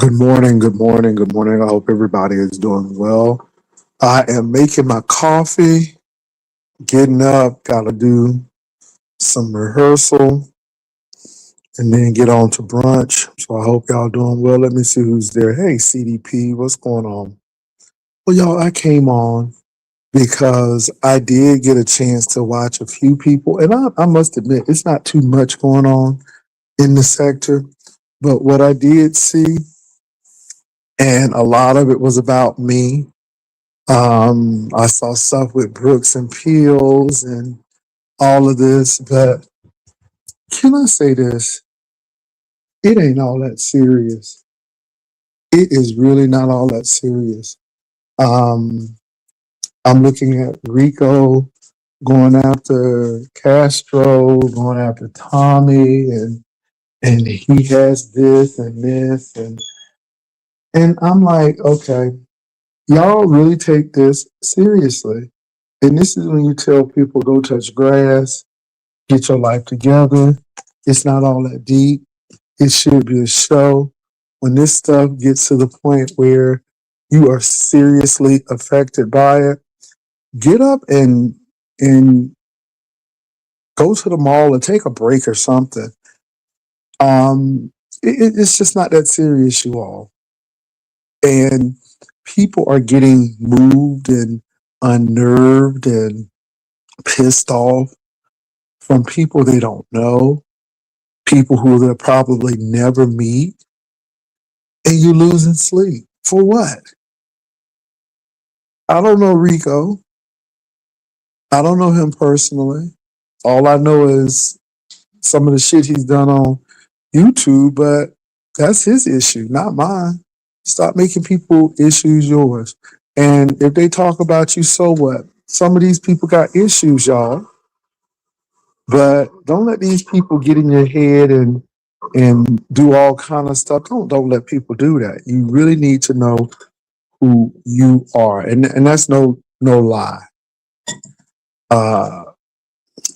Good morning, good morning, good morning. I hope everybody is doing well. I am making my coffee, getting up, gotta do some rehearsal, and then get on to brunch. So I hope y'all doing well. Let me see who's there. Hey, CDP, what's going on? Well, y'all, I came on because I did get a chance to watch a few people, and I must admit, it's not too much going on in the sector, but what I did see, and a lot of it was about me. I saw stuff with Brooks and Peels and all of this, but can I say this? It ain't all that serious. It is really not all that serious. Um, I'm looking at Rico going after Castro, going after Tommy, and he has this and this, and I'm like, okay, y'all really take this seriously. And this is when you tell people go touch grass, get your life together. It's not all that deep. It should be a show. When this stuff gets to the point where you are seriously affected by it, get up and go to the mall and take a break or something. It's just not that serious, you all. And people are getting moved and unnerved and pissed off from people they don't know, people who they'll probably never meet, and you're losing sleep. For what? I don't know Rico. I don't know him personally. All I know is some of the shit he's done on YouTube, but that's his issue, not mine. Stop making people issues yours. And if they talk about you, so what? Some of these people got issues, y'all. But don't let these people get in your head and do all kind of stuff. Don't let people do that. You really need to know who you are, and that's no lie. Uh,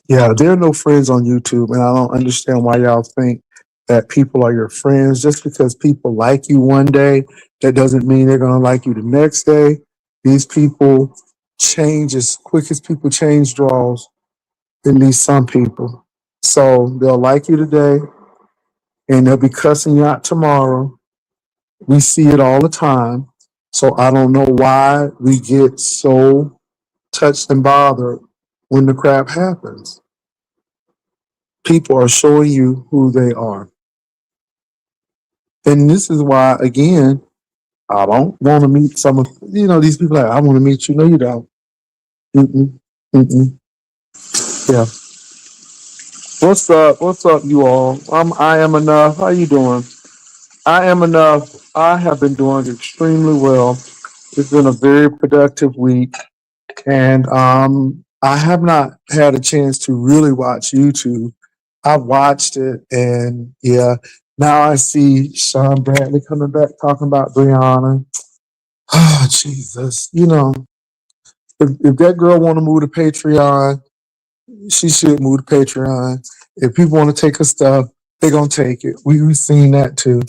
yeah, there are no friends on YouTube, and I don't understand why y'all think that people are your friends. Just because people like you one day, that doesn't mean they're gonna like you the next day. These people change as quick as people change draws. At least some people. So they'll like you today, and they'll be cussing you out tomorrow. We see it all the time. So I don't know why we get so touched and bothered when the crap happens. People are showing you who they are. And this is why, again, I don't want to meet some of, these people like, I want to meet you. No, you don't. Mm-mm, mm-mm. Yeah. What's up? What's up, you all? I am enough. How you doing? I am enough. I have been doing extremely well. It's been a very productive week, and I have not had a chance to really watch YouTube. I've watched it, and yeah, now I see Sean Bradley coming back talking about Brianna. Oh, Jesus. If that girl want to move to Patreon, she should move to Patreon. If people want to take her stuff, they're gonna take it. We've seen that too.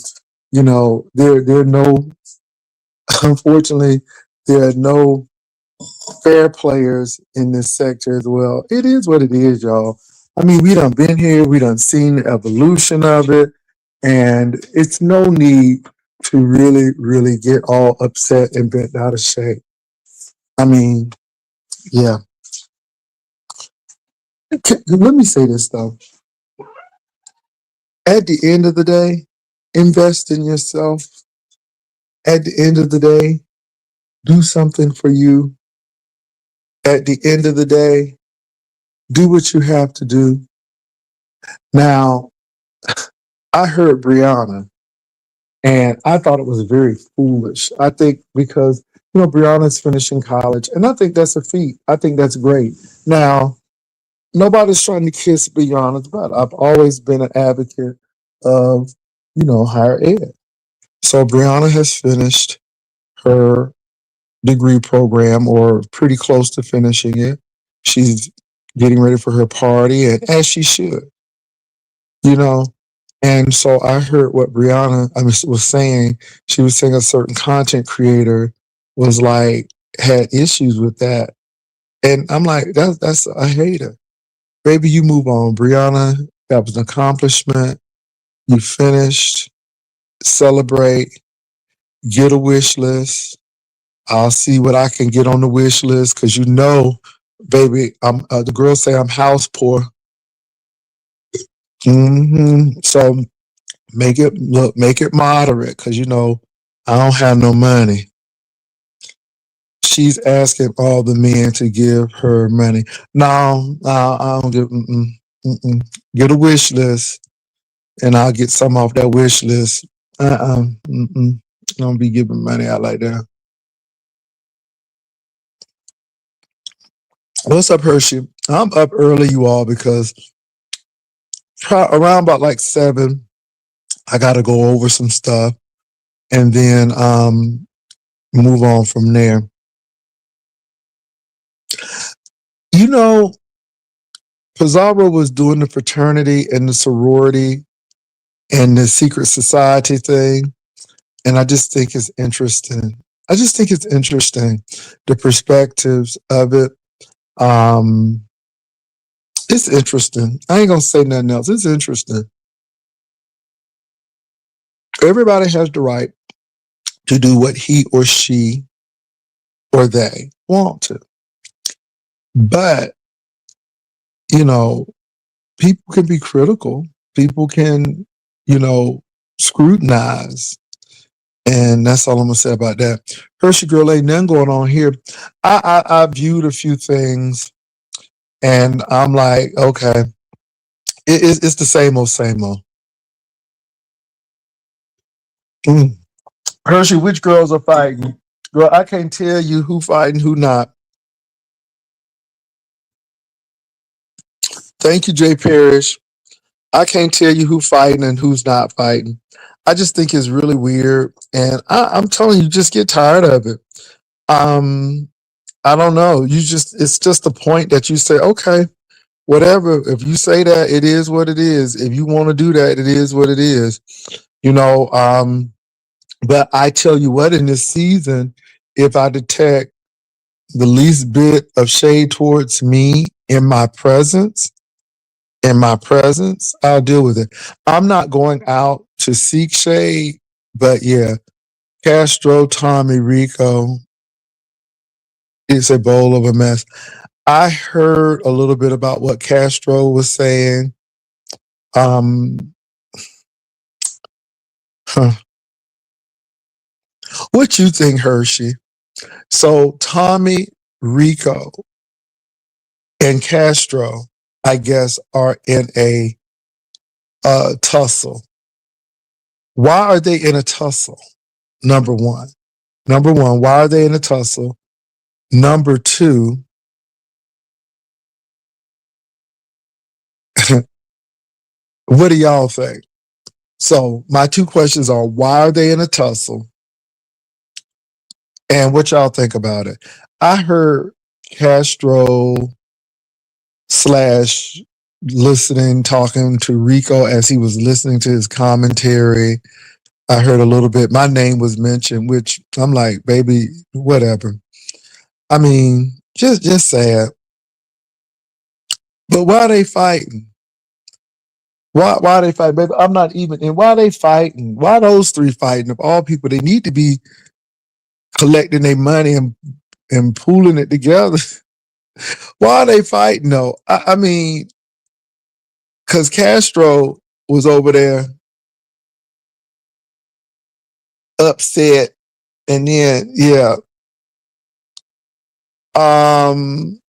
There are no, unfortunately, there are no fair players in this sector as well. It is what it is, y'all. I mean, we done been here, we done seen the evolution of it, and it's no need to really, really get all upset and bent out of shape. I mean, yeah. Let me say this though. At the end of the day, invest in yourself. At the end of the day, do something for you. At the end of the day, do what you have to do. Now, I heard Brianna, and I thought it was very foolish. I think because, Brianna's finishing college, and I think that's a feat. I think that's great. Now, nobody's trying to kiss Brianna's butt. I've always been an advocate of, higher ed. So Brianna has finished her degree program or pretty close to finishing it. She's getting ready for her party, and as she should, you know. And so I heard what Brianna was saying. She was saying a certain content creator was like, had issues with that. And I'm like, that's a hater. Baby, you move on. Brianna, that was an accomplishment. You finished. Celebrate. Get a wish list. I'll see what I can get on the wish list because you know, baby, I'm the girls say I'm house poor. So make it moderate because you know I don't have no money. She's asking all the men to give her money. No, I don't give. Get a wish list, and I'll get some off that wish list. Don't be giving money out like that. What's up, Hershey? I'm up early, you all, because around about like 7, I got to go over some stuff and then move on from there. You know, Pizarro was doing the fraternity and the sorority and the secret society thing. And I just think it's interesting. I just think it's interesting, the perspectives of it. Um, it's interesting. I ain't gonna say nothing else. It's interesting. Everybody has the right to do what he or she or they want to. But, you know, people can be critical. People can, you know, scrutinize. And that's all I'm gonna say about that. Hershey girl, ain't nothing going on here. I viewed a few things, and I'm like, okay, it's the same old, same old. Mm. Hershey, which girls are fighting? Girl, I can't tell you who fighting, who not. Thank you, Jay Parrish. I can't tell you who fighting and who's not fighting. I just think it's really weird, and I'm telling you, just get tired of it. Um, I don't know. It's just the point that you say, okay, whatever. If you say that, it is what it is. If you want to do that, it is what it is. You know. But I tell you what, in this season, if I detect the least bit of shade towards me in my presence, I'll deal with it. I'm not going out to seek shade, but yeah, Castro, Tommy, Rico, it's a bowl of a mess. I heard a little bit about what Castro was saying. Um, huh. What you think, Hershey? So Tommy, Rico, and Castro, I guess, are in a tussle. Why are they in a tussle? Number one. Number one, why are they in a tussle? Number two, what do y'all think? So my two questions are why are they in a tussle? And what y'all think about it? I heard Castro slash listening, talking to Rico as he was listening to his commentary. I heard a little bit. My name was mentioned, which I'm like, baby, whatever. I mean, just sad. But why are they fighting? Why are they fighting, baby? I'm not even. And why are they fighting? Why are those three fighting? Of all people, they need to be collecting their money and pooling it together. Why are they fighting though? I mean, because Castro was over there upset, and then yeah, um,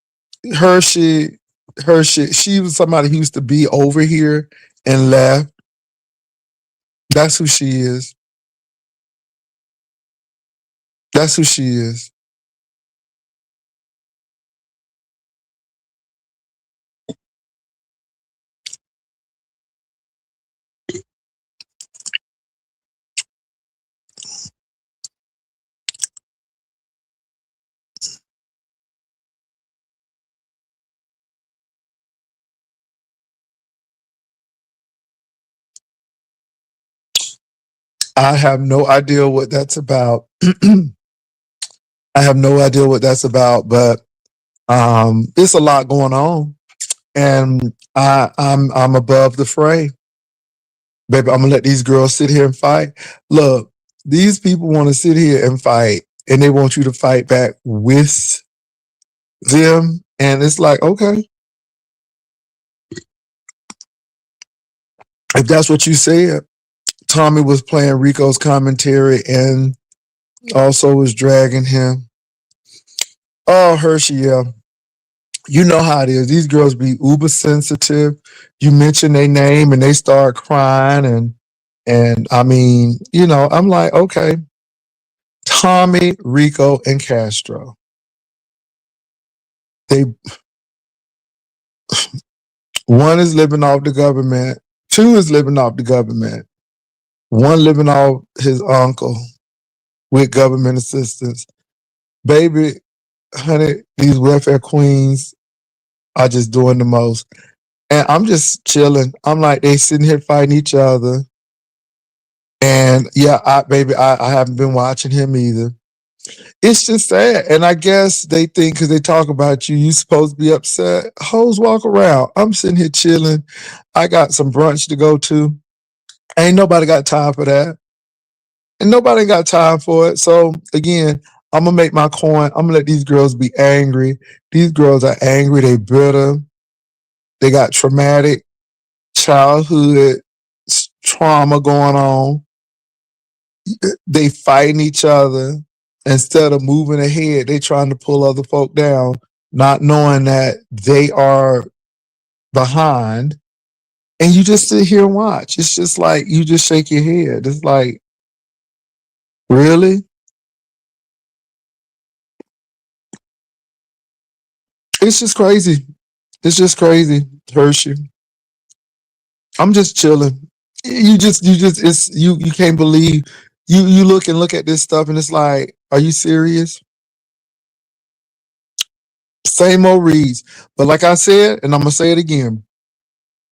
Hershey, she was somebody who used to be over here and left. That's who she is. That's who she is. I have no idea what that's about. I have no idea what that's about, but it's a lot going on, and I'm above the fray, baby. I'm gonna let these girls sit here and fight. Look, these people want to sit here and fight, and they want you to fight back with them, and it's like, okay, if that's what you said. Tommy was playing Rico's commentary and also was dragging him. Oh, Hershey, yeah. You know how it is. These girls be uber sensitive. You mention their name and they start crying and I mean, I'm like, okay, Tommy, Rico, and Castro. They One is living off the government, two is living off the government, one living off his uncle with government assistance. Baby, honey, these welfare queens are just doing the most. And I'm just chilling. I'm like, they sitting here fighting each other. And yeah, I haven't been watching him either. It's just sad. And I guess they think because they talk about you, you supposed to be upset. Hoes walk around. I'm sitting here chilling. I got some brunch to go to. Ain't nobody got time for that. And nobody got time for it. So again, I'm gonna make my coin. I'm gonna let these girls be angry. These girls are angry, they bitter, they got traumatic childhood trauma going on. They fighting each other instead of moving ahead. They trying to pull other folk down, not knowing that they are behind. And you just sit here and watch. It's just like you just shake your head. It's like, really? It's just crazy. It's just crazy, Hershey. I'm just chilling. You can't believe you look at this stuff and it's like, are you serious? Same old reads. But like I said, and I'm gonna say it again,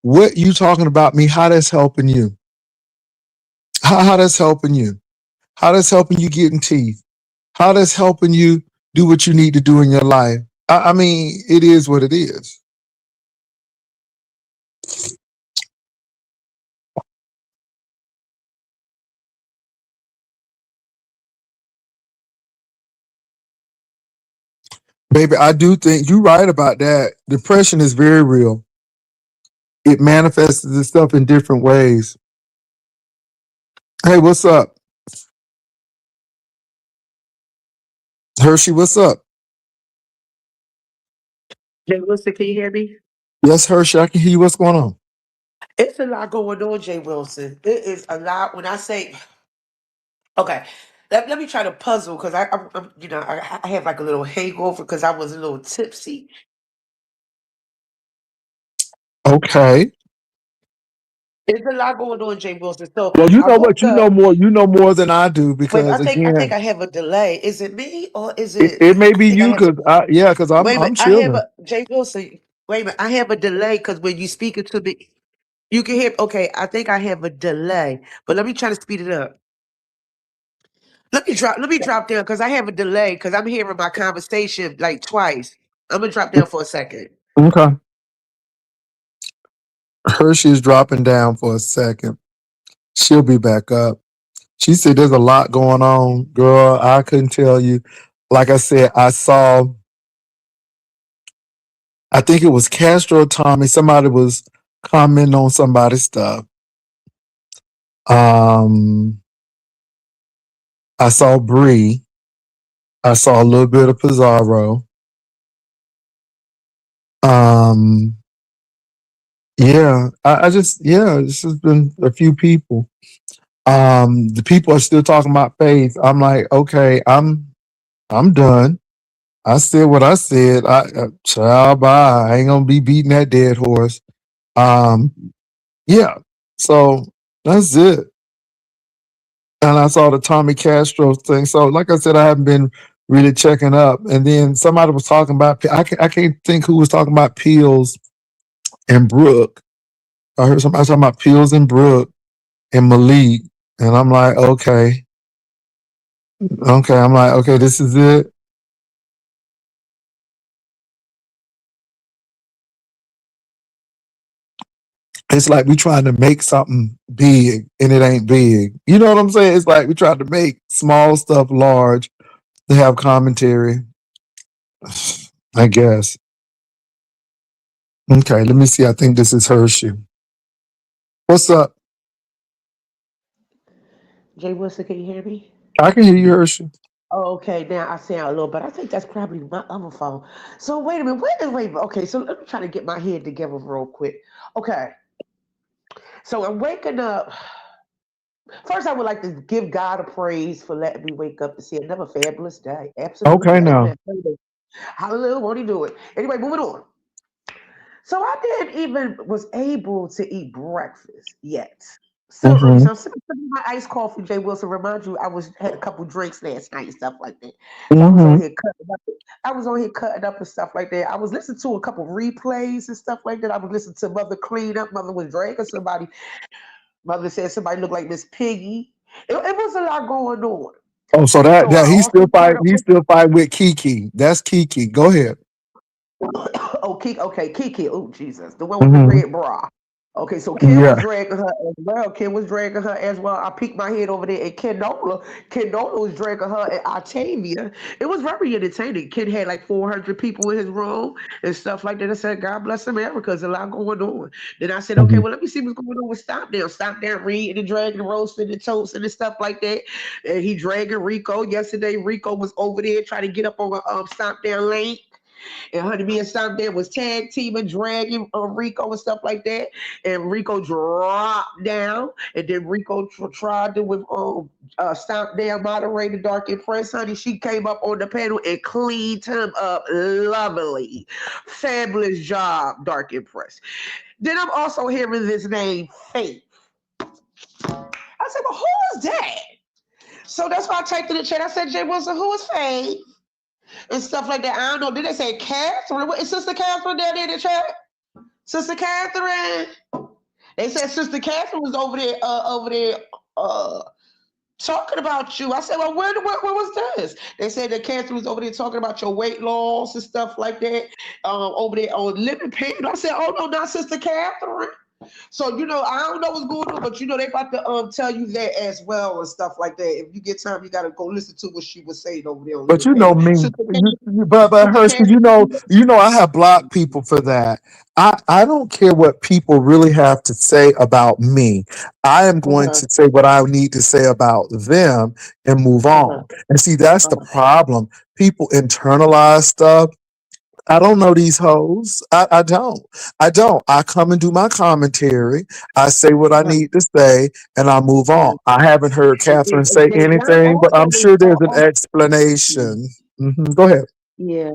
what you talking about me, how that's helping you? How that's helping you? How that's helping you getting teeth? How that's helping you do what you need to do in your life? I mean, it is what it is. Baby, I do think you're right about that. Depression is very real. It manifests itself in different ways. Hey, what's up? Hershey, what's up? Jay Wilson, can you hear me? Yes, Hershey, I can hear you. What's going on? It's a lot going on, Jay Wilson. It is a lot. When I say, okay, let me try to puzzle because I have like a little hangover because I was a little tipsy. Okay. There's a lot going on, Jay Wilson. So Well, you I know what? woke up. You know more than I do Wait, because I think again, I have a delay. Is it me or is it, it? it may I be think I you have. because because Wait a I'm minute. I have chilling. a Jay Wilson. Wait a minute. I have a delay because when you speak it to me, you can hear. Okay, I think I have a delay, but let me try to speed it up. Let me drop down because I have a delay because I'm hearing my conversation like twice. I'm gonna drop down for a second. Okay. Hershey's dropping down for a second. She'll be back up. She said there's a lot going on. Girl, I couldn't tell you. Like I said, I think it was Castro or Tommy. Somebody was commenting on somebody's stuff. Um, I saw Bree. I saw a little bit of Pizarro. Um, yeah, I just this has been a few people. The people are still talking about faith. I'm like, okay, I'm done. I said what I said. Child, bye. I ain't gonna be beating that dead horse. Um, yeah. So that's it. And I saw the Tommy Castro thing. So, like I said, I haven't been really checking up. And then somebody was talking about. I can't think who was talking about Peels and Brooke. I heard somebody talking about Peels and Brooke and Malik. And I'm like, okay, okay. I'm like, okay, this is it. It's like we trying to make something big and it ain't big. You know what I'm saying? It's like we tried to make small stuff large to have commentary. I guess. Okay, let me see. I think this is Hershey. What's up? Jay Wilson, can you hear me? I can hear you, Hershey. Oh, okay, now I sound a little better. I think that's probably my other phone. So wait a minute, wait a minute. Okay, so let me try to get my head together real quick. Okay, so I'm waking up. First, I would like to give God a praise for letting me wake up to see another fabulous day. Okay, Absolutely, now. amen. Hallelujah, won't he do it? Anyway, moving on. So I didn't even was able to eat breakfast yet. So early. Mm-hmm. So I'm sipping my iced coffee. Jay Wilson, remind you, I was had a couple drinks last night and stuff like that. So I was on Mm-hmm. here cutting up. I was on here cutting up and stuff like that. I was listening to a couple replays and stuff like that. I was listening to Mother clean up. Mother was dragging somebody. Mother said somebody looked like Miss Piggy. It was a lot going on. Oh, so that So I that he also still fight. turned up He with still fight with Kiki. That's Kiki. Go ahead. oh, Kiki, okay, Kiki. Oh, Jesus, the one with the Mm-hmm. red bra. Okay, so Ken was Yeah. dragging her as well. Ken was dragging her as well. I peeked my head over there, and Ken Nola was dragging her and Octavia. It was very entertaining. Ken had like 400 people in his room and stuff like that. I said, God bless America, there's a lot going on. Then I said, okay, Mm-hmm. well, let me see what's going on with Stop Down. Stop Down, reading and dragging, roasting and toasting and stuff like that. And he dragging Rico. Yesterday, Rico was over there trying to get up on a Stop Down lane. And Honey and Stop there was tag teaming, dragging Rico and stuff like that. And Rico dropped down, and then Rico tried to with Stomp Down moderator Dark Impress. Honey, she came up on the panel and cleaned him up lovely. Fabulous job, Dark Impress. Then I'm also hearing this name, Faith. I said, well, who is that? So that's why I typed in the chat. I said, Jay Wilson, who is Faith? And stuff like that. I don't know. Did they say Catherine? What is Sister Catherine down there in the chat? Sister Catherine. They said Sister Catherine was over there, uh, talking about you. I said, well, where was this? They said that Catherine was over there talking about your weight loss and stuff like that, over there on Living Pain. I said, oh no, not Sister Catherine. So I don't know what's going on, but they about to tell you that as well and stuff like that. If you get time, you gotta go listen to what she was saying over there on But Living you know Pain. me, Sister but Sister Hershey, Catherine. I have blocked people for that. I don't care what people really have to say about me. I am going Uh-huh, to say what I need to say about them and move uh-huh, on. And see, that's the uh-huh, problem. People internalize stuff. I don't know these hoes. I don't. I don't. I come and do my commentary. I say what I uh-huh, need to say, and I move on. uh-huh. I haven't heard Catherine And say Jay Dunn anything, but also I'm was sure there's an also explanation. Go ahead. yeah.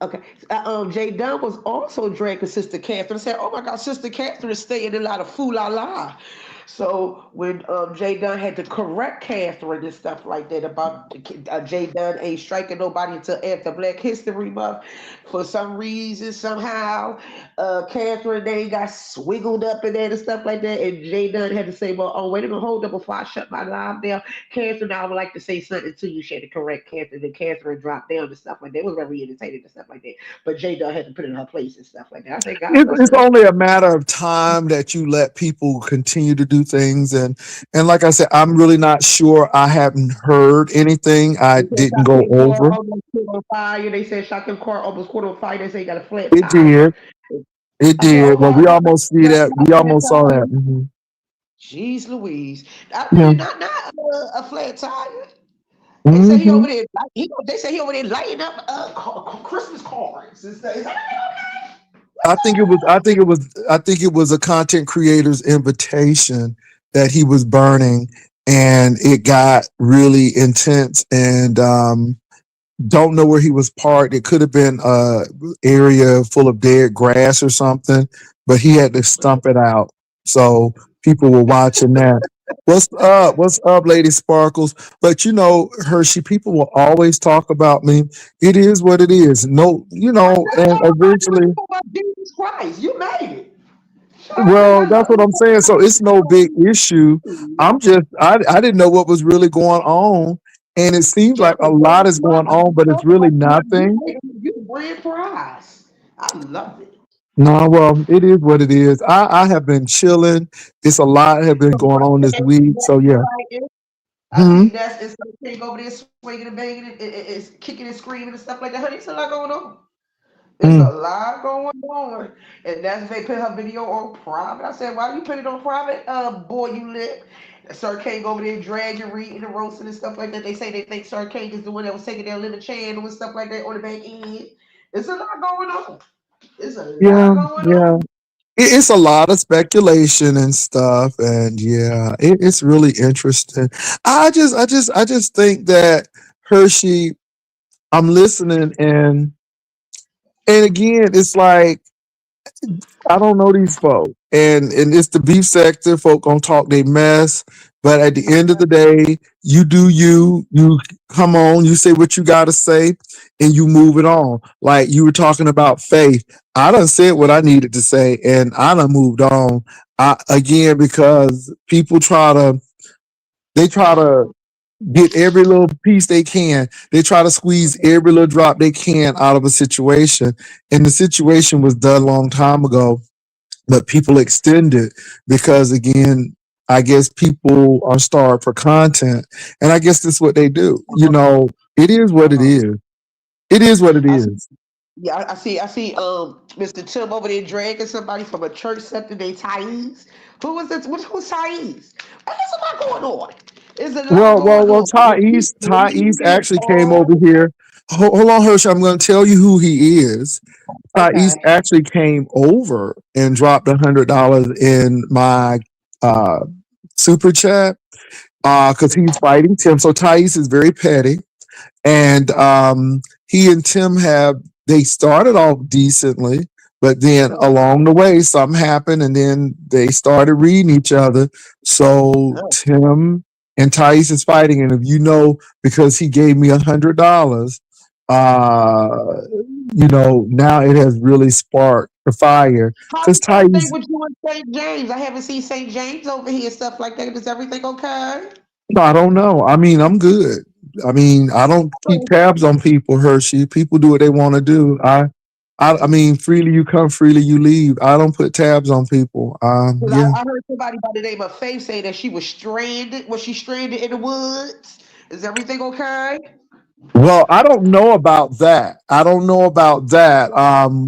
Okay. Jay Dunn was also dragging Sister Catherine. Said, "Oh my God, Sister Catherine is staying in a lot of foo la la." So when Jay Dunn had to correct Catherine and stuff like that about Jay Dunn ain't striking nobody until after Black History Month, for some reason somehow Catherine they got swiggled up in there and stuff like that, and Jay Dunn had to say, "Well, oh wait a minute, hold up before I shut my live down." Catherine, I would like to say something to you. She had to correct Catherine, and Catherine dropped down and stuff like that. It was very entertaining and stuff like that. But Jay Dunn had to put it in her place and stuff like that. I said, God bless It's America. only a matter of time that you let people continue to do things, and like I said, I'm really not sure. I haven't heard anything. I They said didn't go Shotgun Car over. almost caught on fire. They said Shotgun Car almost caught on fire. They say he got a flat It tire. did. It I said, did. oh, Well, how we got almost see that. a We flat almost saw that. tire? Jeez Louise. I Yeah. mean, not a flat tire. They say he hmm over there. They say he over there lighting up Christmas cards and stuff. Is that okay? I What's think it was. I think it was. I think it was a content creator's invitation that he was burning, and it got really intense. And don't know where he was parked. It could have been a area full of dead grass or something, but he had to stump it out. So people were watching that. What's up? What's up, Lady Sparkles? But Hershey, people will always talk about me. It is what it is. No, I and said, talk about you. eventually Talk about Jesus Christ. You made it. Well, that's what I'm saying. So it's no big issue. I didn't know what was really going on. And it seems Yeah, like a lot is going on, but it's really nothing. you brand prize. I love it. No, well, it is what it is. I have been chilling. It's a lot have been going on this week. So yeah. I Hmm. see that's it's like over there swinging and banging it's kicking and screaming and stuff like that. Honey, it's a lot going on. It's a Mm. lot going on. And that's they put her video on private. I said, why you put it on private? Boy, you lit. Sir Kane over there dragging, reading the roasting and stuff like that. They say they think Sir Kane is the one that was taking their little channel and stuff like that on the back end. It's a lot going on. It's a lot Yeah, going yeah. on. It's a lot of speculation and stuff, and yeah, it's really interesting. I just think that Hershey. I'm listening, and again, it's like I don't know these folk, and it's the beef sector. Folk gonna talk they mess, but at the end of the day, you do you. You come on, you say what you gotta say, and you move it on. Like you were talking about faith. I done said what I needed to say, and I done moved on. Again, because people try to get every little piece they can. They try to squeeze every little drop they can out of a situation, and the situation was done a long time ago, but people extend it because again, I guess people are starved for content, and I guess that's what they do. It is what it Uh-huh. is. It is what it I see, is. yeah, I see Mr. Tim over there dragging somebody from a church Saturday named Thais. Who was this? Who's Thais? There's a lot going on. There's a lot going Well, on. Ty East Leaving actually came over all here. Hold on, Hersh. I'm going to tell you who he is. Ty East okay. actually came over and dropped $100 in my uh, super chat because he's fighting Tim. So Thais is very petty. And he and Tim they started off decently, but then along the way, something happened, and then they started reading each other. So Tim and Thais is fighting, and if you know, because he gave me $100, uh, now it has really sparked the fire How's because everything Thais. with you and St. James? I haven't seen St. James over here, stuff like that. Is everything okay? No, I don't know. I mean, I'm good. I mean, I don't keep tabs on people, Hershey. People do what they want to do. I mean, freely you come, freely you leave. I don't put tabs on people. Because Yeah. I heard somebody by the name of Faith say that she was stranded. Was she stranded in the woods? Is everything okay? Well, I don't know about that. I don't know about that.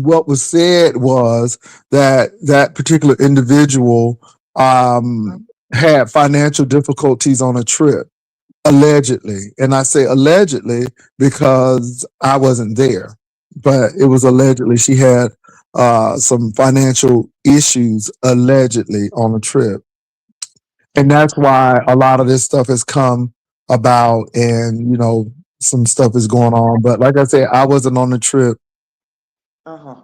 What was said was that that particular individual had financial difficulties on a trip. Allegedly. And I say allegedly because I wasn't there, but it was allegedly she had some financial issues allegedly on a trip. And that's why a lot of this stuff has come about and, some stuff is going on. But like I said, I wasn't on the trip. Uh-huh.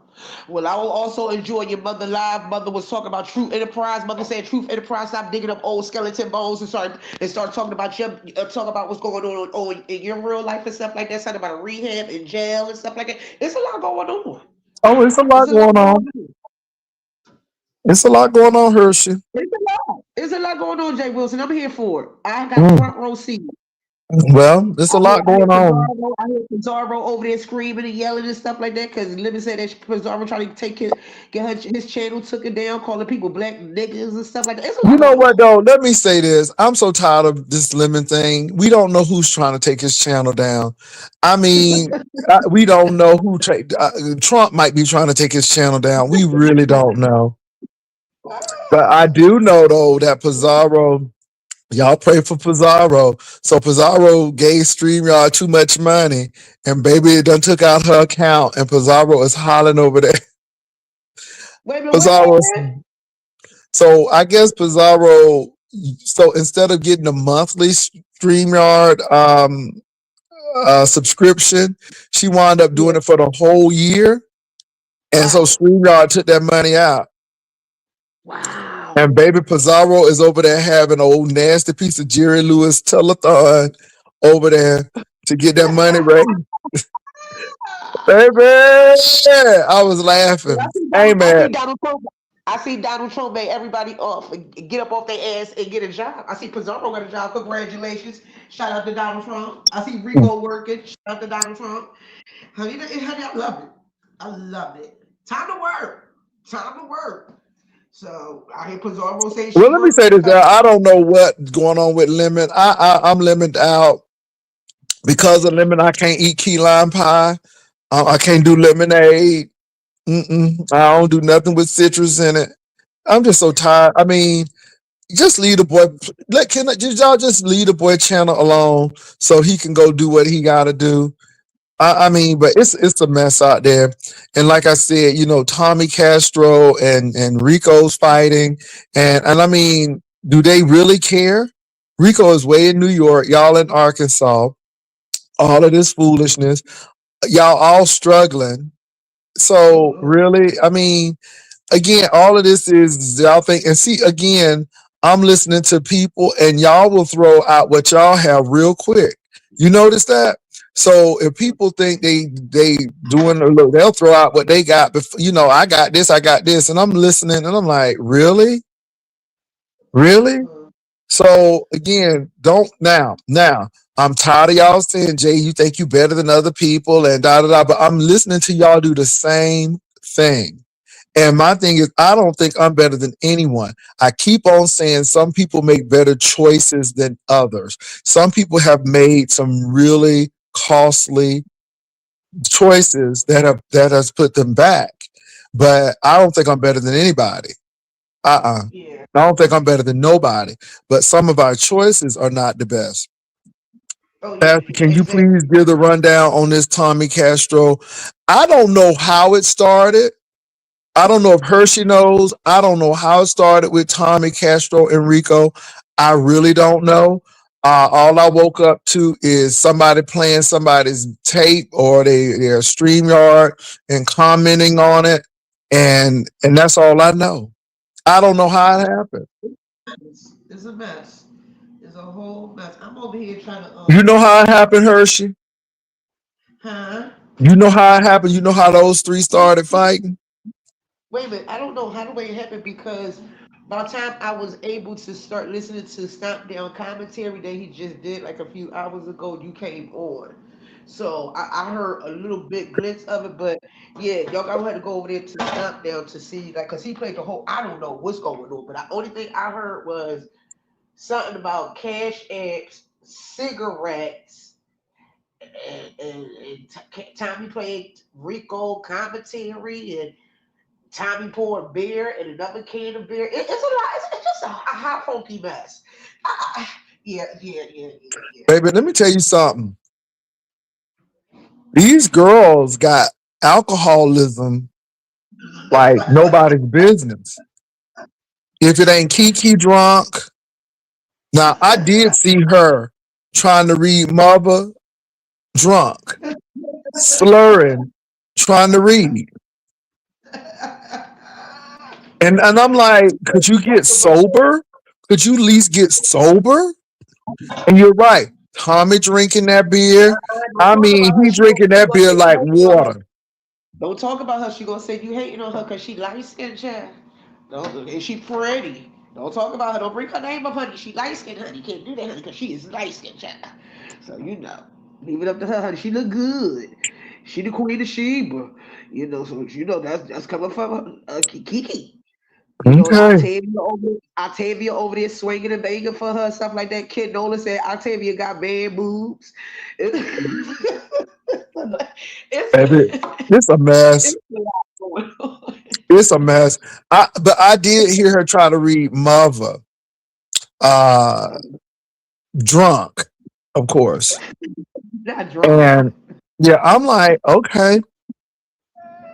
Well, I will also enjoy your mother live. Mother was talking about Truth Enterprise. Mother said Truth Enterprise stop digging up old skeleton bones and start talking about what's going on in your real life and stuff like that. Something about a rehab in jail and stuff like that. It's a lot going on. Oh, it's a It's lot a lot going going on. on. It's a lot going on, Hershey. It's a lot. It's a lot going on, Jay Wilson. I'm here for it. I got Mm. front row seat. Well, there's a lot going on. I hear Pizarro over there screaming and yelling and stuff like that because Libby said that Pizarro trying to his channel took it down, calling people black niggas and stuff like that. It's a You lot know going what on. though? Let me say this. I'm so tired of this lemon thing. We don't know who's trying to take his channel down. I mean, we don't know who Trump might be trying to take his channel down. We really don't know. But I do know though that Pizarro, y'all pray for Pizarro. So Pizarro gave StreamYard too much money, and baby it done took out her account, and Pizarro is hollering over there. Wait a minute, what Pizarro. happened? So I guess Pizarro. So instead of getting a monthly Streamyard subscription, she wound up Yeah. doing it for the whole year, and so Wow. Streamyard took that money out. Wow. And baby Pizarro is over there having an old nasty piece of Jerry Lewis telethon over there to get that money raised. Baby, I was I laughing. think Hey I man, think Donald Trump. I see Donald Trump made everybody off get up off their ass and get a job. I see Pizarro got a job. Congratulations. Shout out to Donald Trump. I see Rico working. Shout out to Donald Trump. Honey, I love it. I love it. Time to work. Time to work. So I hear Pizarro say Well, she let me working say in this. Texas. I don't know what's going on with lemon. I'm lemoned out because of lemon. I can't eat key lime pie. I can't do lemonade. I don't do nothing with citrus in it. I'm just so tired. I mean, just leave the boy. Y'all just leave the boy channel alone so he can go do what he got to do. I mean, but it's a mess out there. And like I said, Tommy Castro and Rico's fighting, and I mean, do they really care? Rico is way in New York, y'all in Arkansas. All of this foolishness, y'all all struggling. Oh So Lord. really, I mean, again, all of this is y'all think, and see, again, I'm listening to people, and y'all will throw out what y'all have real quick. You notice that? So if people think they doing a look, they'll throw out what they got. Before, I got this, and I'm listening, and I'm like, really, really. Uh-huh. So again, don't now. I'm tired of y'all saying, Jay, you think you better than other people and da da da. But I'm listening to y'all do the same thing. And my thing is, I don't think I'm better than anyone. I keep on saying some people make better choices than others. Some people have made some really costly choices that has put them back. But I don't think I'm better than anybody. Yeah. I don't think I'm better than nobody. But some of our choices are not the best. Oh yeah. Pastor, can you Exactly. please give the rundown on this Tommy Castro? I don't know how it started. I don't know if Hershey knows. I don't know how it started with Tommy Castro and Rico. I really don't know. All I woke up to is somebody playing somebody's tape or their StreamYard and commenting on it, and that's all I know. I don't know how it happened. It's a mess. It's a whole mess. I'm over here trying to You know how it happened, Hershey? huh? You know how it happened? You know how those three started fighting? Wait a minute, I don't know how the way it happened because by the time I was able to start listening to Stomp Down commentary that he just did like a few hours ago, you came on. So I heard a little bit glimpse of it, but yeah, y'all gonna have to go over there to Stomp Down to see, like, cause he played the whole. I don't know what's going on, but the only thing I heard was something about cash apps, cigarettes, and Tommy played Rico commentary, and Tommy poured beer and another can of beer. It's a lot. It's just a hot funky mess. Yeah, yeah, yeah, yeah, yeah. Baby, let me tell you something. These girls got alcoholism like nobody's business. If it ain't Kiki drunk, now I did see her trying to read Mother drunk, slurring, trying to read. And I'm like, could you get sober? Could you at least get sober? And you're right. Tommy drinking that beer. Don't I talk mean, about her. he drinking She that gonna beer say you like hating on her. water. Don't talk about her. She gonna say you hating on her because she light skinned, child. Don't, and she pretty. Don't talk about her. Don't bring her name up, honey. She light skinned, honey. Can't do that, honey, because she is light skinned, child. So you know, leave it up to her, honey. She look good. She the queen of Sheba. So that's coming from Kiki. Okay. Octavia over there swinging and banging for her, stuff like that. Kid Nolan said Octavia got man boobs. It's Baby, it's a mess. it's a lot going on. It's a mess. But I did hear her try to read Mother, uh, drunk, of course. Not drunk. And yeah, I'm like, okay,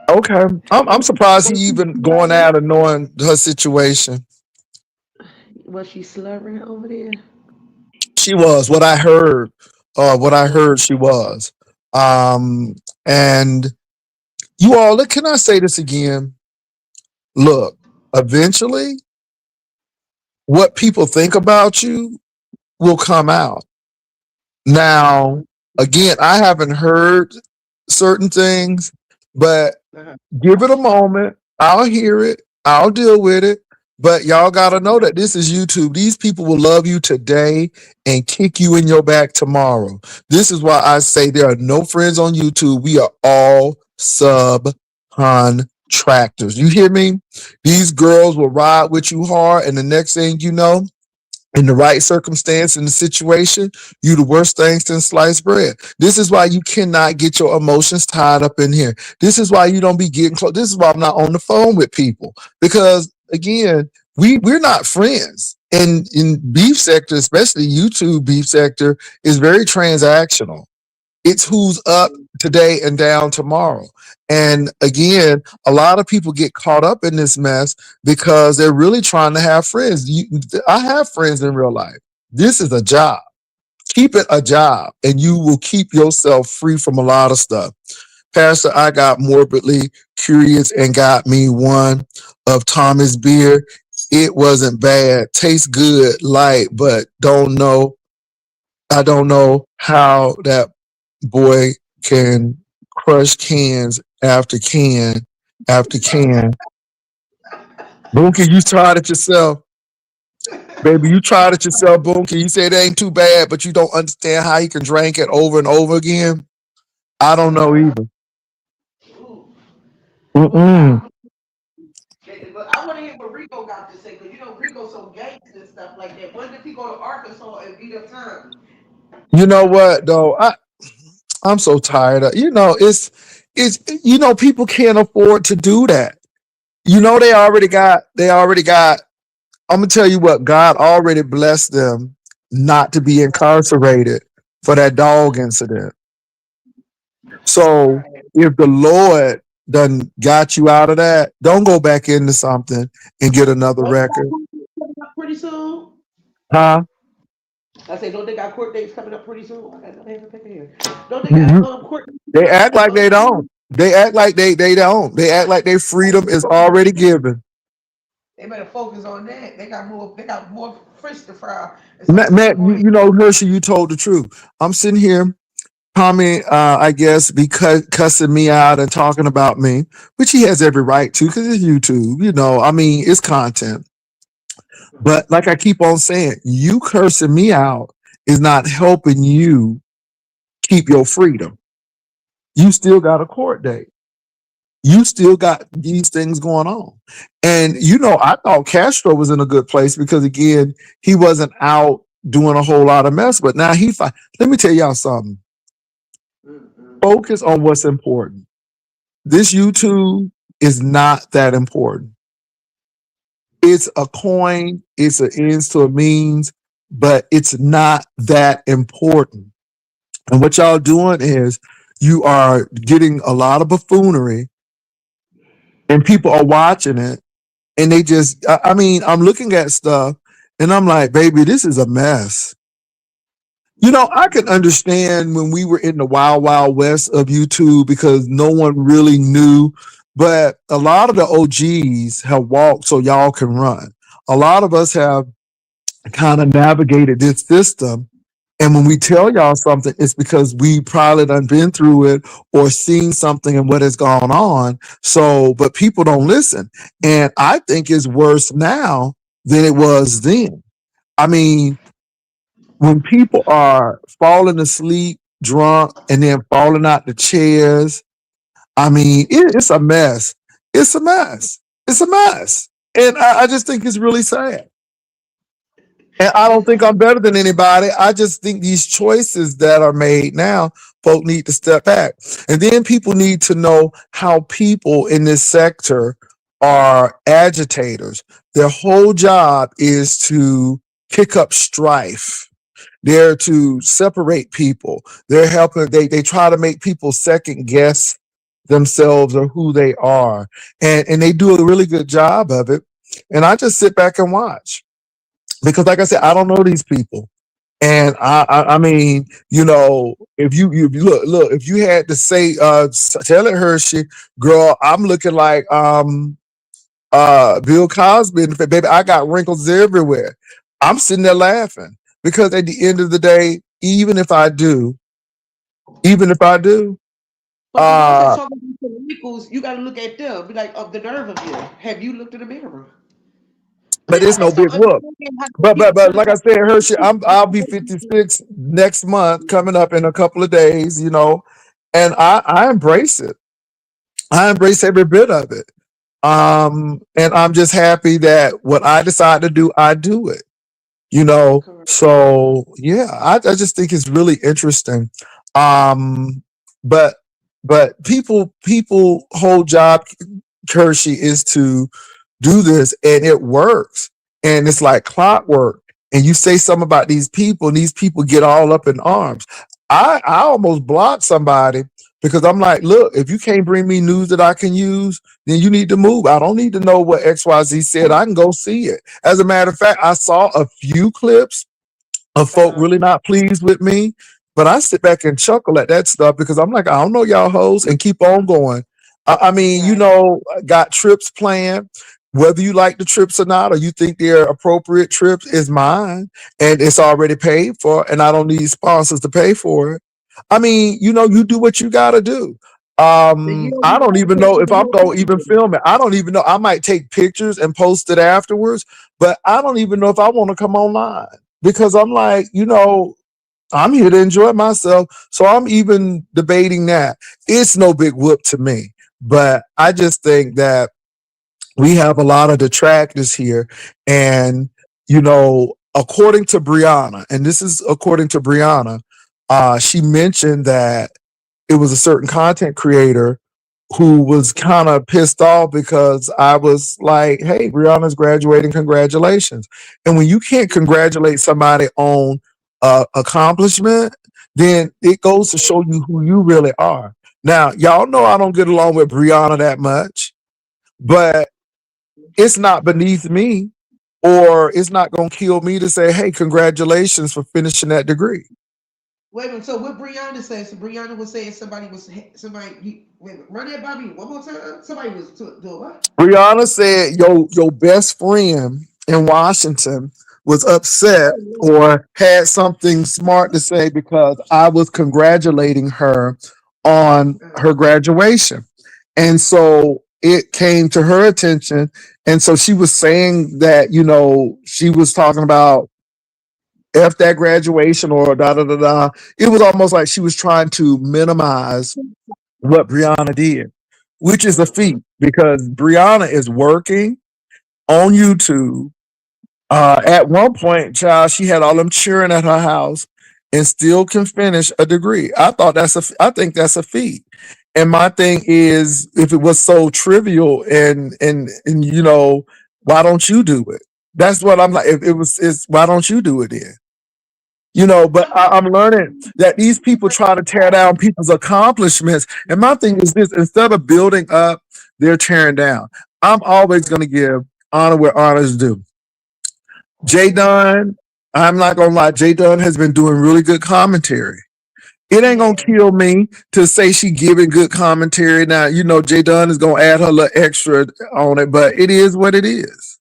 okay. I'm surprised he Was she even going slurring? out and knowing her situation. Was she slurring over there? She was what I heard she was. Um, and you all, can I say this again? Look, eventually, what people think about you will come out. Now, again, I haven't heard certain things, but Uh-huh. give it a moment. I'll hear it. I'll deal with it. But y'all gotta know that this is YouTube. These people will love you today and kick you in your back tomorrow. This is why I say there are no friends on YouTube. We are all subcontractors. You hear me? These girls will ride with you hard, and the next thing you know, in the right circumstance in the situation, you the worst things since sliced bread. This is why you cannot get your emotions tied up in here. This is why you don't be getting close. This is why I'm not on the phone with people. Because again, we're not friends. And in beef sector, especially YouTube beef sector, is very transactional. It's who's up today and down tomorrow. And again, a lot of people get caught up in this mess because they're really trying to have friends. I have friends in real life. This is a job. Keep it a job, and you will keep yourself free from a lot of stuff. Pastor, I got morbidly curious and got me one of Tommy's beer. It wasn't bad. Tastes good, light, but don't know. I don't know how that boy can crush cans after can after can. Boonky, you tried it yourself. Baby, you tried it yourself, Boonky. You said it ain't too bad, but you don't understand how you can drink it over and over again. I don't know either. Ooh. Well, Mm-mm. but I want to hear what Rico got to say, because you know Rico's so gangster and stuff like that. When did he go to Arkansas and beat up Tommy? You know what though? I'm so tired of it's people can't afford to do that. They already got I'm gonna tell you what, God already blessed them not to be incarcerated for that dog incident. So Right. if the Lord done got you out of that, don't go back into something and get another Don't they record. got court dates coming up pretty soon? Huh? I say, don't they got court dates coming up pretty soon? I got nothing to pick here. Don't they got Mhm. court dates They coming act up? like they don't. They act like they don't. They act like their freedom is already given. They better focus on that. They got more fish to fry. And so Matt, they better Matt go ahead. Hershey, you told the truth. I'm sitting here, Tommy, I guess, because cussing me out and talking about me, which he has every right to, because it's YouTube. I mean, it's content. But like I keep on saying, you cursing me out is not helping you keep your freedom. You still got a court date. You still got these things going on. And I thought Castro was in a good place because again, he wasn't out doing a whole lot of mess, but now let me tell y'all something. Mm-mm. Focus on what's important. This YouTube is not that important. It's a coin, it's an ends to a means, but it's not that important. And what y'all doing is you are getting a lot of buffoonery and people are watching it and they just, I mean, I'm looking at stuff and I'm like, baby, this is a mess. I can understand when we were in the wild, wild west of YouTube because no one really knew, but a lot of the OGs have walked so y'all can run. A lot of us have kind of navigated this system. And when we tell y'all something, it's because we probably done been through it or seen something and what has gone on. So, but people don't listen. And I think it's worse now than it was then. I mean, when people are falling asleep drunk and then falling out the chairs, I mean, it's a mess. It's a mess. It's a mess. And I just think it's really sad. And I don't think I'm better than anybody. I just think these choices that are made now, folk need to step back. And then people need to know how people in this sector are agitators. Their whole job is to kick up strife. They're to separate people. They're helping, they try to make people second guess themselves or who they are. And they do a really good job of it. And I just sit back and watch because like I said, I don't know these people. And I mean, if you look, if you had to say, tell it Hershey, girl, I'm looking like Bill Cosby, and baby, I got wrinkles everywhere. I'm sitting there laughing because at the end of the day, even if I do, But the ones that Uh, talk about the wrinkles, you got to look at them. Be like, of the nerve of you. Have you looked in the mirror? but I it's no just big don't whoop. understand how But people but feel like I about said, Hershey, I'll be 56 next month, coming up in a couple of days, and I embrace it. I embrace every bit of it. And I'm just happy that what I decide to do, I do it. correct. So yeah, I just think it's really interesting. Um, but people whole job, Hershey, is to do this, and it works, and it's like clockwork. And you say something about these people, and these people get all up in arms. I almost blocked somebody because I'm like, look, if you can't bring me news that I can use, then you need to move. I don't need to know what XYZ said. I can go see it. As a matter of fact, I saw a few clips of folk Uh-huh. really not pleased with me. But I sit back and chuckle at that stuff because I'm like, I don't know y'all hoes, and keep on going. I mean, Right. got trips planned. Whether you like the trips or not, or you think they're appropriate trips, is mine, and it's already paid for, and I don't need sponsors to pay for it. I mean, you do what you got to do. And you don't I even don't got to even pay know for if the I'm whole going to even thing. film it. I don't even know. I might take pictures and post it afterwards, but I don't even know if I want to come online because I'm like, I'm here to enjoy myself. So I'm even debating that. It's no big whoop to me. But I just think that we have a lot of detractors here. And, according to Brianna, and this is according to Brianna, she mentioned that it was a certain content creator who was kind of pissed off because I was like, hey, Brianna's graduating, congratulations. And when you can't congratulate somebody on accomplishment, then it goes to show you who you really are. Now, y'all know I don't get along with Brianna that much, but it's not beneath me, or it's not going to kill me to say, hey, congratulations for finishing that degree. Wait a minute. So what Brianna says? So Brianna was saying somebody. Wait a minute. Run that by me one more time. Somebody was doing what? Brianna said your best friend in Washington was upset Oh, Lord. or had something smart to say because I was congratulating her on her graduation. And so it came to her attention. And so she was saying that, she was talking about F that graduation or da da da da. It was almost like she was trying to minimize what Brianna did, which is a feat because Brianna is working on YouTube. At one point, child, she had all them cheering at her house and still can finish a degree. I think that's a feat. And my thing is, if it was so trivial and why don't you do it? That's what I'm like. If it was, it's why don't you do it then? But I'm learning that these people try to tear down people's accomplishments. And my thing is this: instead of building up, they're tearing down. I'm always going to give honor where honors due. Jay Dunn, I'm not gonna lie, Jay Dunn has been doing really good commentary. It ain't gonna Yeah. kill me to say she giving good commentary. Now, Jay Dunn is gonna add her little extra on it, but it is what it is.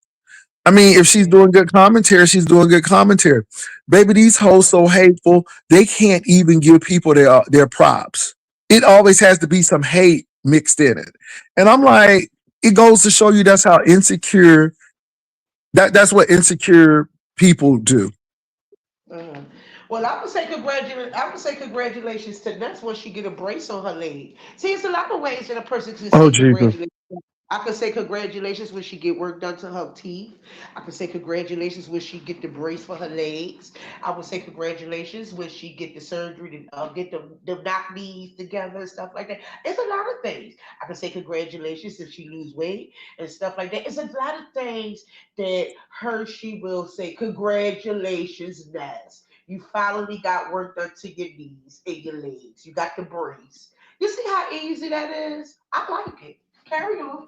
I mean, if she's doing good commentary, she's doing good commentary. Baby, these hoes so hateful, they can't even give people their props. It always has to be some hate mixed in it. And I'm like, it goes to show you that's how insecure that's what insecure people do. Uh-huh. Well, I would say congratulations. I would say congratulations to that's when she get a brace on her leg. See, it's a lot of ways that a person can Oh say Jesus. congratulations. I could say congratulations when she get work done to her teeth. I could say congratulations when she get the brace for her legs. I would say congratulations when she get the surgery to get the knock knees together and stuff like that. It's a lot of things. I could say congratulations if she lose weight and stuff like that. It's a lot of things that she will say congratulations, Naz. You finally got work done to your knees and your legs. You got the brace. You see how easy that is? I like it. Carry on.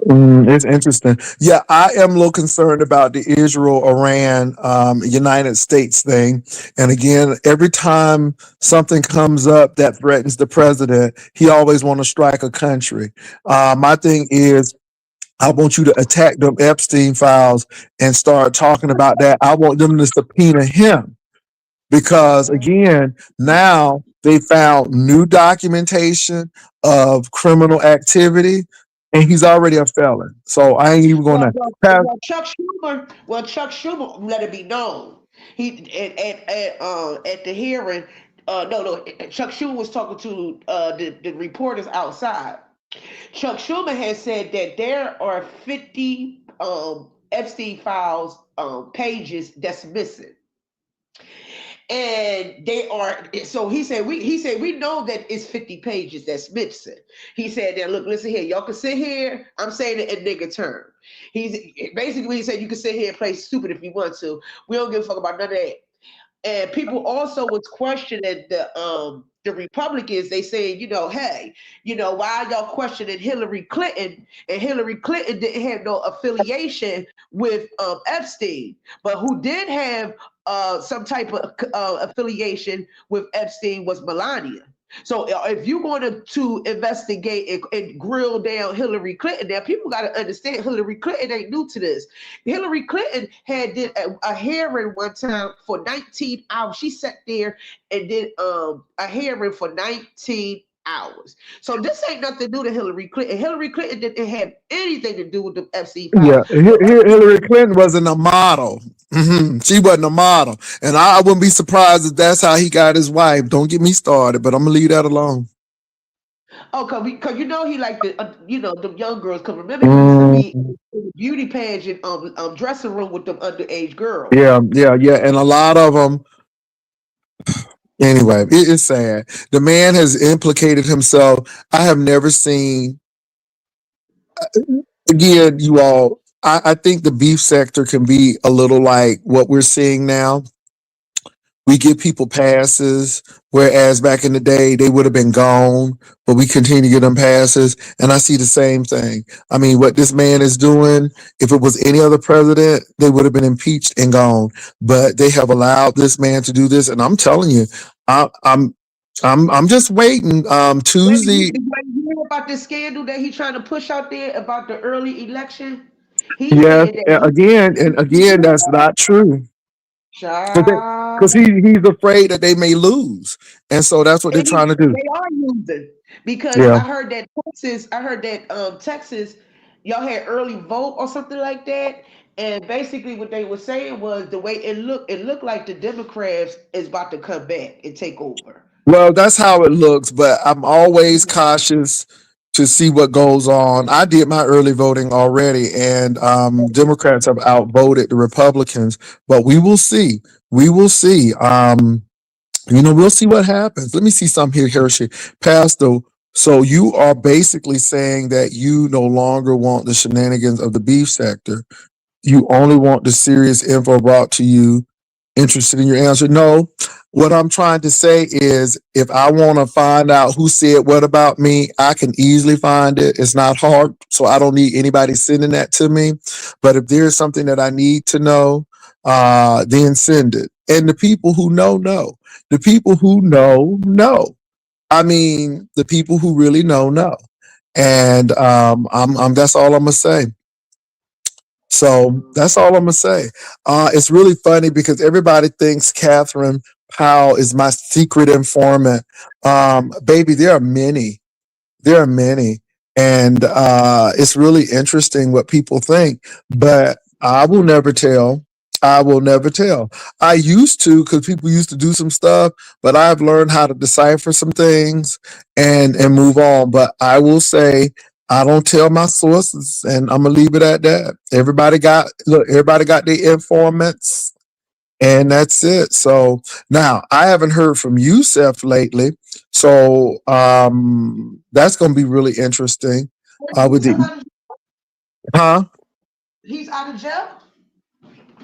It's interesting. Yeah, I am a little concerned about the Israel-Iran, United States thing. And again, every time something comes up that threatens the president, he always want to strike a country. My thing is, I want you to attack them Epstein files and start talking about that. I want them to subpoena him because again, now They found new documentation of criminal activity, and he's already a felon. So I ain't even Well, gonna well, pass. well, Chuck Schumer let it be known. He at the hearing, no, Chuck Schumer was talking to the reporters outside. Chuck Schumer has said that there are 50 Epstein files pages that's missing. And they are, so he said we know that it's 50 pages that's missing. He said that, look, listen here, y'all can sit here, I'm saying it in nigga term. He's basically, he said you can sit here and play stupid if you want to, we don't give a fuck about none of that. And people also was questioning the Republicans. They saying, hey, why y'all questioning Hillary Clinton? And Hillary Clinton didn't have no affiliation with Epstein, but who did have some type of affiliation with Epstein was Melania. So if you're going to investigate and grill down Hillary Clinton, now people got to understand Hillary Clinton ain't new to this. Hillary Clinton did a hearing one time for 19 hours. She sat there and did a hearing for 19 hours. So this ain't nothing new to Hillary Clinton. Hillary Clinton didn't have anything to do with the FC Yeah, files. The Hillary Clinton wasn't a model. She wasn't a model, and I wouldn't be surprised if that's how he got his wife. Don't get me started, but I'm gonna leave that alone. Oh, cause he like the the young girls. Cause remember he used to Mm, be in the beauty pageant dressing room with them underage girls. yeah, yeah, yeah, and a lot of them. Anyway, it's sad. The man has implicated himself. I have never seen. Again, you all. I think the beef sector can be a little like what we're seeing now. We give people passes, whereas back in the day they would have been gone, but we continue to give them passes. And I see the same thing. I mean, what this man is doing, if it was any other president, they would have been impeached and gone. But they have allowed this man to do this, and I'm telling you, I, I'm I'm just waiting. Baby, Tuesday, you hear about this scandal that he's trying to push out there about the early election? He yes, said that and again, that's not true. Because child, he's afraid that they may lose, and so that's what they're and trying to do. they are using because Yeah. I heard that Texas, y'all had early vote or something like that. And basically what they were saying was the way it looked like the Democrats is about to come back and take over. Well, that's how it looks, but I'm always cautious to see what goes on. I did my early voting already, and Democrats have outvoted the Republicans, but we will see. We will see. We'll see what happens. Let me see something here, Hershey. Pastor, so you are basically saying that you no longer want the shenanigans of the beef sector. You only want the serious info brought to you. Interested in your answer? No. What I'm trying to say is if I want to find out who said what about me, I can easily find it. It's not hard. So I don't need anybody sending that to me. But if there's something that I need to know, then send it. And the people who know. The people who know. I mean, the people who really know. And I'm that's all I'm gonna say. So that's all I'm gonna say. It's really funny because everybody thinks Catherine Powell is my secret informant. Baby, there are many. There are many, and it's really interesting what people think. But I will never tell. I will never tell. I used to because people used to do some stuff, but I've learned how to decipher some things and move on. But I will say I don't tell my sources, and I'm gonna leave it at that. Everybody got their informants, and that's it. So now I haven't heard from Yusef lately, so that's going to be really interesting. With the huh? He's out of jail.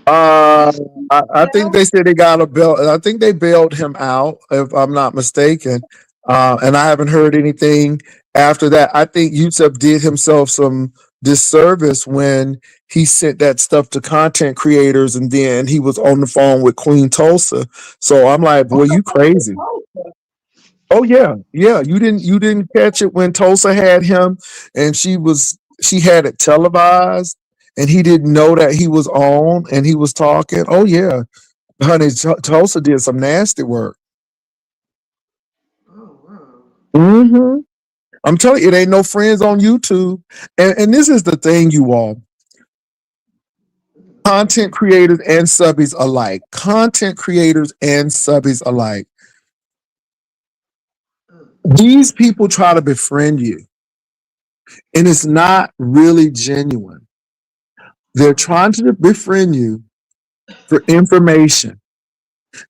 Uh, He's I think they said they got a bail. I think they bailed him out, if I'm not mistaken. And I haven't heard anything after that. I think Yusuf did himself some disservice when he sent that stuff to content creators, and then he was on the phone with Queen Tulsa. So I'm like, boy, you crazy. Oh yeah, yeah. You didn't catch it when Tulsa had him, and she had it televised, and he didn't know that he was on, and he was talking. Oh yeah, honey, Tulsa did some nasty work. hmm I'm telling you, it ain't no friends on YouTube. And this is the thing, you all. Content creators and subbies alike. Content creators and subbies alike. These people try to befriend you, and it's not really genuine. They're trying to befriend you for information.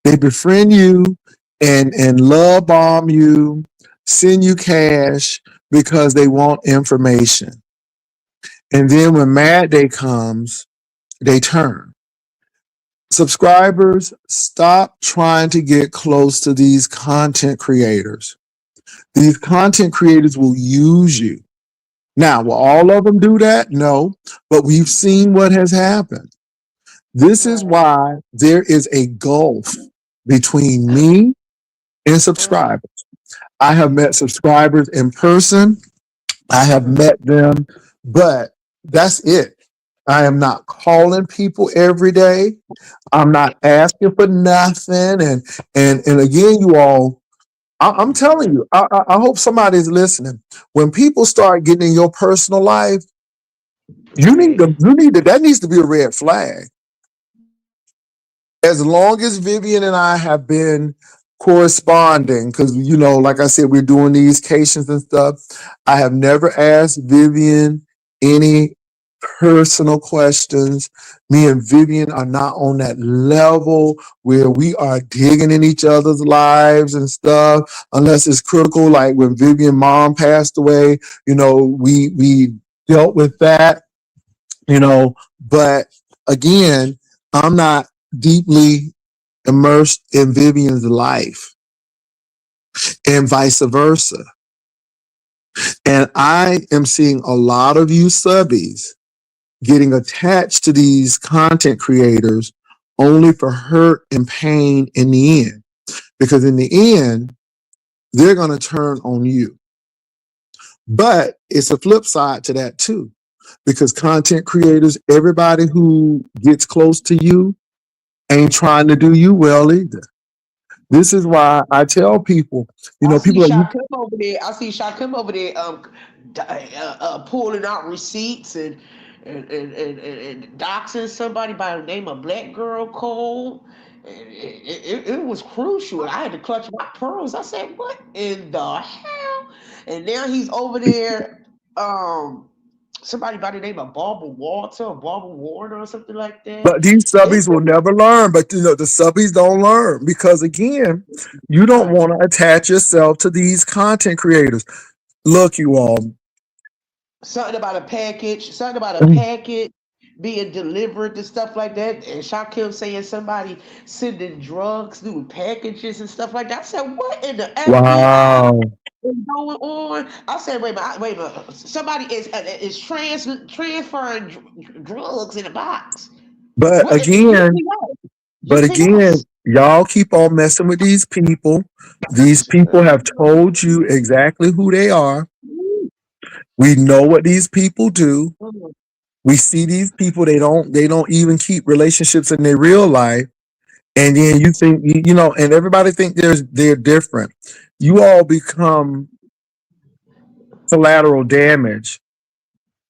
They befriend you and love bomb you, send you cash because they want information. And then when Mad Day comes, they turn. Subscribers, stop trying to get close to these content creators. These content creators will use you. Now, will all of them do that? No, but we've seen what has happened. This is Right. why there is a gulf between me and subscribers. I have met subscribers in person. I have met them, but that's it. I am not calling people every day. I'm not asking for nothing. And again, you all, I'm telling you, I hope somebody's listening. When people start getting in your personal life, Right. that needs to be a red flag. As long as Vivian and I have been corresponding, because like I said, we're doing these cases and stuff. I have never asked Vivian any personal questions. Me and Vivian are not on that level where we are digging in each other's lives and stuff, unless it's critical. Like when Vivian mom passed away, we dealt with that, but again, I'm not deeply immersed in Vivian's life and vice versa. And I am seeing a lot of you subbies getting attached to these content creators only for hurt and pain in the end. Because in the end, they're going to turn on you. But it's a flip side to that too. Because content creators, everybody who gets close to you ain't trying to do you well either. This is why I tell people, I see people are, Shakim over there. I see Shakim over there, pulling out receipts and doxing somebody by the name of Black Girl Code. And it was crucial. I had to clutch my pearls. I said, "What in the hell?" And now he's over there. Um, Somebody by the name of Barbara Walter or Barbara Warner or something like that. but these It's subbies will never learn. But the subbies don't learn because again, you don't right. want to attach yourself to these content creators. Look, you all. Something about a package being delivered and stuff like that. And Shaquille saying somebody sending drugs through packages and stuff like that. I said, what in the FBI Wow. is going on? I said, wait a minute. Somebody is transferring drugs in a box. But What? Get again, me out. Get me out. y'all keep on messing with these people. These people have told you exactly who they are. We know what these people do. We see these people, they don't even keep relationships in their real life. And then you think, and everybody think they're different. You all become collateral damage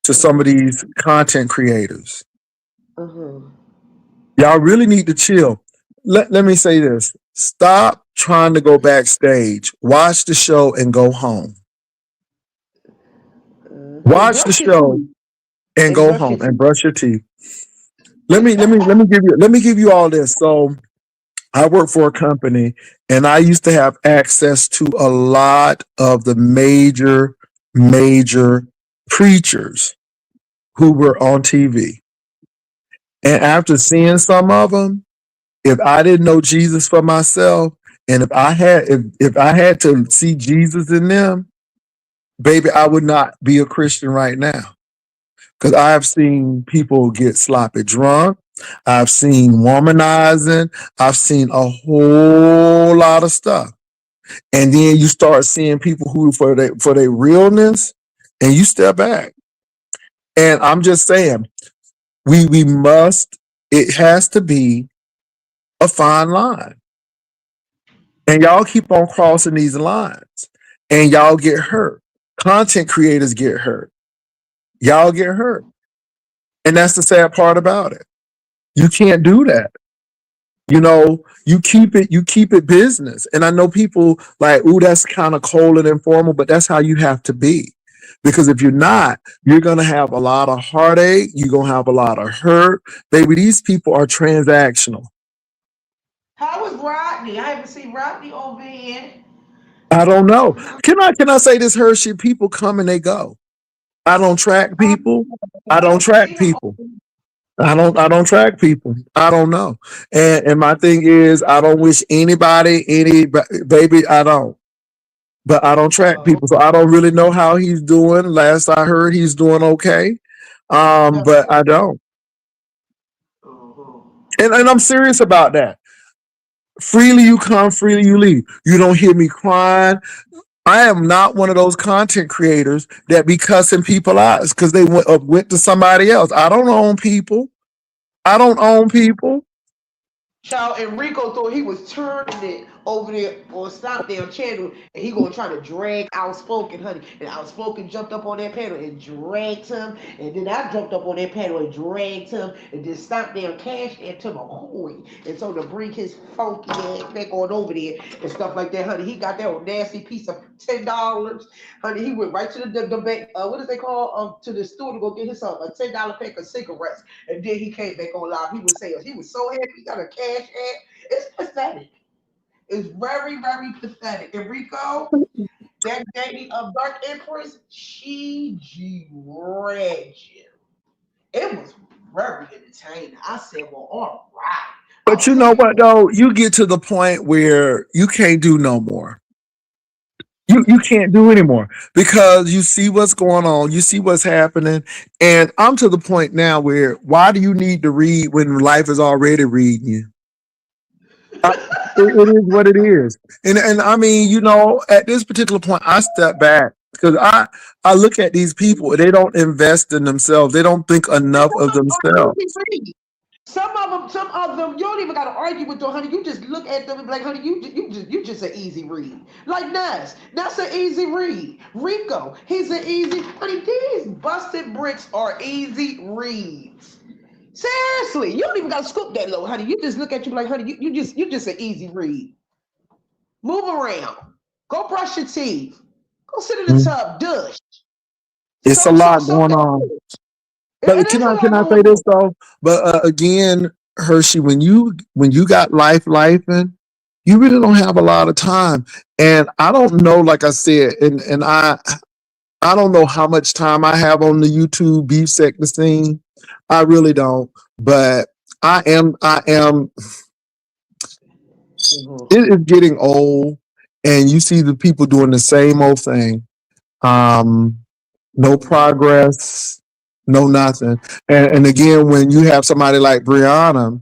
to some of these content creators. Uh-huh. Y'all really need to chill. Let me say this. Stop trying to go backstage. Watch the show and go home. And Watch the brush your show teeth. and And go brush your home and teeth. brush your teeth. Let me give you all this. So I work for a company and I used to have access to a lot of the major preachers who were on TV. And after seeing some of them, if I didn't know Jesus for myself, and if I had to see Jesus in them, baby, I would not be a Christian right now. Because I've seen people get sloppy drunk. I've seen womanizing. I've seen a whole lot of stuff. And then you start seeing people who for their realness, and you step back. And I'm just saying, we must. It has to be a fine line, and y'all keep on crossing these lines. and y'all get hurt. Content creators get hurt. Y'all get hurt. And that's the sad part about it. You can't do that. You keep it business. And I know people like, ooh, that's kind of cold and informal, but that's how you have to be. Because if you're not, you're going to have a lot of heartache. You're going to have a lot of hurt. Baby, these people are transactional. How is Rodney? I haven't seen Rodney over here. I don't know. Can I say this, Hershey? People come and they go. I don't track I people. I don't don't see track him. people. I don't track people. I don't know. And my thing is I don't wish anybody any baby, I don't. But I don't track Oh, people. So I don't really know how he's doing. Last I heard he's doing okay. that's But good. I don't. Uh-huh. And I'm serious about that. Freely you come, freely you leave. You don't hear me crying. I am not one of those content creators that be cussing people out because they went to somebody else. I don't own people. I don't own people. Child, and Rico thought he was turning it over there on Stop Damn channel, and he gonna try to drag Outspoken, honey. And Outspoken jumped up on that panel and dragged him, and then I jumped up on that panel and dragged him, and then Stop Damn Cash into my coin. And so to bring his funky ass back on over there and stuff like that, honey, he got that old nasty piece of $10, honey. He went right to the bank, what is they call to the store to go get his a $10 pack of cigarettes, and then he came back on live. He was saying he was so happy he got a cash ad. It's pathetic. It's very, very pathetic. And Rico, that lady of Dark Empress, she dragged you. It was very entertaining. I said, well, all right. I But was you so know happy. what though? You get to the point where you can't do no more. You can't do anymore because you see what's going on, you see what's happening, and I'm to the point now where why do you need to read when life is already reading you? I, it is what it is, and I mean, at this particular point, I step back because I look at these people, they don't invest in themselves, they don't think enough of themselves. Some of them, you don't even gotta argue with them, honey. You just look at them and be like, honey, you just an easy read. Like Nas, that's an easy read. Rico, he's an easy, honey. These busted bricks are easy reads. Seriously, you don't even gotta scoop that low, honey. You just look at you like, honey, you just an easy read. Move around, go brush your teeth, go sit in the Mm. tub, dush, It's a soak, lot soak going that. on. It But is a can lot I going say this on. though? But again, Hershey, when you got life and you really don't have a lot of time. And I don't know, like I said, and I don't know how much time I have on the YouTube beef sector scene. I really don't. But I am Mhm. it is getting old and you see the people doing the same old thing. Um, no Mhm. progress, no nothing. And again, when you have somebody like Brianna Uh-huh.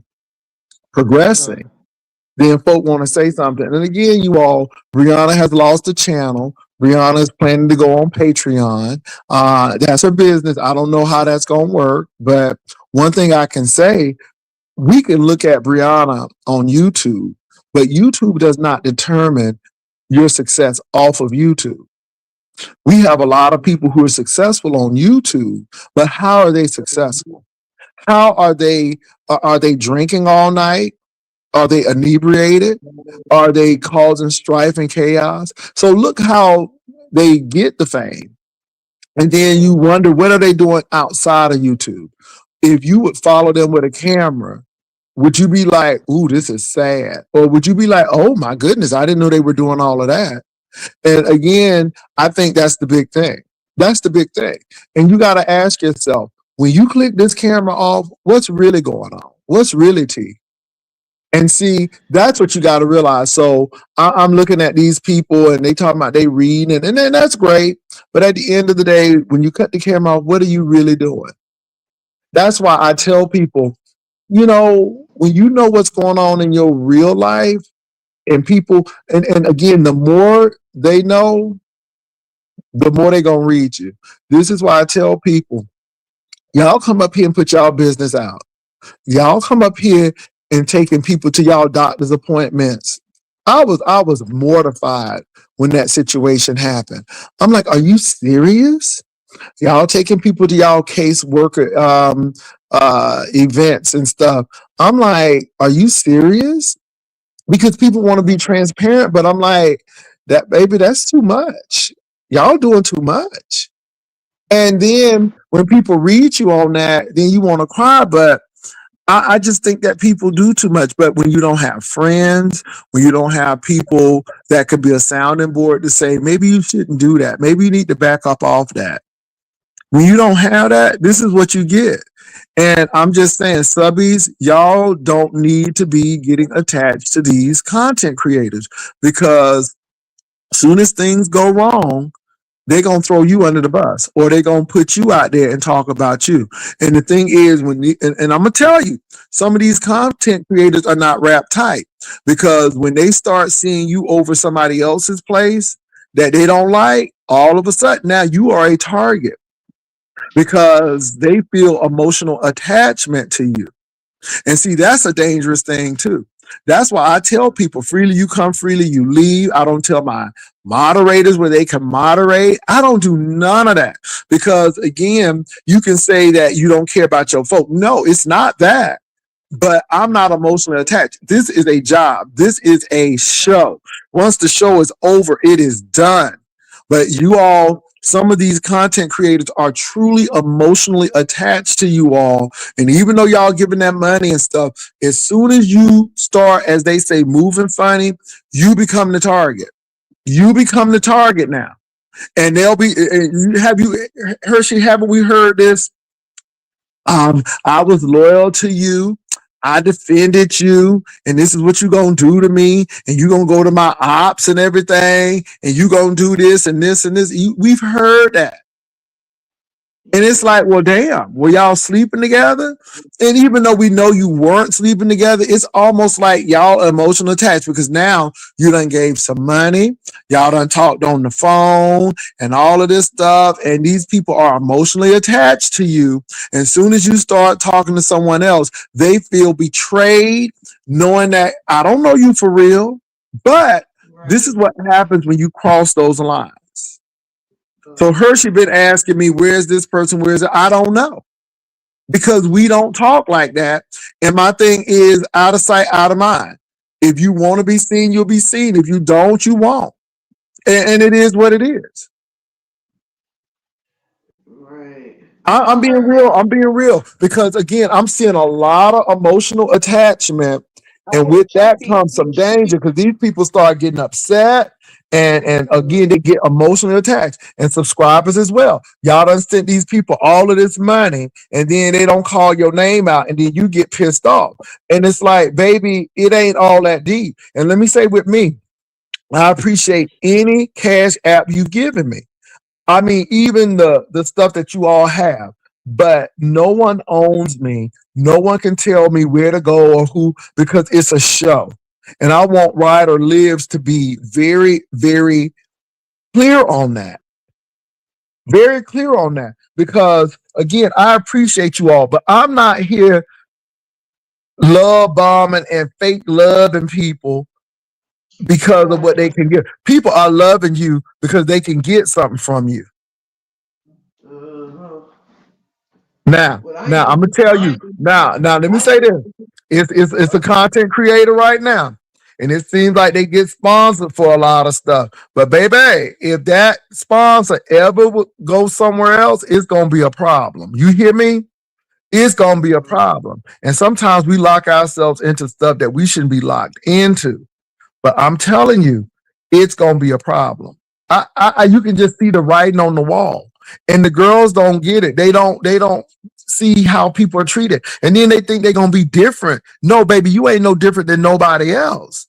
progressing, then folk want to say something. And again, Brianna has lost a channel. Brianna is planning to go on Patreon. That's her business. I don't know how that's going to work. But one thing I can say, we can look at Brianna on YouTube, but YouTube does not determine your success off of YouTube. We have a lot of people who are successful on YouTube, but how are they successful? How are they drinking all night? Are they inebriated? Are they causing strife and chaos? So look how they get the fame. And then you Mhm. wonder what are they doing outside of YouTube? If you would follow them with a camera, would you be like, ooh, this is sad? Or would you be like, oh my goodness, I didn't know they were doing all of that? And again, I think that's the big thing. That's the big thing. And you got to ask yourself, when you click this camera off, what's really going on? What's really tea? And see, that's what you got to realize. So I'm looking at these people and they talking about they reading and then that's great. But at the end of the day, when you cut the camera off, what are you really doing? That's why I tell people, when you know what's going on in your real life and people, and again, the more they know, the more they going to read you. This is why I tell people, y'all come up here and put y'all business out. Y'all come up here and taking people to y'all doctor's appointments. I was mortified when that situation happened. I'm like, are you serious? Y'all taking people to y'all caseworker events and stuff. I'm like, are you serious? Because people want to be transparent, but I'm like, that baby, that's too much. Y'all doing too much. And then when people read you on that, then you want to cry. But I just think that people do too much. But when you don't have friends, when you don't have people that could be a sounding board to say, maybe you shouldn't do that. Maybe you need to back up off that. When you don't have that, this is what you get. And I'm just saying, subbies, y'all don't need to be getting attached to these content creators because soon as things go wrong, they're gonna throw you under the bus or they're gonna put you out there and talk about you. And the thing is, and I'm gonna tell you, some of these content creators are not wrapped tight because when they start seeing you over somebody else's place that they don't like, all of a sudden now you are a target because they feel emotional attachment to you. And see, that's a dangerous thing too. That's why I tell people freely you come, freely you leave. I don't tell my moderators where they can moderate. I don't do none of that because, again, you can say that you don't care about your folk. No, it's not that. But I'm not emotionally attached. This is a job. This is a show. Once the show is over, it is done. But you all, some of these content creators are truly emotionally attached to you all. And even though y'all giving that money and stuff, as soon as you start, as they say, moving funny, you become the target. You become the target now. And they'll be, have you, Hershey, haven't we heard this? I was loyal to you. I defended you, and this is what you gonna do to me, and you gonna go to my ops and everything, and you gonna do this and this and this. We've heard that. And it's like, well, damn, were y'all sleeping together? And even though we know you weren't sleeping together, it's almost like y'all emotional attached because now you done gave some money, y'all done talked on the phone and all of this stuff. And these people are emotionally attached to you. And as soon as you start talking to someone else, they feel betrayed, knowing that I don't know you for real. But this is what happens when you cross those lines. So Hershey been asking me, where's this person? Where's it? I don't know. Because we don't talk like that. And my thing is out of sight, out of mind. If you want to be seen, you'll be seen. If you don't, you won't. And it is what it is. Right. I'm being real. I'm being real. Because again, I'm seeing a lot of emotional attachment. And with that comes some danger because these people start getting upset and again they get emotionally attached and subscribers as well. Y'all done sent these people all of this money and then they don't call your name out and then you get pissed off. And it's like, baby, it ain't all that deep. And let me say with me, I appreciate any cash app you've given me. I mean, even the stuff that you all have, but no one owns me. No one can tell me where to go or who because it's a show. And I want Ride or Lives to be very, very clear on that. Very clear on that. Because again, I appreciate you all, but I'm not here love bombing and fake loving people because of what they can get. People are loving you because they can get something from you. Uh-huh. Now, I'm gonna tell you. Now, let me say this: it's a content creator right now, and it seems like they get sponsored for a lot of stuff. But baby, if that sponsor ever would go somewhere else, it's gonna be a problem. You hear me? It's gonna be a problem. And sometimes we lock ourselves into stuff that we shouldn't be locked into. But I'm telling you, it's gonna be a problem. You can just see the writing on the wall, and the girls don't get it. They don't see how people are treated, and then they think they're gonna be different. No, baby, you ain't no different than nobody else.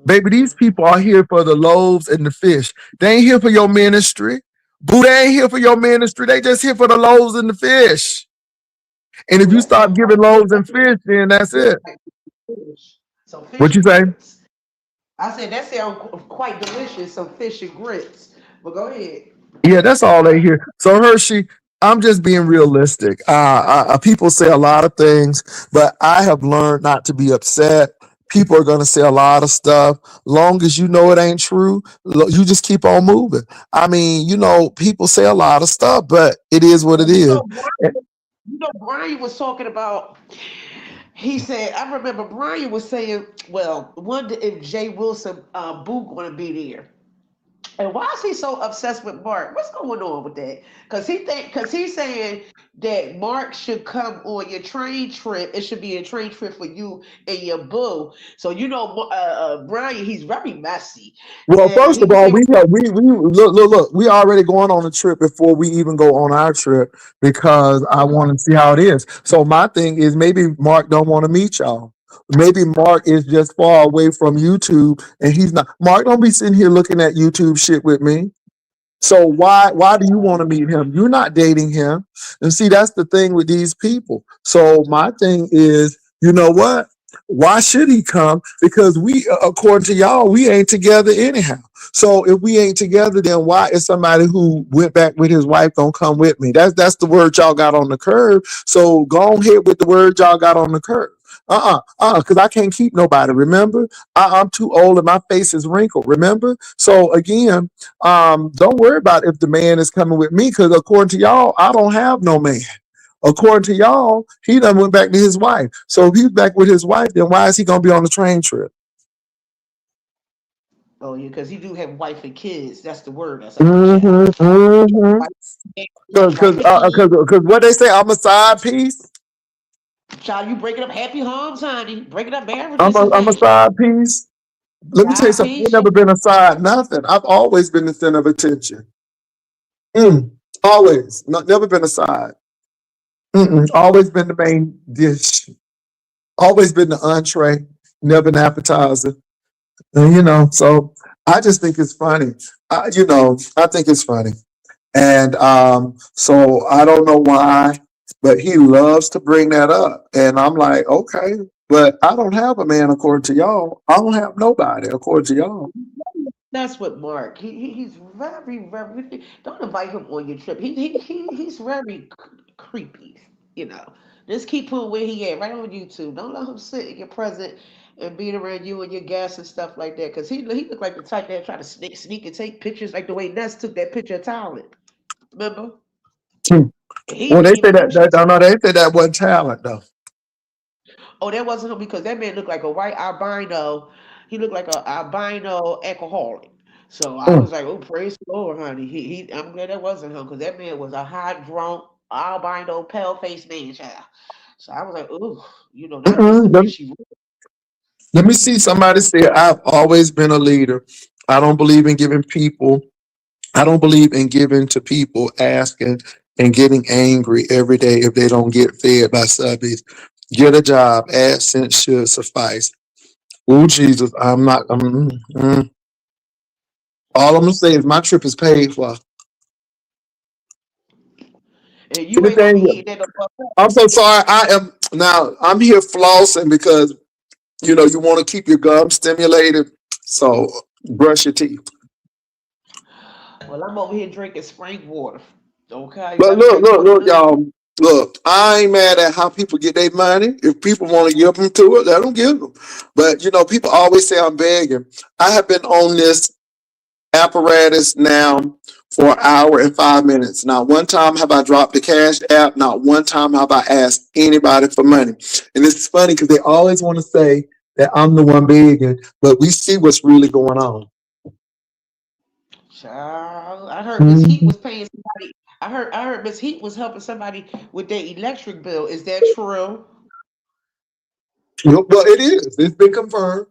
Baby, these people are here for the loaves and the fish. They ain't here for your ministry. Boo, they ain't here for your ministry. They just here for the loaves and the fish. And if you stop giving loaves and fish, then that's it. Some What fish you and say? grits. I said that sounds quite delicious. Some fish and grits. But go ahead. Yeah, that's all they hear. So Hershey, I'm just being realistic. People say a lot of things, but I have learned not to be upset. People are gonna say a lot of stuff. Long as you know it ain't true, you just keep on moving. I mean, people say a lot of stuff, but it is what Well, it is. Brian was talking about. He said, I remember Brian was saying, well, wonder if Jay Wilson Boo going to be there. And why is he so obsessed with Mark? What's going on with that? Because he's saying that Mark should come on your train trip. It should be a train trip for you and your boo. So Brian, he's very messy, Well, and first he of was all, saying, we look. We already going on a trip before we even go on our trip because I okay, want to see how it is. So my thing is maybe Mark don't want to meet y'all. Maybe Mark is just far away from YouTube and he's not. Mark don't be sitting here looking at YouTube shit with me. So why do you want to meet him? You're not dating him. And see, that's the thing with these people. So my thing is, you know what? Why should he come? Because according to y'all, we ain't together anyhow. So if we ain't together, then why is somebody who went back with his wife gonna come with me? That's the word y'all got on the curve. So go ahead with the word y'all got on the curve. Because I can't keep nobody. Remember, I'm too old and my face is wrinkled. Remember. So again, don't worry about if the man is coming with me, because according to y'all, I don't have no man. According to y'all, he done went back to his wife. So if he's back with his wife, then why is he gonna be on the train trip? oh yeah, because he do have wife and kids. That's the word. That's out, child. Mm-hmm, mm-hmm. Wife, Because wife and kids. what they say, I'm a side piece. Child, you breaking up happy homes, honey. Breaking up I'm marriages a and I'm a things. side piece. Let me tell you Side something. I've piece. never been a side nothing. I've always been the center of attention. Always, not never been a side. Always been the main dish. Always been the entree, never an appetizer. So I just think it's funny. I think it's funny. And so I don't know why, but he loves to bring that up. And I'm like, okay, but I don't have a man according to y'all. I don't have nobody according to y'all. That's what Mark. He's very, very. Don't invite him on your trip. He's very creepy. You know, just keep him where he at, right on YouTube. Don't let him sit in your present and being around you and your gas and stuff like that. Cause he look like the type that try to sneak and take pictures, like the way Ness took that picture of Talent. Remember? Hmm. He Well, they didn't say even know that, she. no, they say that wasn't talent though. Oh, that wasn't him because that man looked like a white albino. He looked like a albino alcoholic. So I Mm, was like, "Oh, praise the Lord, honey." I'm glad that wasn't him because that man was a hot, drunk, albino, pale faced man, child. So I was like, "Ooh, not mm-mm. Mr. Richie." Let me see somebody say, I've always been a leader. I don't believe in giving people I don't believe in giving to people asking and getting angry every day if they don't get fed by subbies. Get a job. AdSense should suffice. Oh Jesus, I'm not. All I'm gonna say is my trip is paid for. And you ain't gonna be Anything. eating that no buffet. I'm so sorry. I am now. I'm here flossing because you want to keep your gums stimulated. So brush your teeth. Well, I'm over here drinking spring water. Okay, But let me tell you what look, good. y'all. Look, I ain't mad at how people get their money. If people want to give them to it, let them give them. But people always say I'm begging. I have been on this apparatus now for an hour and 5 minutes. Not one time have I dropped the cash app. Not one time have I asked anybody for money. And it's funny because they always want to say that I'm the one begging, but we see what's really going on. Child, I heard Miss Heat Mhm. was paying somebody. I heard Miss Heat was helping somebody with their electric bill. Is that true? Well, it is. It's been confirmed.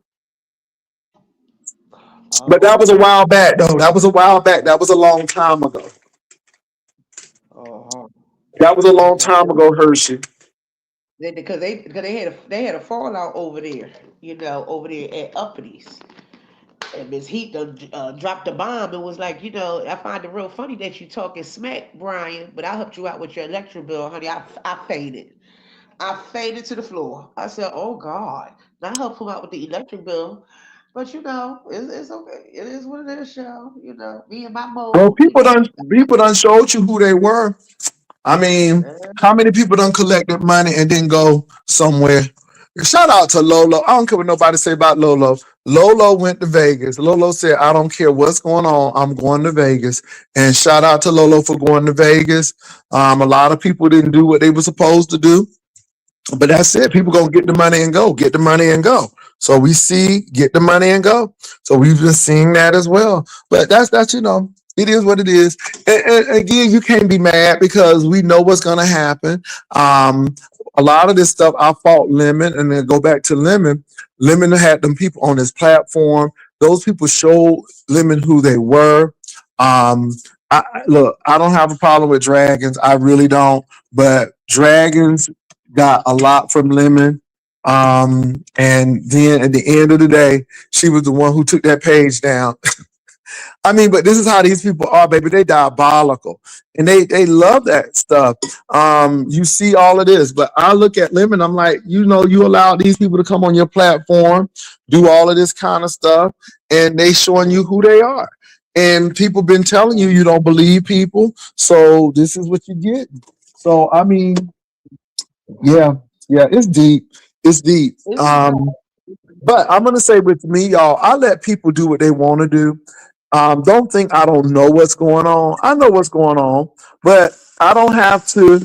But that was a Oh, while back, though. That was a while back. That was a long time ago. oh, That was a long okay. time ago, Hershey. Because they had a fallout over there, over there at Uppity. And Miss Heat done, dropped the bomb and was like, I find it real funny that you talking smack, Brian, but I helped you out with your electric bill, honey. I fainted. I faded to the floor. I said, "Oh God!" Not help him out with the electric bill, but it's okay. It is what it is, y'all. Me and my Well, mode. people done showed you who they were. I mean, Uh, how many people done collected money and didn't go somewhere? Shout out to Lolo. I don't care what nobody say about Lolo. Lolo went to Vegas. Lolo said, I don't care what's going on. I'm going to Vegas. And shout out to Lolo for going to Vegas. A lot of people didn't do what they were supposed to do. But that's it. People gonna get the money and go, get the money and go. So we see get the money and go. So we've been seeing that as well. But that's it is what it is. And again, you can't be mad because we know what's gonna happen. A lot of this stuff I fought Lemon, and then go back to Lemon. Lemon had them people on his platform. Those people showed Lemon who they were. Look, I don't have a problem with dragons. I really don't. But dragons got a lot from Lemon. And then at the end of the day, she was the one who took that page down. I mean, but this is how these people are, baby. They diabolical. And they love that stuff. You see all of this. But I look at Lemon, I'm like, you allow these people to come on your platform, do all of this kind of stuff, and they showing you who they are. And people been telling you you don't believe people. So this is what you get. So I mean, yeah, it's deep. It's deep. But I'm gonna say with me, y'all, I let people do what they want to do. Don't think I don't know what's going on. I know what's going on, but I don't have to.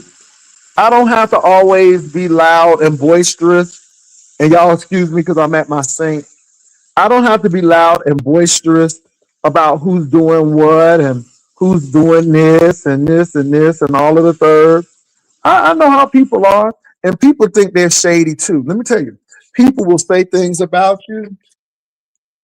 I don't have to always be loud and boisterous. And y'all excuse me because I'm at my sink. I don't have to be loud and boisterous about who's doing what and who's doing this and this and this and all of the third. I know how people are, and people think they're shady too. Let me tell you, people will say things about you,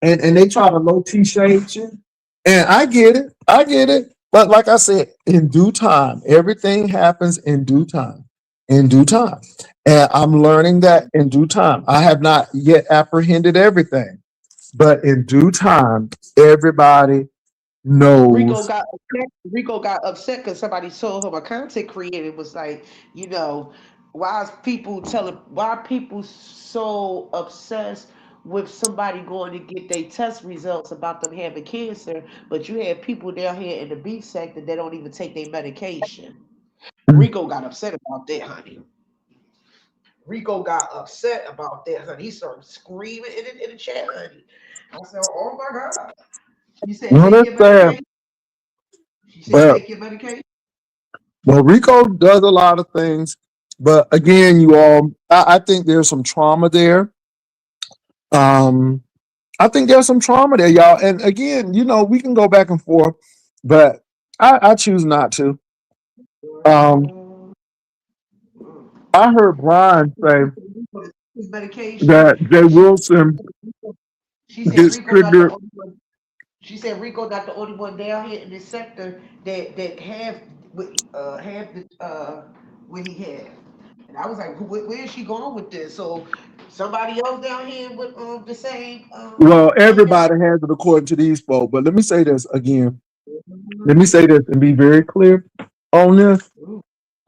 and they try to low T shade you. And I get it, I get it. But like I said, in due time, everything happens in due time. In due time. And I'm learning that in due time. I have not yet apprehended everything, but in due time, everybody Rico knows. got upset. Rico got upset because somebody told him a content creator was like, you know, why are people so obsessed with somebody going to get their test results about them having cancer, but you have people down here in the beef sector that don't even take their medication. Rico got upset about that, honey. Rico got upset about that, honey. He started screaming in the chat, honey. I said, oh my God. He said, You take your understand? medication. She said, But take your medication. well, Rico does a lot of things, but again, you all, I think there's some trauma there. Um, I think there's some trauma there, y'all. And again, we can go back and forth, but I choose not to. Um, I heard Brian say His medication. that Jay Wilson She said gets Rico not the triggered. only one. She said Rico not the only one down here in this sector that have the what he had. And I was like, where is she going with this? So somebody else down here with the same Well, medication. everybody has it according to these folks, but let me say this again. Let me say this and be very clear on this.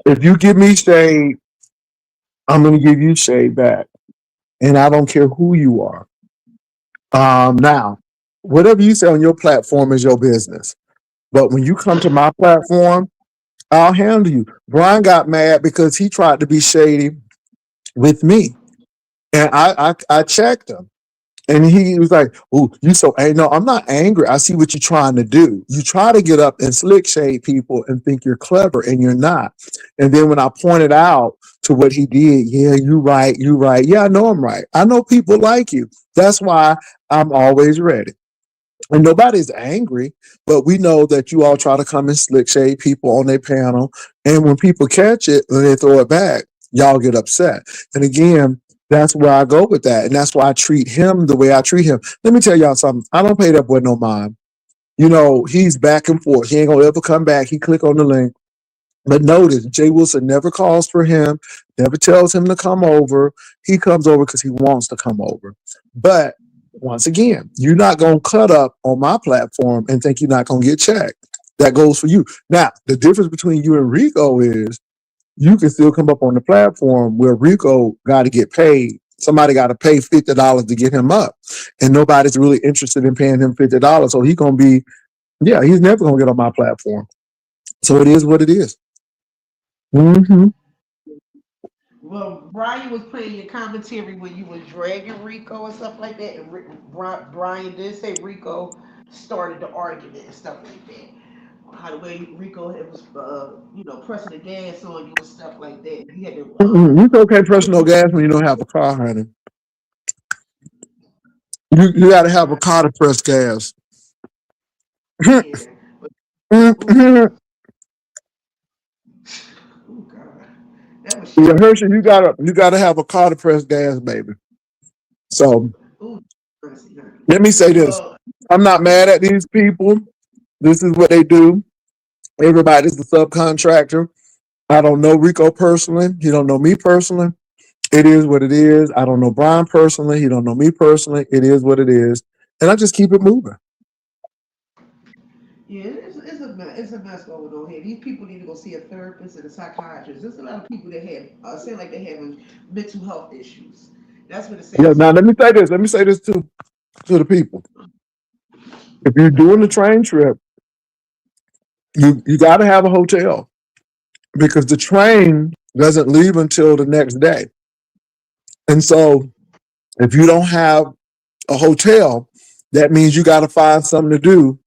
If you give me shade, I'm going to give you shade back. And I don't care who you are. Now, whatever you say on your platform is your business. But when you come to my platform, I'll handle you. Brian got mad because he tried to be shady with me. And I checked him. And he was like, "Oh, you so angry." No, I'm not angry. I see what you're trying to do. You try to get up and slick shade people and think you're clever, and you're not. And then when I pointed out to what he did, yeah, you right, you right. Yeah, I know I'm right. I know people like you. That's why I'm always ready. And nobody's angry, but we know that you all try to come and slick shade people on their panel. And when people catch it and they throw it back, y'all get upset. And again, that's where I go with that. And that's why I treat him the way I treat him. Let me tell y'all something. I don't pay that boy no mind. He's back and forth. He ain't gonna ever come back. He click on the link. But notice, Jay Wilson never calls for him, never tells him to come over. He comes over because he wants to come over. But once again, you're not going to cut up on my platform and think you're not going to get checked. That goes for you. Now, the difference between you and Rico is you can still come up on the platform where Rico got to get paid. Somebody got to pay $50 to get him up. And nobody's really interested in paying him $50. So he's going to be, he's never going to get on my platform. So it is what it is. Mm-hmm. Well, Brian was playing your commentary when you was dragging Rico and stuff like that, and Brian did say Rico started the argument and stuff like that. How the way Rico it was, pressing the gas on you and stuff like that. He had to, You can't press no gas when you don't have a car, honey. You got to have a right, car to press gas. yeah. But ooh, ooh, God, that was Yeah, shocking. Hershey, you gotta have a car to press gas, baby. So Ooh, mercy, honey. let me say this: Well, I'm not mad at these people. This is what they do. Everybody's the subcontractor. I don't know Rico personally. He don't know me personally. It is what it is. I don't know Brian personally. He don't know me personally. It is what it is, and I just keep it moving. yeah, it's a mess going on here. These people need to go see a therapist and a psychiatrist. There's a lot of people that have seem like they have mental health issues. That's what it Yeah. seems Now let like. me say this. Let me say this to the people. If you're doing the Uh-huh. train trip, you got to have a hotel because the train doesn't leave until the next day. And so if you don't have a hotel, that means you got to find something to do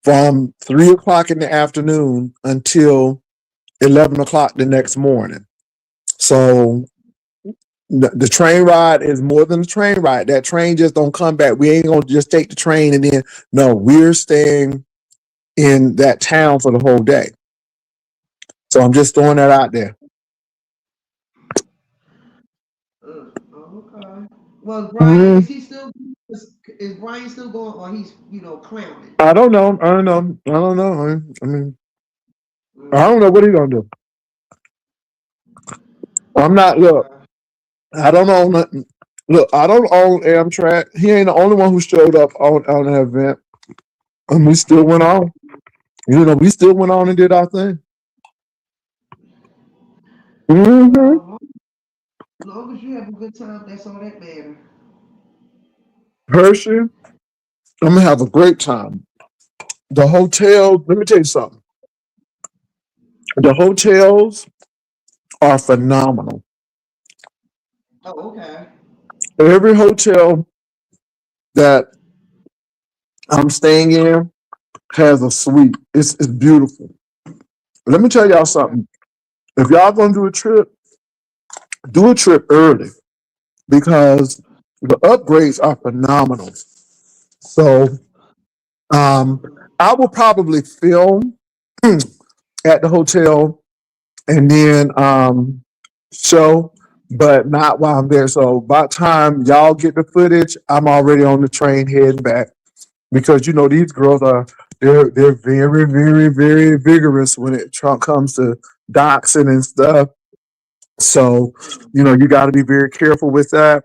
from 3 o'clock in the afternoon until 11 o'clock the next morning. So the train ride is more than a train ride. That train just don't come back. We ain't gonna just take the train and then no, we're staying in that town for the whole day. So I'm just throwing that out there. Okay. Well, Brian, Mhm. is he still is Brian still going, or he's clowning? I don't know. I don't know. I don't know. I mean, I don't Mm, know what he's gonna do. I'm not. Look, okay. I don't own nothing. Look, I don't own Amtrak. He ain't the only one who showed up on that event, and we still went on. We still went on and did our thing. Hmm. Well, long as you have a good time, that's all that matters. Hershey, I'm gonna have a great time. The hotel. Let me tell you something. The hotels are phenomenal. Oh, okay. Every hotel that I'm staying in has a suite. It's beautiful. Let me tell y'all Oh, okay. something. If y'all gonna do a trip early because the upgrades are phenomenal. So um, I will probably film at the hotel and then show, but not while I'm there. So by the time y'all get the footage, I'm already on the train heading back because these girls are they're very very vigorous when it comes to doxing and stuff. So you got to be very careful with that.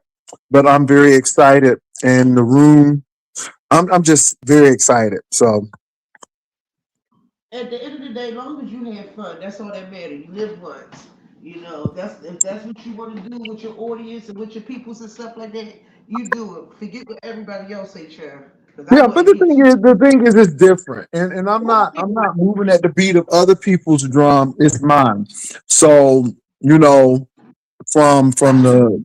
But I'm very excited, and the room. I'm just very excited. So At the end of the day, long as you have fun, that's all that matters. You live once. That's if that's what you want to do with your audience and with your peoples and stuff like that, you do it. Forget what everybody else say, Chair. Because I yeah, but wouldn't get you. the thing is, it's different, and I'm not moving at the beat of other people's drum. It's mine. So you know, I from should have the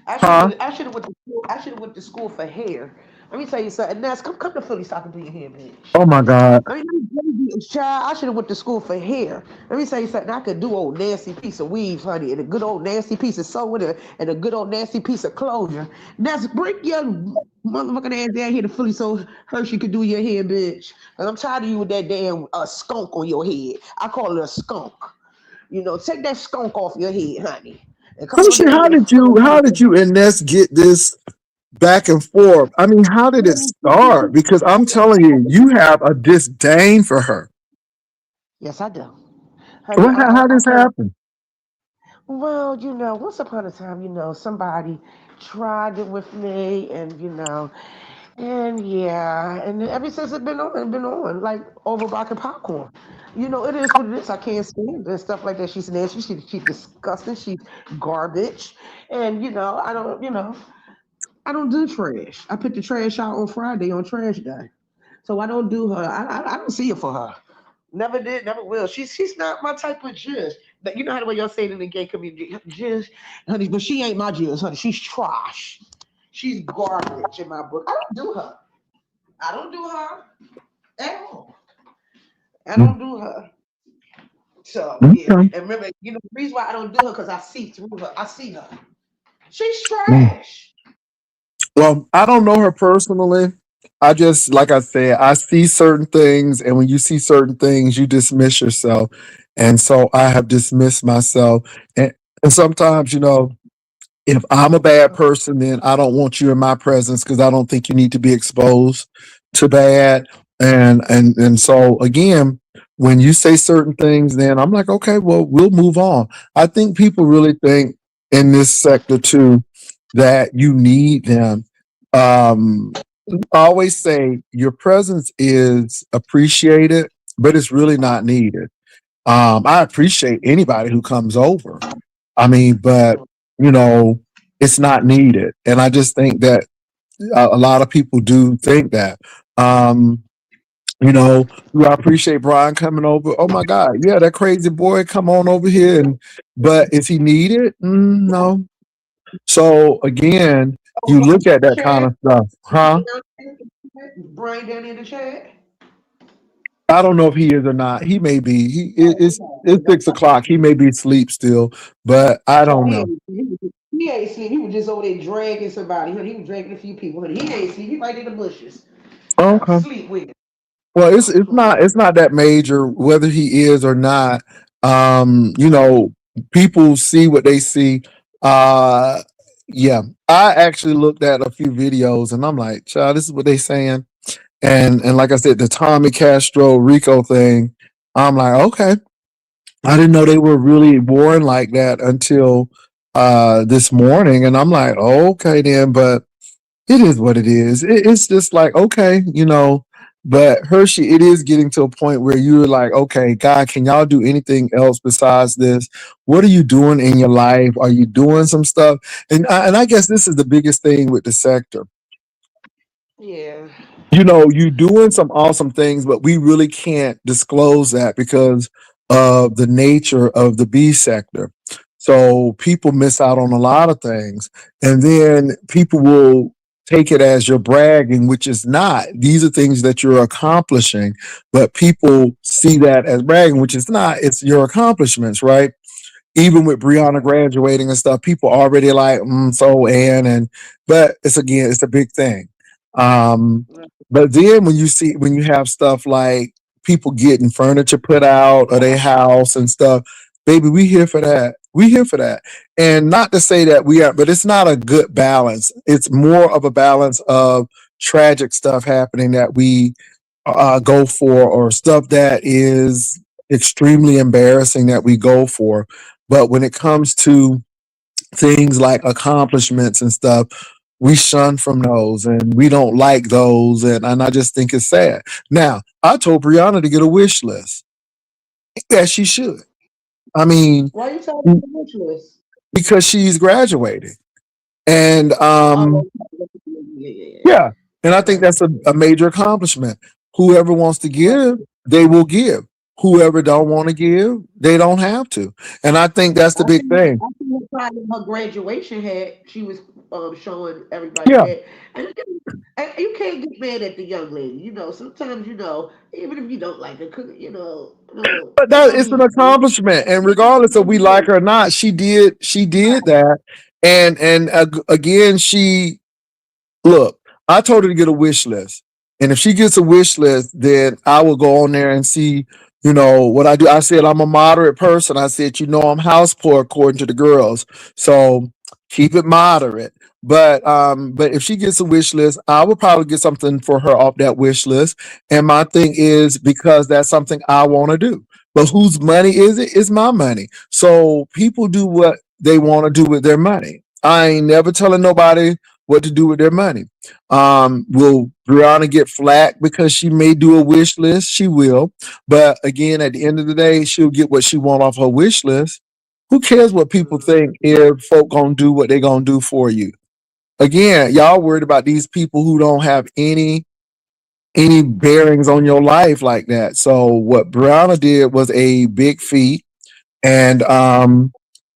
I should huh? have I should have went to school. I should have went to school for hair. Let me tell you something. Nas, come to Philly so I can do your hair, bitch. Oh my God! Child, I should have went to school for hair. Let me tell you something. I could do old nasty piece of weave, honey, and a good old nasty piece of sewing, and a good old nasty piece of closure. That's bring your motherfucking ass down here to Philly so Hershey could do your hair, bitch. And I'm tired of you with that damn skunk on your head. I call it a skunk. Take that skunk off your head, honey, and come on Hershey, down here to Philly. how did you and Ness get this back and forth? I mean, how did it start? Because I'm telling you, you have a disdain for her. Yes, I do. Honey, How I this can't. happen? Well, once upon a time, somebody tried it with me, and yeah, and ever since it's been on, like over rock and popcorn. It is what it is. I can't stand it and stuff like that. She's nasty. She's disgusting. She's garbage, and I don't do trash. I put the trash out on Friday on trash day, so I don't do her. I don't see it for her. Never did, never will. She's not my type of judge. You know how the way y'all say it in the gay community, jizz, honey, but she ain't my jizz, honey. She's trash. She's garbage in my book. I don't do her. I don't do her at all. I don't do her. So yeah, Okay. and remember, the reason why I don't do her because I see through her. I see her. She's Mm. trash. Well, I don't know her personally. I just, like I said, I see certain things, and when you see certain things, you dismiss yourself. And so I have dismissed myself. And sometimes, if I'm a bad person, then I don't want you in my presence because I don't think you need to be exposed to bad. And so again, when you say certain things, then I'm like, okay, well, we'll move on. I think people really think in this sector too that you need them. I always say your presence is appreciated, but it's really not needed. I appreciate anybody who comes over. I mean, but you know, it's not needed. And I just think that a lot of people do think that. Um, do I appreciate Brian coming over? Oh my God, yeah, that crazy boy, come on over here. But is he needed? No. So again, Oh, you look at that kind chat. of stuff, huh? Brian down in the chat. I don't know if he is or not. He may be. It's That's 6 o'clock. He may be asleep still, but I no, don't know. he ain't sleep. He was just over there dragging somebody. Honey. He was dragging a few people. Honey. He ain't sleep. He right in the bushes. Okay. Sleep with him. Well, it's not that major whether he is or not. People see what they see. Uh yeah. I actually looked at a few videos and I'm like, child, this is what they saying. And like I said, the Tommy Castro Rico thing, I'm like, okay. I didn't know they were really warring like that until this morning. And I'm like, okay then, but it is what it is. It's just like, okay, but Hershey, it is getting to a point where you're like, okay, God, can y'all do anything else besides this? What are you doing in your life? Are you doing some stuff? And I guess this is the biggest thing with the sector. Yeah. You doing some awesome things, but we really can't disclose that because of the nature of the B sector. So people miss out on a lot of things. And then people will take it as you're bragging, which is not. These are things that you're accomplishing, but people see that as bragging, which is not. It's your accomplishments, right? Even with Brianna graduating and stuff, people already like, so but it's a big thing. Um, but then when you have stuff like people getting furniture put out of their house and stuff, baby, we here for that. We here for that. And not to say that we are, but it's not a good balance. It's more of a balance of tragic stuff happening that we go for, or stuff that is extremely embarrassing that we go for. But when it comes to things like accomplishments and stuff, we shun from those and we don't like those. And I just think it's sad. Now, I told Brianna to get a wish list. Yeah, she should. I mean, Why you talking to the wish list? because she's graduating. And Oh, yeah. yeah, and I think that's a major accomplishment. Whoever wants to Right. give, they will give. Whoever don't want to give, they don't have to. And I think that's the big thing. I think the time her graduation hat, she was showing everybody Yeah. that, and, and you can't get mad at the young lady. Sometimes even if you don't like her, But they that don't it's an need to. accomplishment, and regardless of we like her or not, she did that, and again, look. I told her to get a wish list, and if she gets a wish list, then I will go on there and see, what I do. I said I'm a moderate person. I said, I'm house poor according to the girls, so keep it moderate. But if she gets a wish list, I will probably get something for her off that wish list. And my thing is because that's something I want to do. But whose money is it? It's my money. So people do what they want to do with their money. I ain't never telling nobody what to do with their money. Will Brianna get flack because she may do a wish list? She will. But again, at the end of the day, she'll get what she want off her wish list. Who cares what people think if folk gonna do what they gonna do for you? Again, y'all worried about these people who don't have any bearings on your life like that. So what Brianna did was a big feat. And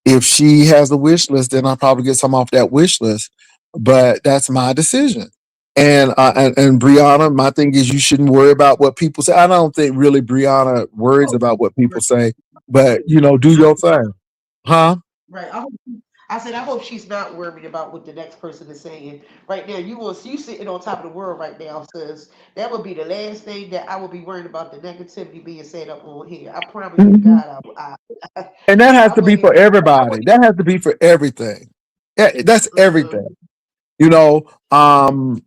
if she has a wish list, then I'll probably get some off that wish list. But that's my decision. And Brianna, my thing is you shouldn't worry about what people say. I don't think really Brianna worries Oh, about what people right. say, but do I, your thing. Huh? right. I said I hope she's not worried about what the next person is saying. Right now, you sitting on top of the world right now, sis. That would be the last thing that I would be worried about the negativity being said up on here. I promise you to Mhm. God, I, And that has I to be wouldn't for even. everybody. That has to be for everything. Yeah, that's Uh-huh. everything. You know, um,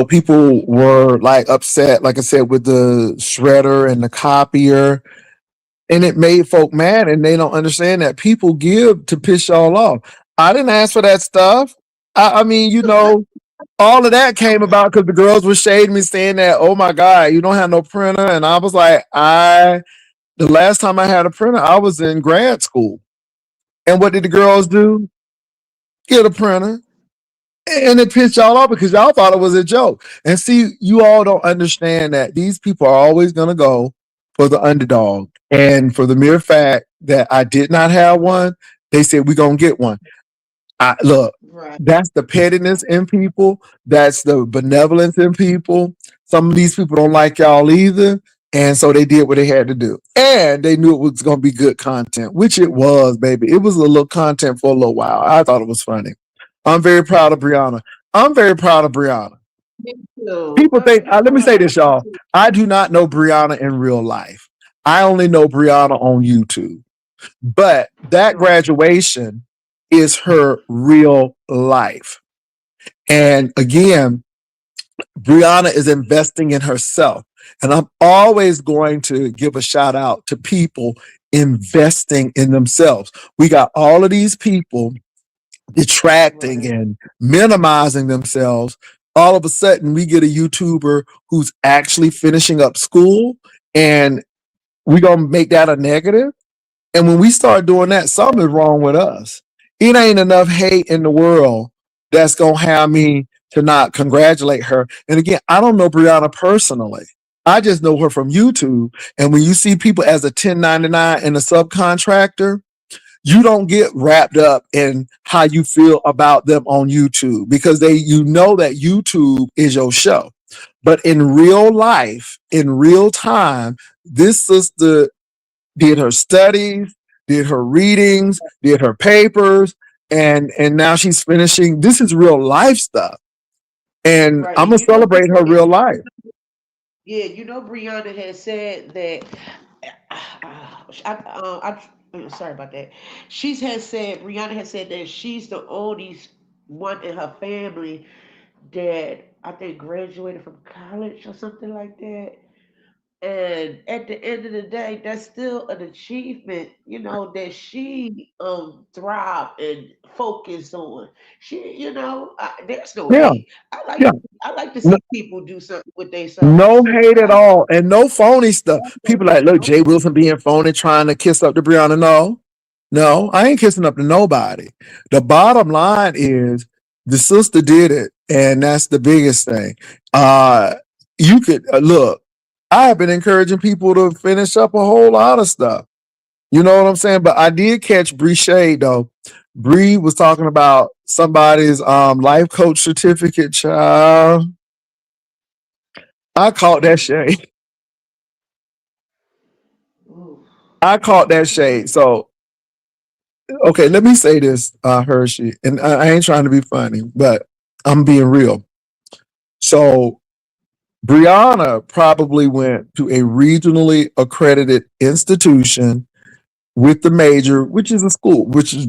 people were like upset, like I said, with the shredder and the copier, and it made folk mad, and they don't understand that people give to piss y'all off. I didn't ask for that stuff. I mean, all of that came about because the girls were shading me, saying that, oh my God, you don't have no printer. And I was like, the last time I had a printer, I was in grad school. And what did the girls do? Get a printer. And it pissed y'all off because y'all thought it was a joke. And see, you all don't understand that these people are always going to go for the underdog. And for the mere fact that I did not have one, they said, we're going to get one. Look, Right. that's the pettiness in people. That's the benevolence in people. Some of these people don't like y'all either. And so they did what they had to do. And they knew it was going to be good content, which it was, baby. It was a little content for a little while. I thought it was funny. I'm very proud of Brianna. I'm very proud of Brianna. Me too. People think, You let know me what? say this, y'all. I do not know Brianna in real life. I only know Brianna on YouTube. But that Right. graduation is her real life. And again, Brianna is investing in herself. And I'm always going to give a shout out to people investing in themselves. We got all of these people detracting Right. and minimizing themselves. All of a sudden, we get a YouTuber who's actually finishing up school, and we're going to make that a negative. And when we start doing that, something is wrong with us. It ain't enough hate in the world that's going to have me to not congratulate her. And again, I don't know Brianna personally. I just know her from YouTube. And when you see people as a 1099 and a subcontractor, you don't get wrapped up in how you feel about them on YouTube because you know that YouTube is your show. But in real life, in real time, this sister did her studies, did her readings, did her papers, and now she's finishing. This is real life stuff, and Right. I'm And gonna celebrate her real life. yeah, Brianna has said that. Sorry about that. Brianna has said that she's the only one in her family that I think graduated from college or something like that. And at the end of the day, that's still an achievement, that she thrive and focus on. There's no Yeah, hate. I like yeah. I like to see people do something with themselves. No hate at all, and no phony stuff. People like, look, Jay Wilson being phony, trying to kiss up to Brianna. No, no, I ain't kissing up to nobody. The bottom line is the sister did it, and that's the biggest thing. Uh, you could look. I have been encouraging people to finish up a whole lot of stuff. You know what I'm saying? But I did catch Bree Shade though. Bree was talking about somebody's life coach certificate. Child, I caught that shade. Ooh. I caught that shade. So, okay, let me say this, Hershey, and I ain't trying to be funny, but I'm being real. So, Brianna probably went to a regionally accredited institution with the major, which is a school, which is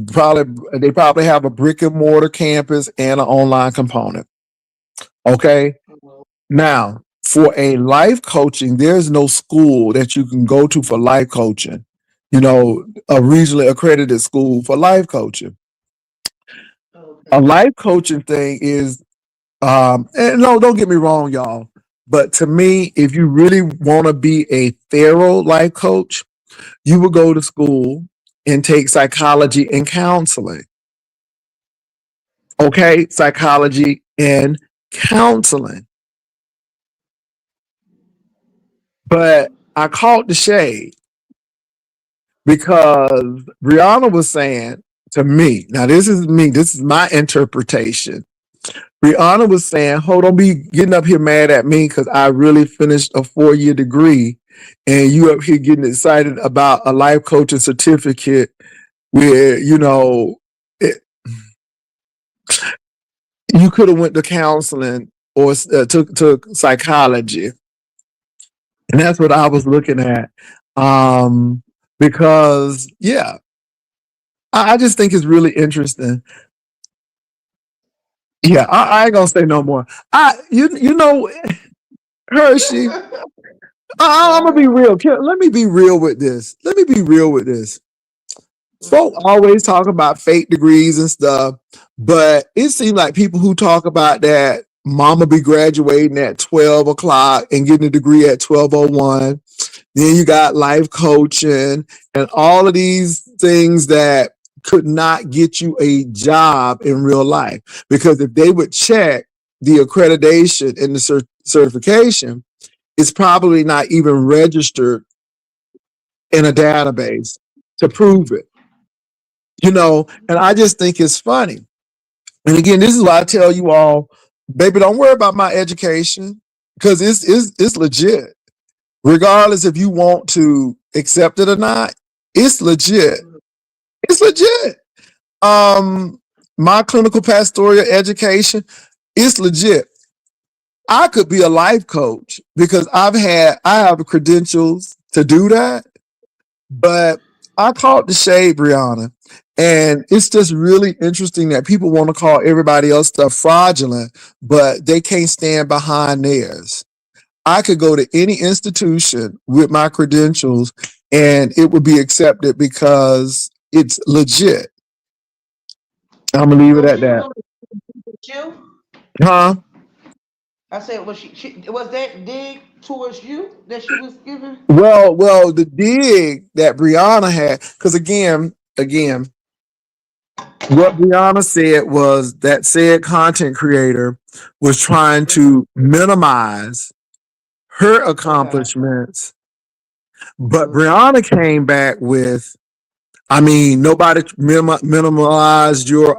they probably have a brick and mortar campus and an online component. Okay. Now, for a life coaching, there's no school that you can go to for life coaching, a regionally accredited school for life coaching. A Okay. life coaching thing is, and no, don't get me wrong, y'all. But to me, if you really want to be a thorough life coach, you would go to school and take psychology and counseling. Okay, psychology and counseling. But I caught the shade because Brianna was saying to me, now this is me, this is my interpretation. Brianna was saying, "Hold on, be getting up here mad at me because I really finished a 4-year degree, and you up here getting excited about a life coaching certificate where it, you could have went to counseling or took psychology." And that's what I was looking at, because I just think it's really interesting. Yeah, I ain't gonna say no more. You know, Hershey. I'm gonna be real. Let me be real with this. Let me be real with this. Folk always talk about fake degrees and stuff, but it seems like people who talk about that mama be graduating at 12 o'clock and getting a degree at 12:01. Then you got life coaching and all of these things that could not get you a job in real life. Because if they would check the accreditation and the certification, it's probably not even registered in a database to prove it. And I just think it's funny. And again, this is why I tell you all, baby, don't worry about my education because it's legit. Regardless if you want to accept it or not, it's legit. It's legit. My clinical pastoral education, it's legit. I could be a life coach because I have the credentials to do that, but I caught the shade, Brianna. And it's just really interesting that people want to call everybody else stuff fraudulent, but they can't stand behind theirs. I could go to any institution with my credentials and it would be accepted because it's legit. I'm gonna leave it So at she that. was you. Huh? I said, was she was that dig towards you that she was giving? Well, the dig that Brianna had, because again, what Brianna said was that said content creator was trying to minimize her Okay. accomplishments, but Brianna came back with, I mean, nobody minimalized your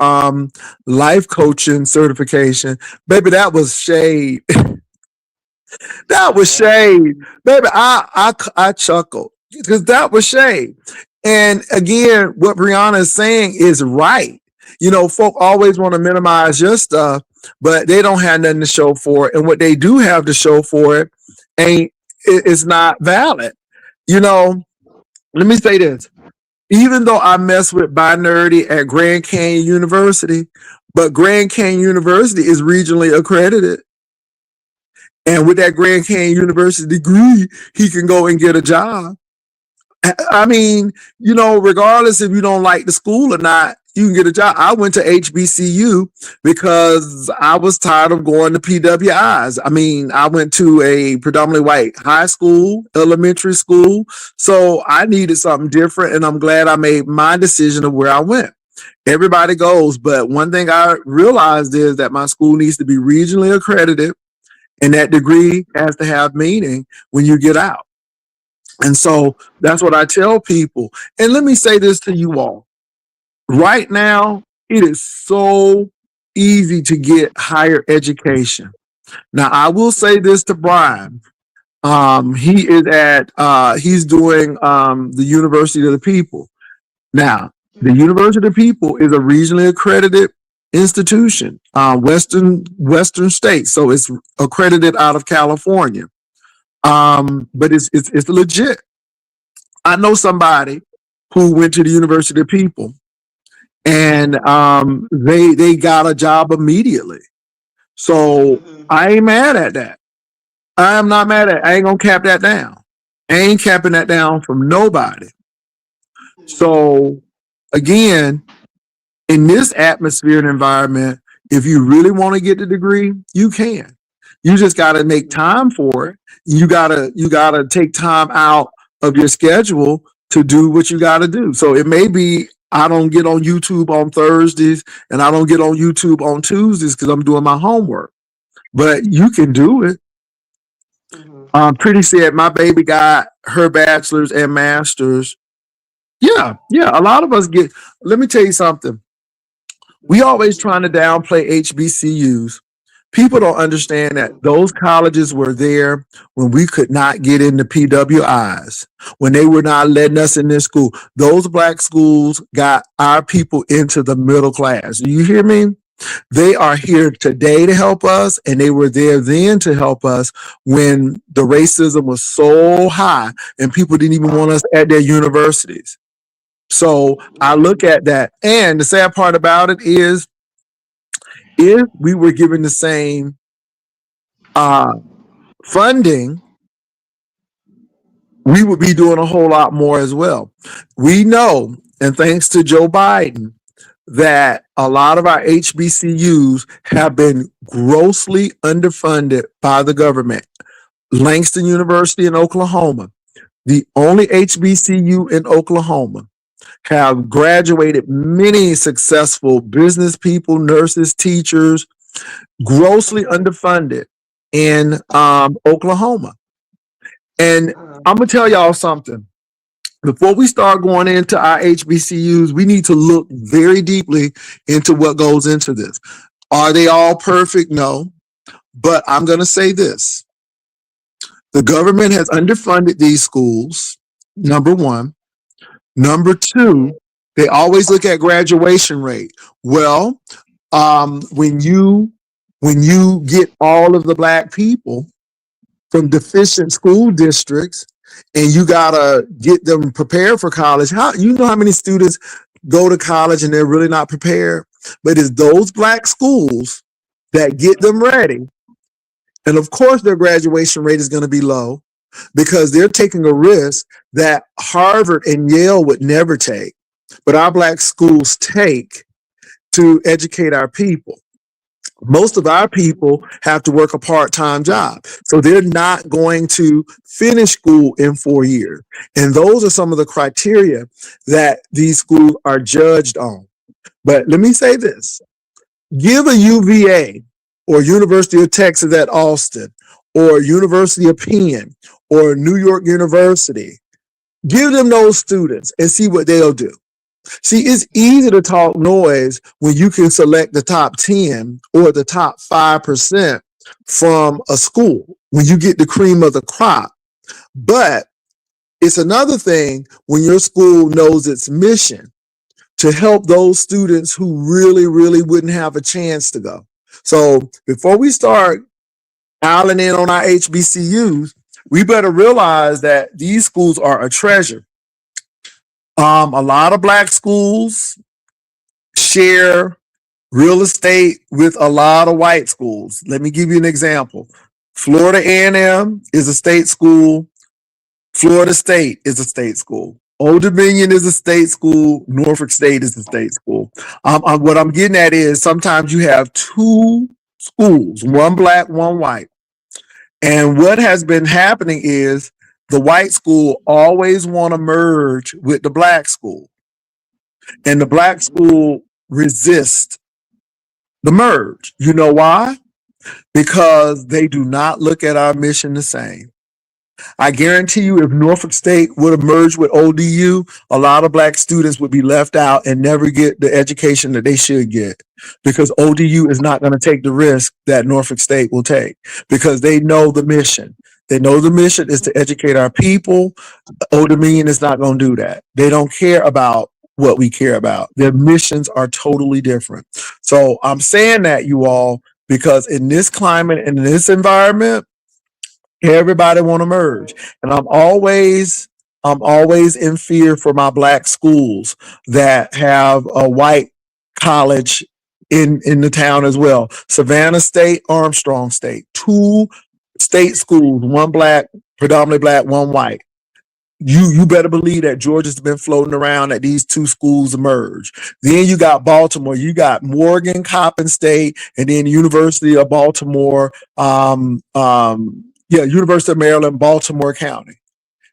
life coaching certification. Baby, that was shade. That was Yeah. shade. Baby, I chuckled because that was shade. And again, what Brianna is saying is right. Folk always want to minimize your stuff, but they don't have nothing to show for it. And what they do have to show for it it's not valid. You know, Let me say this. Even though I mess with binarity at Grand Canyon University, but Grand Canyon University is regionally accredited. And with that Grand Canyon University degree, he can go and get a job. I mean, regardless if you don't like the school or not, you can get a job. I went to HBCU because I was tired of going to PWIs. I mean, I went to a predominantly white high school, elementary school. So I needed something different. And I'm glad I made my decision of where I went. Everybody goes. But one thing I realized is that my school needs to be regionally accredited. And that degree has to have meaning when you get out. And so that's what I tell people. And let me say this to you all. Right now, it is so easy to get higher education. Now, I will say this to Brian. He is he's doing the University of the People. Now, the University of the People is a regionally accredited institution, Western states. So it's accredited out of California. But it's legit. I know somebody who went to the University of People and they got a job immediately. So I ain't mad at that. I am not mad at it. I ain't gonna cap that down. I ain't capping that down from nobody. So again, in this atmosphere and environment, if you really want to get the degree, you can. You just got to make time for it. You gotta take time out of your schedule to do what you got to do. So it may be I don't get on YouTube on Thursdays and I don't get on YouTube on Tuesdays because I'm doing my homework. But you can do it. Pretty said my baby got her bachelor's and master's Yeah, yeah. A lot of us get. Let me tell you something. We always trying to downplay HBCUs. People don't understand that those colleges were there when we could not get into PWIs, when they were not letting us in their school. Those black schools got our people into the middle class. Do you hear me? They are here today to help us, and they were there then to help us when the racism was so high and people didn't even want us at their universities. So I look at that. And the sad part about it is, if we were given the same uh, funding, we would be doing a whole lot more as well. We know, and thanks to Joe Biden, that a lot of our HBCUs have been grossly underfunded by the government. Langston University in Oklahoma, the only HBCU in Oklahoma, have graduated many successful business people, nurses, teachers, grossly underfunded in Oklahoma. And I'm gonna tell y'all something. Before we start going into our HBCUs, we need to look very deeply into what goes into this. Are they all perfect? No. But I'm gonna say this. The government has underfunded these schools, number one. Number two, they always look at graduation rate. Well, when you get all of the black people from deficient school districts and you gotta get them prepared for college, how you know how many students go to college and they're really not prepared? But it's those black schools that get them ready. And of course their graduation rate is going to be low because they're taking a risk that Harvard and Yale would never take, but our black schools take to educate our people. Most of our people have to work a part-time job, so they're not going to finish school in 4 years. And those are some of the criteria that these schools are judged on. But let me say this. Give a UVA or University of Texas at Austin or University of Penn or New York University. Give them those students and see what they'll do. See, it's easy to talk noise when you can select the top 10 or the top 5% from a school, when you get the cream of the crop. But it's another thing when your school knows its mission to help those students who really, really wouldn't have a chance to go. So before we start piling in on our HBCUs, we better realize that these schools are a treasure. A lot of black schools share real estate with a lot of white schools. Let me give you an example. Florida A&M is a state school. Florida State is a state school. Old Dominion is a state school. Norfolk State is a state school. What I'm getting at is sometimes you have two schools, one black, one white. And what has been happening is the white school always want to merge with the black school. And the black school resist the merge. You know why? Because they do not look at our mission the same. I guarantee you, if Norfolk State would have merged with ODU, a lot of black students would be left out and never get the education that they should get, because ODU is not going to take the risk that Norfolk State will take, because they know the mission. They know the mission is to educate our people. Old Dominion is not going to do that. They don't care about what we care about. Their missions are totally different. So I'm saying that, you all, because in this climate and in this environment, everybody want to merge. And I'm always in fear for my black schools that have a white college in the town as well. Savannah State, Armstrong State, two state schools, one black, predominantly black, one white. You better believe that Georgia's been floating around that these two schools merge. Then you got Baltimore, you got Morgan, Coppin State, and then University of Baltimore, University of Maryland, Baltimore County,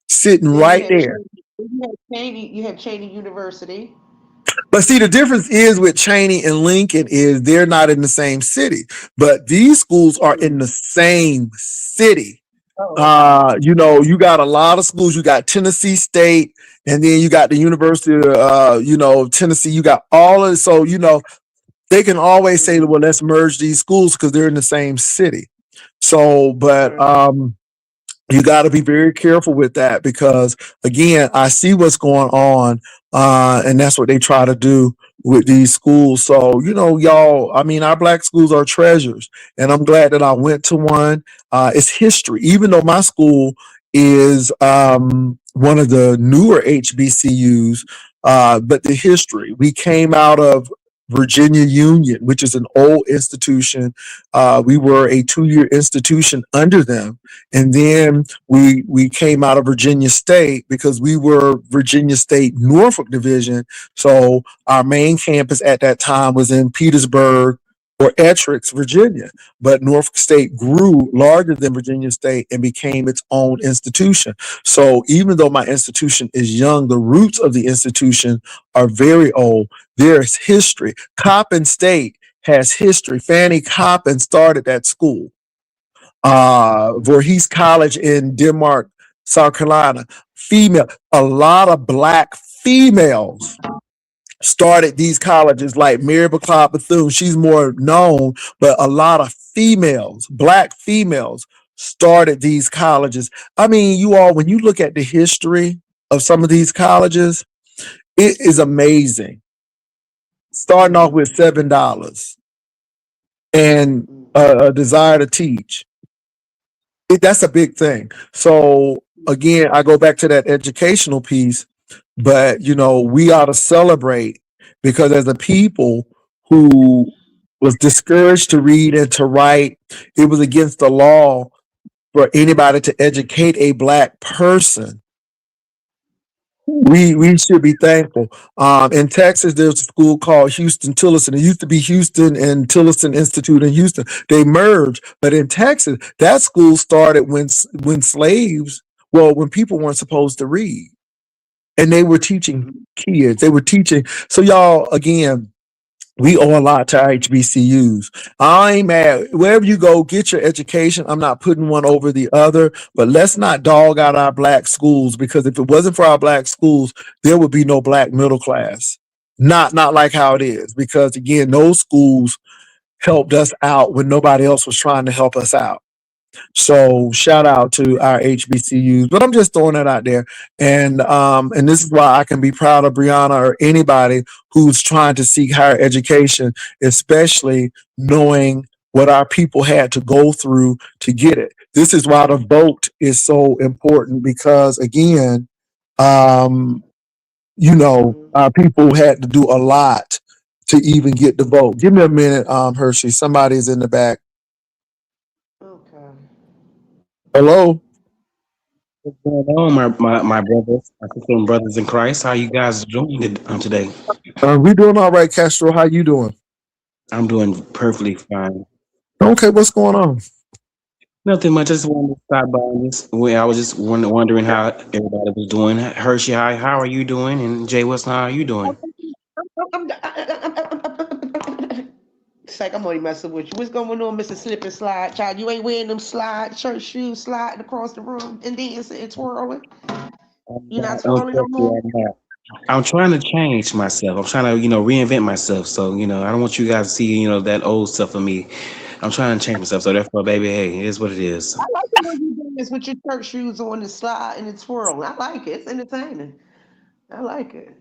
sitting Then right there. You have Cheney University. But see, the difference is with Cheney and Lincoln is they're not in the same city, but these schools are in the same city. Oh, okay. You got a lot of schools. You got Tennessee State, and then you got the University of, Tennessee. You got all of it. So, they can always say, Mhm. well, let's merge these schools because they're in the same city. So, but Right. you got to be very careful with that because again, I see what's going on, and that's what they try to do with these schools. So y'all, I mean, our black schools are treasures, and I'm glad that I went to one. It's history, even though my school is one of the newer HBCUs, but the history, we came out of Virginia Union, which is an old institution. We were a 2-year institution under them, and then we came out of Virginia State because we were Virginia State Norfolk Division. So our main campus at that time was in Petersburg or Ettricks, Virginia. But Norfolk State grew larger than Virginia State and became its own institution. So even though my institution is young, the roots of the institution are very old. There's history. Coppin State has history. Fanny Coppin started that school. Voorhees College in Denmark, South Carolina. A lot of black females started these colleges, like Mary Baclaw Bethune. She's more known, but a lot of females, black females, started these colleges. I mean, you all, when you look at the history of some of these colleges, it is amazing. Starting off Mhm. with $7 and Mhm. a desire to teach. That's a big thing. So again, I go back to that educational piece, but we ought to celebrate because as a people who was discouraged to read and to write, it was against the law for anybody to educate a black person. We should be thankful. In Texas, there's a school called Houston Tillotson. It used to be Houston and Tillotson Institute in Houston. They merged, but in Texas, that school started when slaves, well, when people weren't supposed to read, and they were teaching Mhm. kids. They were teaching. So y'all, again, we owe a lot to our HBCUs. I ain't mad. Wherever you go, get your education. I'm not putting one over the other, but let's not dog out our black schools because if it wasn't for our black schools, there would be no black middle class. Not like how it is, because again, those schools helped us out when nobody else was trying to help us out. So shout out to our HBCUs, but I'm just throwing that out there. And this is why I can be proud of Brianna or anybody who's trying to seek higher education, especially knowing what our people had to go through to get it. This is why the vote is so important because again, um, Mhm. our people had to do a lot to even get the vote. Give me a minute, Hershey. Somebody's in the back. Okay. Hello. What's going on, my brothers, my sisters and brothers in Christ? How you guys doing today? We doing all right, Castro. How you doing? I'm doing perfectly fine. Okay, what's going on? Nothing much. I just wanted to stop by and just. Well, I was just wondering how everybody was doing. Hershey, how are you doing? And Jay Wilson, how are you doing? It's like I'm only messing with you. What's going on, Mr. Slip and Slide? Child, you ain't wearing them slide church shoes sliding across the room and dancing and twirling. I'm You not not, twirling no unfortunately, more? I'm not. I'm trying to change myself. I'm trying to, reinvent myself. So, I don't want you guys to see, that old stuff of me. I'm trying to change myself. So therefore, baby, hey, it is what it is. I like the way you dance with your church shoes on the slide and the twirl. I like it. It's entertaining. I like it.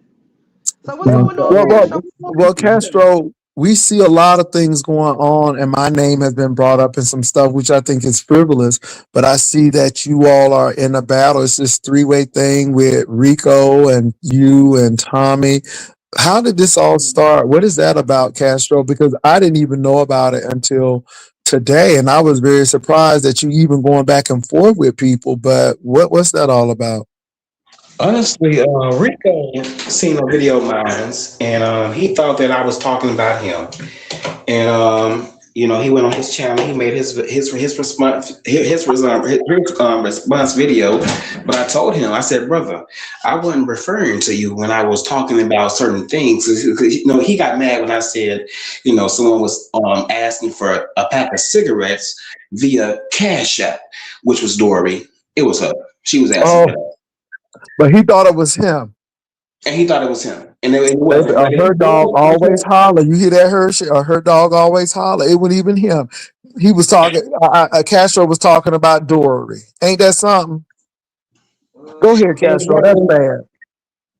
So what's Thank going you. on, Well, well, Castro? well, Castro. We see a lot of things going on, and my name has been brought up in some stuff which I think is frivolous. But I see that you all are in a battle. It's this three-way thing with Rico and you and Tommy. How did this all start? What is that about, Castro? Because I didn't even know about it until today, and I was very surprised that you even going back and forth with people. But what's that all about? Honestly, Rico seen a video of mine, and he thought that I was talking about him. And he went on his channel. He made his response video. But I told him, I said, brother, I wasn't referring to you when I was talking about certain things. 'Cause, he got mad when I said, someone was asking for a pack of cigarettes via Cash App. which was Dory. It was her. She was answering Oh, for that, but he thought it was him. and he thought it was him, and it Baby, wasn't. her dog always holler. You hear that? Her dog always holler. It wasn't even him. He was talking. Castro was talking about Dory. Ain't that something? Go ahead, Castro. That's And bad.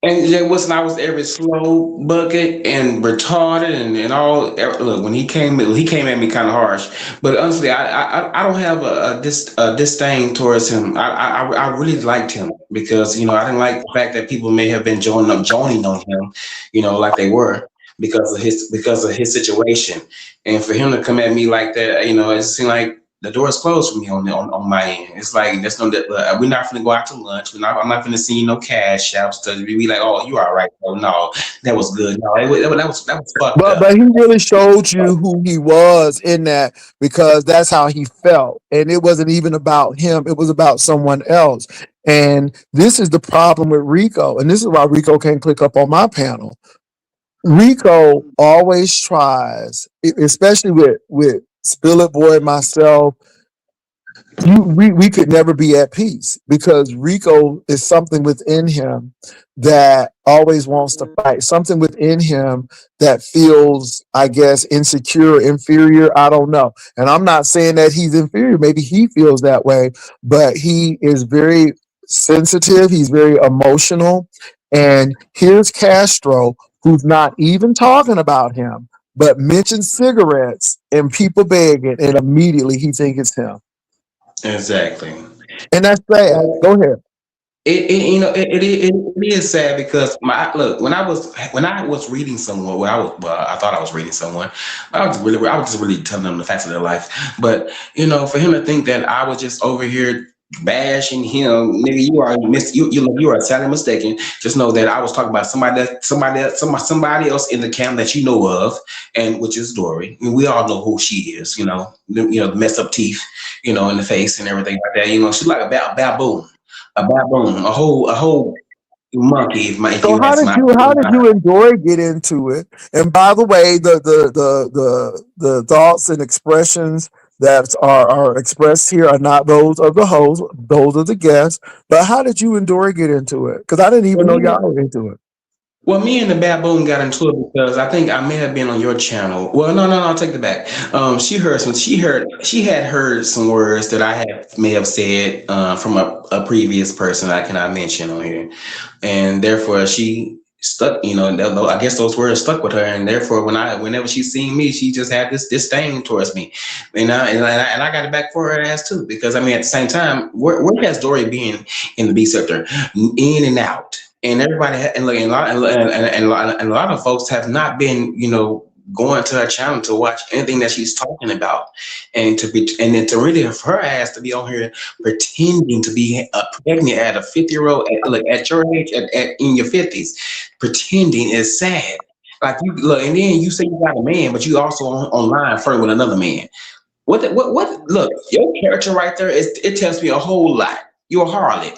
Jay Wilson, I was every slow bucket and retarded and all. Look, when he came at me kind of harsh. But honestly, I don't have a disdain towards him. I really liked him because I didn't like the fact that people may have been joining on him, like they were because of his situation, and for him to come at me like that, it seemed like the door is closed for me on my end. It's like there's no we're not gonna go out to lunch. I'm not gonna see no cash apps to be like, oh, you all right? Oh no, that was good. No, that was fucked But up. he really showed you who he was in that because that's how he felt, and it wasn't even about him. It was about someone else. And this is the problem with Rico, and this is why Rico can't click up on my panel. Rico always tries, especially with Spill It Boy, myself. We could never be at peace because Rico is something within him that always wants to fight, something within him that feels, I guess, insecure, inferior. I don't know. And I'm not saying that he's inferior. Maybe he feels that way, but he is very sensitive. He's very emotional. And here's Castro, who's not even talking about him, but mentions cigarettes and people begging, and immediately he thinks it's him. Exactly. And that's sad. Go ahead. It is sad because my look when I was reading someone I thought I was reading someone. I was just really telling them the facts of their life. But for him to think that I was just over here bashing him, nigga, you are sadly mistaken. Just know that I was talking about somebody else in the camp that you know of, and which is Dory. And we all know who she is. The messed up teeth, in the face and everything like that. She's like a baboon, a whole monkey. If So you ask my, how did you and Dory get into it? And by the way, the thoughts and expressions that are expressed here are not those of the host, those of the guests. But how did you and Dory get into it? Because I didn't even well, know me, y'all were into it. well, me and the baboon got into it because I think I may have been on your channel. Well, no, I'll take it back. She had heard some words that may have said from a previous person I cannot mention on here, and therefore she stuck. I guess those words stuck with her, and therefore whenever she seen me, she just had this disdain towards me, and I got it back for her ass too because I mean at the same time, where has Dory been in the B sector, in and out? And everybody and look, and a lot of folks have not been, going to her channel to watch anything that she's talking about, and then to really have her ass to be on here pretending to be pregnant at a 50-year-old, look at your age, in your 50s, pretending is sad. Like you look, and then you say you got a man, but you also online flirting with another man. What? Look, your character right there it tells me a whole lot. You're a harlot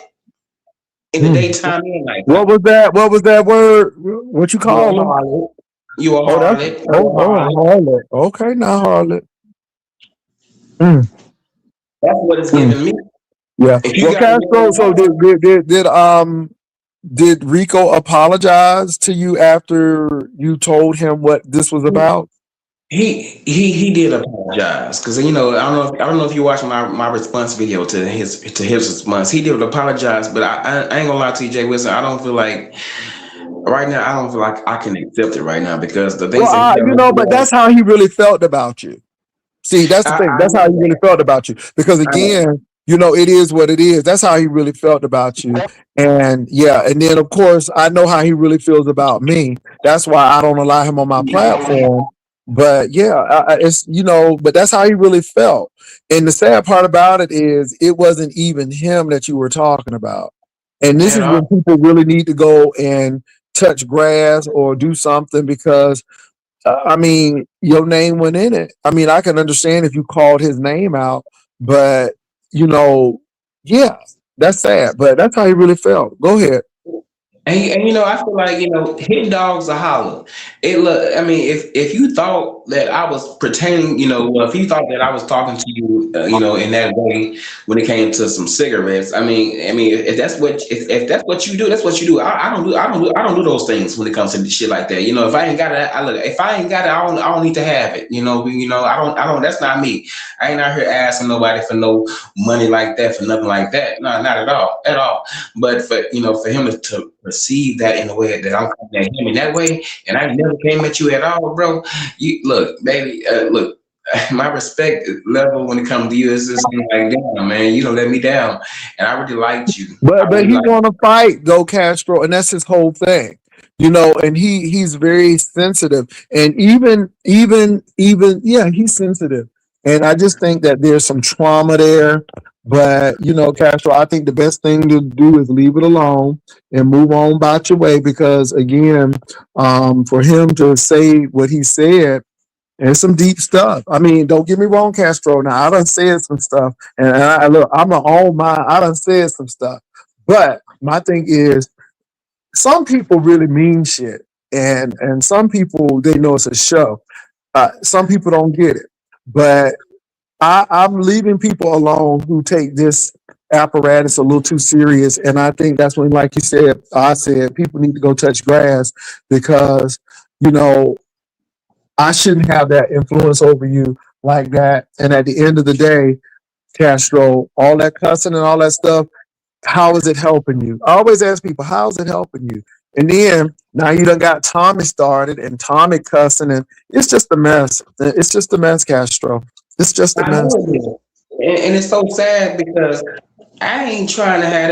in the Hmm. daytime and What nighttime. was that? What was that word? What you You a call them? harlot. You a Oh, that's harlot. You a harlot. harlot. Okay, now harlot. Mm, That's what it's mm, giving me. yeah. If you Well, got a Castro. So man, did Rico apologize to you after you told him what this was about? he did apologize because I don't know if you watched my response video to his response. He did apologize, but I ain't gonna lie to you, Jay Wilson. I don't feel like right now. I don't feel like I can accept it right now because the Well, things that he done. but that's how he really felt about you. See, that's the I, thing. I That's how he know really that. felt about you. Because I know. again, it is what it is. That's how he really felt about you. And yeah, and then of course, I know how he really feels about me. That's why I don't allow him on my platform. But yeah, it's but that's how he really felt. And the sad part about it is, it wasn't even him that you were talking about. And this At is all. when people really need to go and touch grass or do something because I mean, your name went in it. I mean, I can understand if you called his name out, but you know, yeah, that's sad. But that's how he really felt. Go ahead. And I feel like hit dogs a holler. It look. I mean, if you thought that I was pretending, if you thought that I was talking to you, in that way when it came to some cigarettes. I mean, if that's what you do, that's what you do. I don't do those things when it comes to shit like that. If I ain't got it, if I ain't got it, I don't need to have it. I don't. That's not me. I ain't out here asking nobody for no money like that for nothing like that. No, not at all. But for him to perceive that in a way that I'm coming at him in that way, and I never came at you at all, bro. You look, baby, look. My respect level when it comes to you is just like, damn, man, you don't let me down, and I really liked you. I But really he like. want to fight though, Castro, and that's his whole thing. And he's very sensitive, and even yeah, he's sensitive, and I just think that there's some trauma there. But Castro, I think the best thing to do is leave it alone and move on about your way, because again, for him to say what he said, and some deep stuff. I mean, don't get me wrong, Castro. Now, I done said some stuff, and look, I'm a own mind. I done said some stuff, but my thing is, some people really mean shit, and some people they know it's a show. Some people don't get it, but I'm leaving people alone who take this apparatus a little too serious, and I think that's when, like you said, I said people need to go touch grass, because you know I shouldn't have that influence over you like that. And at the end of the day, Castro, all that cussing and all that stuff, how is it helping you? I always ask people, how is it helping you? And then now you done got Tommy started and Tommy cussing, and it's just a mess. It's just a mess, Castro. It's just a I mess. know it is. And it's so sad because I ain't trying to have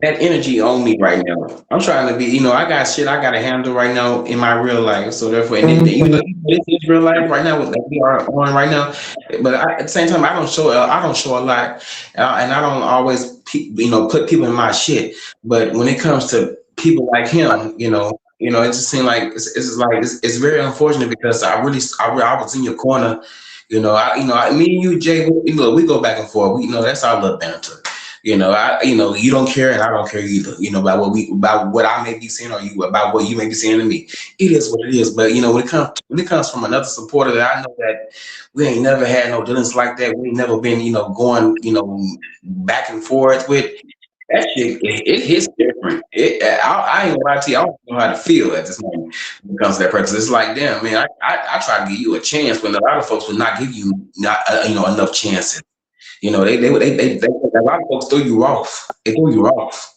that energy on me right now. I'm trying to be, I got shit I got to handle right now in my real life. So therefore, and then, even though Mhm. this is real life right now, that we are on right now, but at the same time, I don't show a lot, and I don't always, put people in my shit. But when it comes to people like him, it just seems like it's very unfortunate because I was in your corner. Me and you, Jay, we go back and forth. That's our little banter. You don't care and I don't care either. About what I may be saying or you about what you may be saying to me. It is what it is. But when it comes from another supporter that I know that we ain't never had no dealings like that. We ain't never been going back and forth with. That shit, it hits different. I ain't gonna lie to you. I don't know how to feel at this moment when it comes to that person. It's like, damn, man, I try to give you a chance when a lot of folks will not give you not enough chances. A lot of folks throw you off. They throw you off.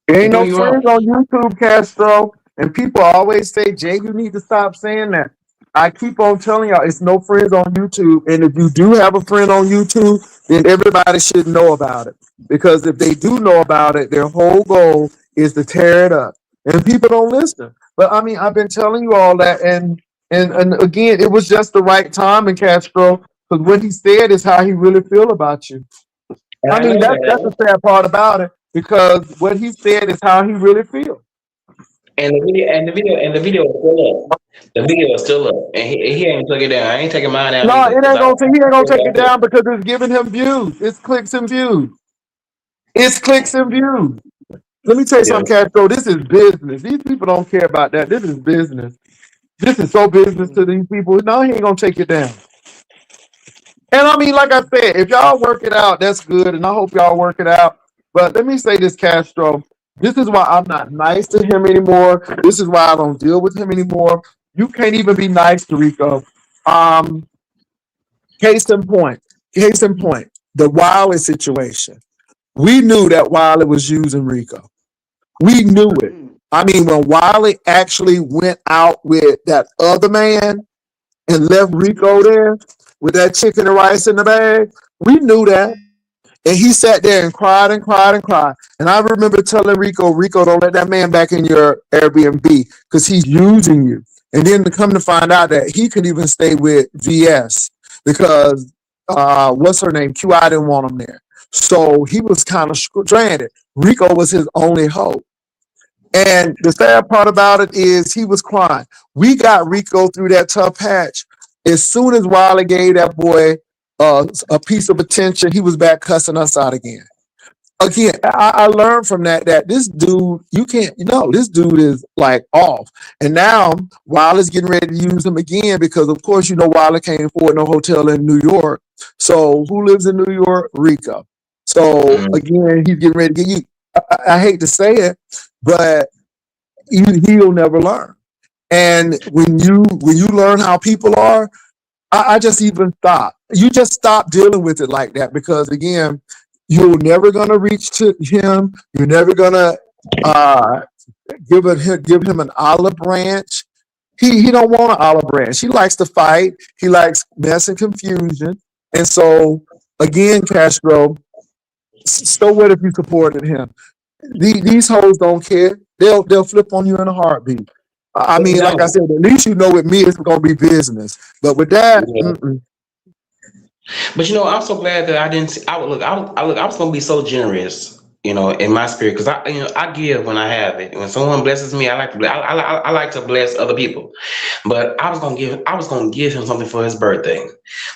They Ain't throw no you off. friends on YouTube, Castro. And people always say, Jay, you need to stop saying that. I keep on telling y'all, it's no friends on YouTube. And if you do have a friend on YouTube, then everybody should know about it. Because if they do know about it, their whole goal is to tear it up. And people don't listen. But I mean, I've been telling you all that. And again, it was just the right time in Castro. Because what he said is how he really feel about you. And I I mean, know that's the that. sad part about it, because what he said is how he really feels. And the video is still up. The video is still up, and he ain't took it down. I ain't taking mine down No, either it because ain't I gonna don't. take. He ain't gonna take it down because it's giving him views. It's clicks and views. It's clicks and views. Let me tell you Yeah. something, Castro. This is business. These people don't care about that. This is business. This is so business to these people. No, he ain't gonna take it down. And I mean, like I said, if y'all work it out, that's good, and I hope y'all work it out. But let me say this, Castro. This is why I'm not nice to him anymore. This is why I don't deal with him anymore. You can't even be nice to Rico. Um, case in point. Case in point. The Wiley situation. We knew that Wiley was using Rico. We knew it. I mean, when Wiley actually went out with that other man and left Rico there with that chicken and rice in the bag, we knew that. And he sat there and cried and cried and cried. And I remember telling Rico, don't let that man back in your Airbnb because he's using you. And then to come to find out that he could even stay with VS because what's her name? QI didn't want him there. So he was kind of stranded. Rico was his only hope. And the sad part about it is he was crying. We got Rico through that tough patch. As soon as Wiley gave that boy a piece of attention, he was back cussing us out again. again, I learned from that this dude, you can't, this dude is like off. And now Wilder's getting ready to use him again because, of course, Wilder can't afford no hotel in New York. So who lives in New York? Rico. So again, he's getting ready to get you. I hate to say it, but he'll never learn. And when you learn how people are, I just even stop. You just stop dealing with it like that because again, you're never gonna reach to him. You're never gonna give him an olive branch. He don't want an olive branch. He likes to fight. He likes mess and confusion. And so again, Castro, so what if you supported him? These hoes don't care. They'll flip on you in a heartbeat. I mean, like I said, at least with me, it's gonna be business. But with that, But I'm so glad that I didn't. I was gonna be so generous, in my spirit, because I give when I have it. When someone blesses me, I like to bless. I like to bless other people. But I was gonna give him something for his birthday.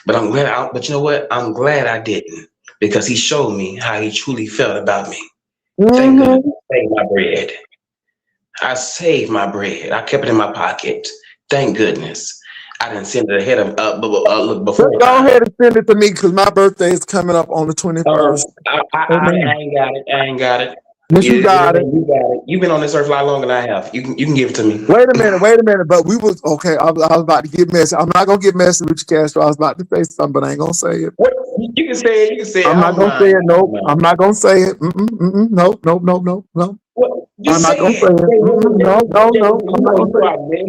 But I'm glad. But you know what? I'm glad I didn't because he showed me how he truly felt about me. Thank goodness I saved my bread. I saved my bread. I kept it in my pocket. Thank goodness. I didn't send it ahead of before. Go ahead and send it to me because my birthday is coming up on the 21st. I ain't got it. I ain't got it. Yes, you got it. You got it. You've been on this earth a lot longer than I have. You can give it to me. Wait a minute. But we was okay. I was about to get messy. I'm not gonna get messy with you, Castro. I was about to say something, but I ain't gonna say it. What? You can say it. You can say it. I'm not gonna say it. Nope. I'm not gonna say it. Nope. No. I'm not gonna say it. No. I'm not gonna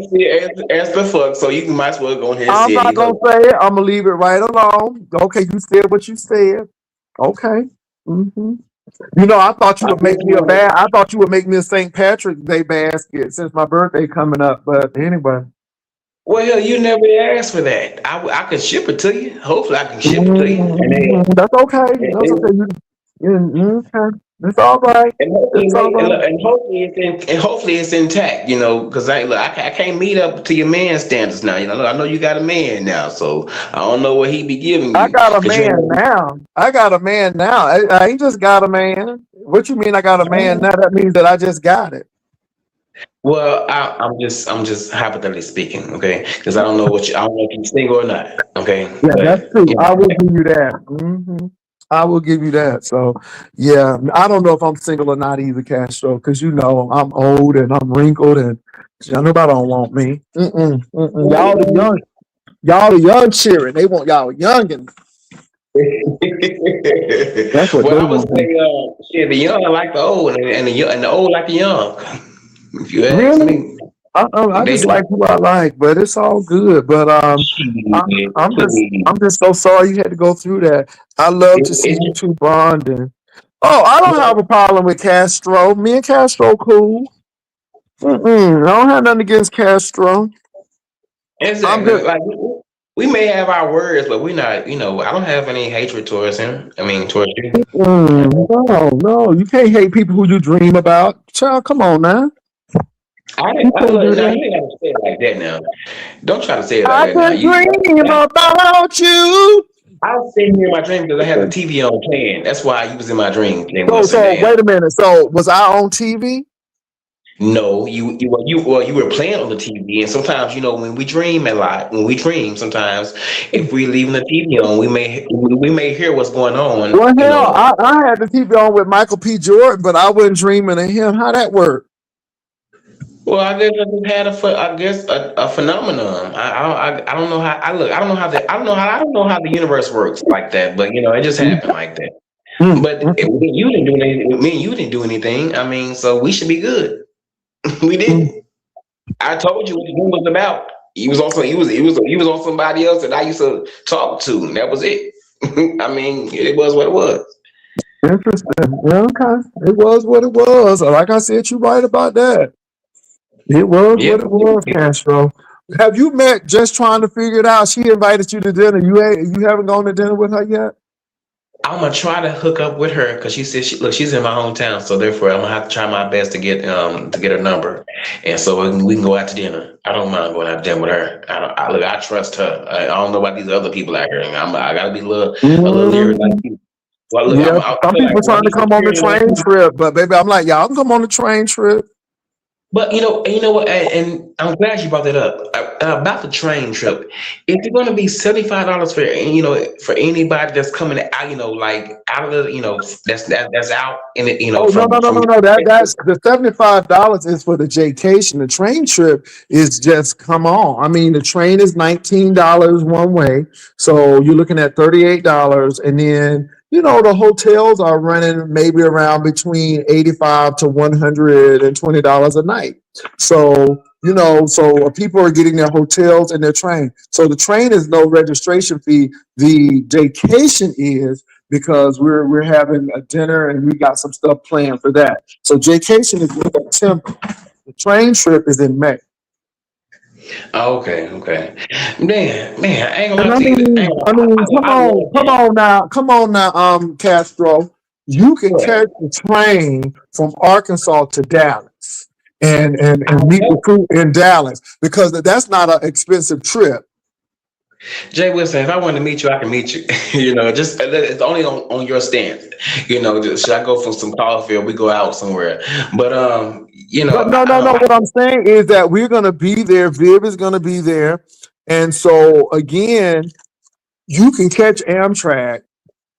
say it. As the fuck, so you might as well go ahead and I'm say it. not gonna say it. I'm gonna leave it right alone. Okay, you said what you said. Okay. I thought you would make me I thought you would make me a St. Patrick's Day basket since my birthday coming up. But anyway. Well, hell, you never asked for that. I can ship it to you. Hopefully, I can ship it to you. That's okay. That's okay. Okay. It's all right. And hopefully it's intact. Because I can't meet up to your man standards now. I know you got a man now, so I don't know what he be giving you. I got a man now. I ain't just got a man. What you mean? I got a man now? That means that I just got it. Well, I'm just hypothetically speaking, okay? Because I don't know if you're single or not, okay? Yeah, that's true. I will give you that. I will give you that. So, yeah, I don't know if I'm single or not either, Castro, because I'm old and I'm wrinkled and nobody don't want me. Y'all the young cheering. They want y'all youngins. That's what I would say. The young like the old, and the old like the young. If you ask me. I just like who I like, but it's all good. But I'm just so sorry you had to go through that. I love to see you two bonding. Oh, I don't have a problem with Castro. Me and Castro cool. I don't have nothing against Castro. Exactly. Like we may have our words, but we're not. I don't have any hatred towards him. I mean, towards you. No, you can't hate people who you dream about. Child, come on now. You ain't got to say it like that now. Don't try to say it like that now. I've been dreaming about you. I was sitting here in my dream because I had the TV on playing. That's why I was in my dream. So wait a minute. So was I on TV? No, you were playing on the TV, and sometimes when we dream a lot. When we dream, sometimes if we're leaving the TV on, we may hear what's going on. Well, hell, I had the TV on with Michael P. Jordan, but I wasn't dreaming of him. How that work? Well, I guess I just had a phenomenon. I don't know how. I don't know how the universe works like that, but it just happened like that. But you didn't do anything. Me and you didn't do anything. I mean, so we should be good. We didn't. I told you what the room was about. He was on somebody else that I used to talk to, and that was it. I mean, it was what it was. Interesting. Yeah, okay. It was what it was. Like I said, you're right about that. It was what it was, Castro. Have you met just trying to figure it out? She invited you to dinner. You haven't gone to dinner with her yet? I'm gonna try to hook up with her because she said she's in my hometown, so therefore I'm gonna have to try my best to get her number, and so we can go out to dinner. I don't mind going out to dinner with her. I trust her. I don't know about these other people out here. I gotta be a little leery like you. Well, look, Yeah, I some feel like people when trying to we come on the secure train trip, but baby, I'm like, y'all can come on the train trip. but you know what, and I'm glad you brought that up about the train trip. Is it going to be $75 for for anybody that's coming out, like out of the that's out in it, Oh no no no from no no! That's the $75 is for the vacation. The train trip is just come on. I mean, the train is $19 one way, so you're looking at $38, and then the hotels are running maybe around between 85 to $120 a night. So so people are getting their hotels and their train. So the train is no registration fee. The vacation is because we're having a dinner and we got some stuff planned for that. So vacation is in September. The train trip is in May. Oh, okay. Man, I ain't gonna And lie I to you. mean, I mean, I love that. come on now, Castro. You can What? catch the train from Arkansas to Dallas I and meet the know. crew in Dallas because that's not an expensive trip. Jay Wilson, if I want to meet you, I can meet you. Just it's only on your stance. Should I go for some coffee or we go out somewhere? But But no, no, no. What I'm saying is that we're gonna be there. Viv is gonna be there, and so again, you can catch Amtrak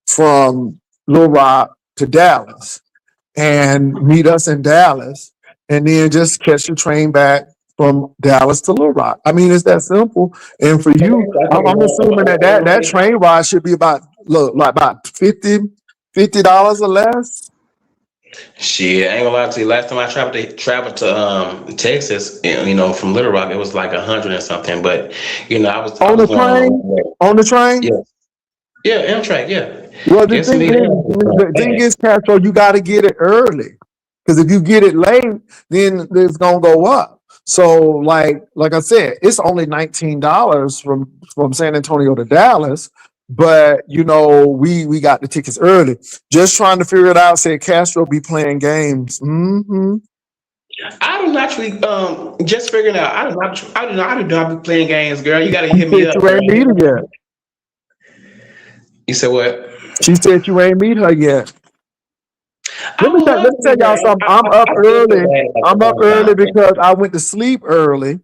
from Little Rock to Dallas and meet us in Dallas, and then just catch the train back from Dallas to Little Rock. I mean, it's that simple. And for you, I'm assuming that train ride should be about like about $50 or less. shit, I ain't gonna lie to you. Last time I traveled to Texas, from Little Rock, it was like 100 and something. But I On was the going on a train, long way. on the train. Yeah, yeah, Amtrak, yeah. Well, Yes, indeed. the thing is, Castro, you got to get it early because if you get it late, then it's gonna go up. So, like I said, it's only $19 from San Antonio to Dallas, but we got the tickets early. Just trying to figure it out. Said Castro be playing games. I do not actually just figuring out. I do not be playing games, girl. You gotta She hit me said up, you girl. ain't meet her yet. You said what? She said you ain't meet her yet. I would Let love me to tell do y'all that. something. I feel so bad about I'm that up all the early time. because I went to sleep early.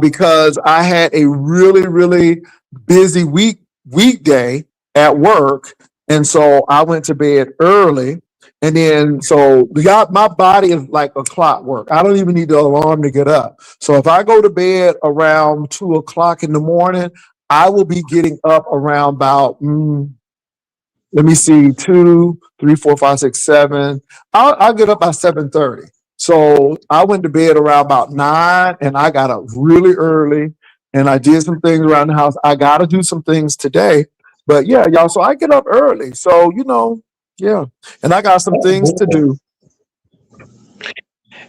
Because I had a really, really busy weekday at work, and so I went to bed early. And then, so my body is like a clockwork. I don't even need the alarm to get up. So if I go to bed around 2 o'clock in the morning, I will be getting up around about let me see, two, three, four, five, six, seven. I'll get up by 7:30. So I went to bed around about 9 and I got up really early and I did some things around the house. I gotta do some things today. But yeah, y'all, so I get up early. So, yeah. And I got some That's things to good. do.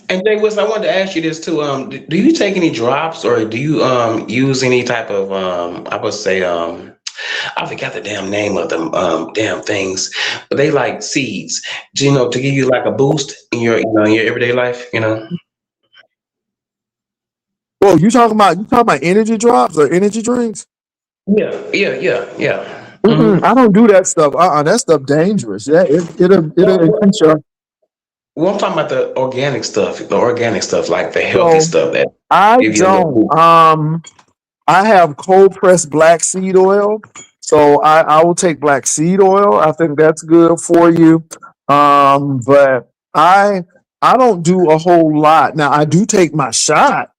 And Jay West, I wanted to ask you this too. Do you take any drops or do you use any type of I would say I forgot the damn name of them damn things, but they like seeds, to give you like a boost in your everyday life. Oh, you talking about energy drops or energy drinks? Yeah. I don't do that stuff. That stuff dangerous. Yeah, it'll Well, increase your. I'm talking about the organic stuff, like the healthy So stuff that I give you a little don't. boost. I have cold pressed black seed oil. So I will take black seed oil. I think that's good for you. But I don't do a whole lot. Now I do take my shot.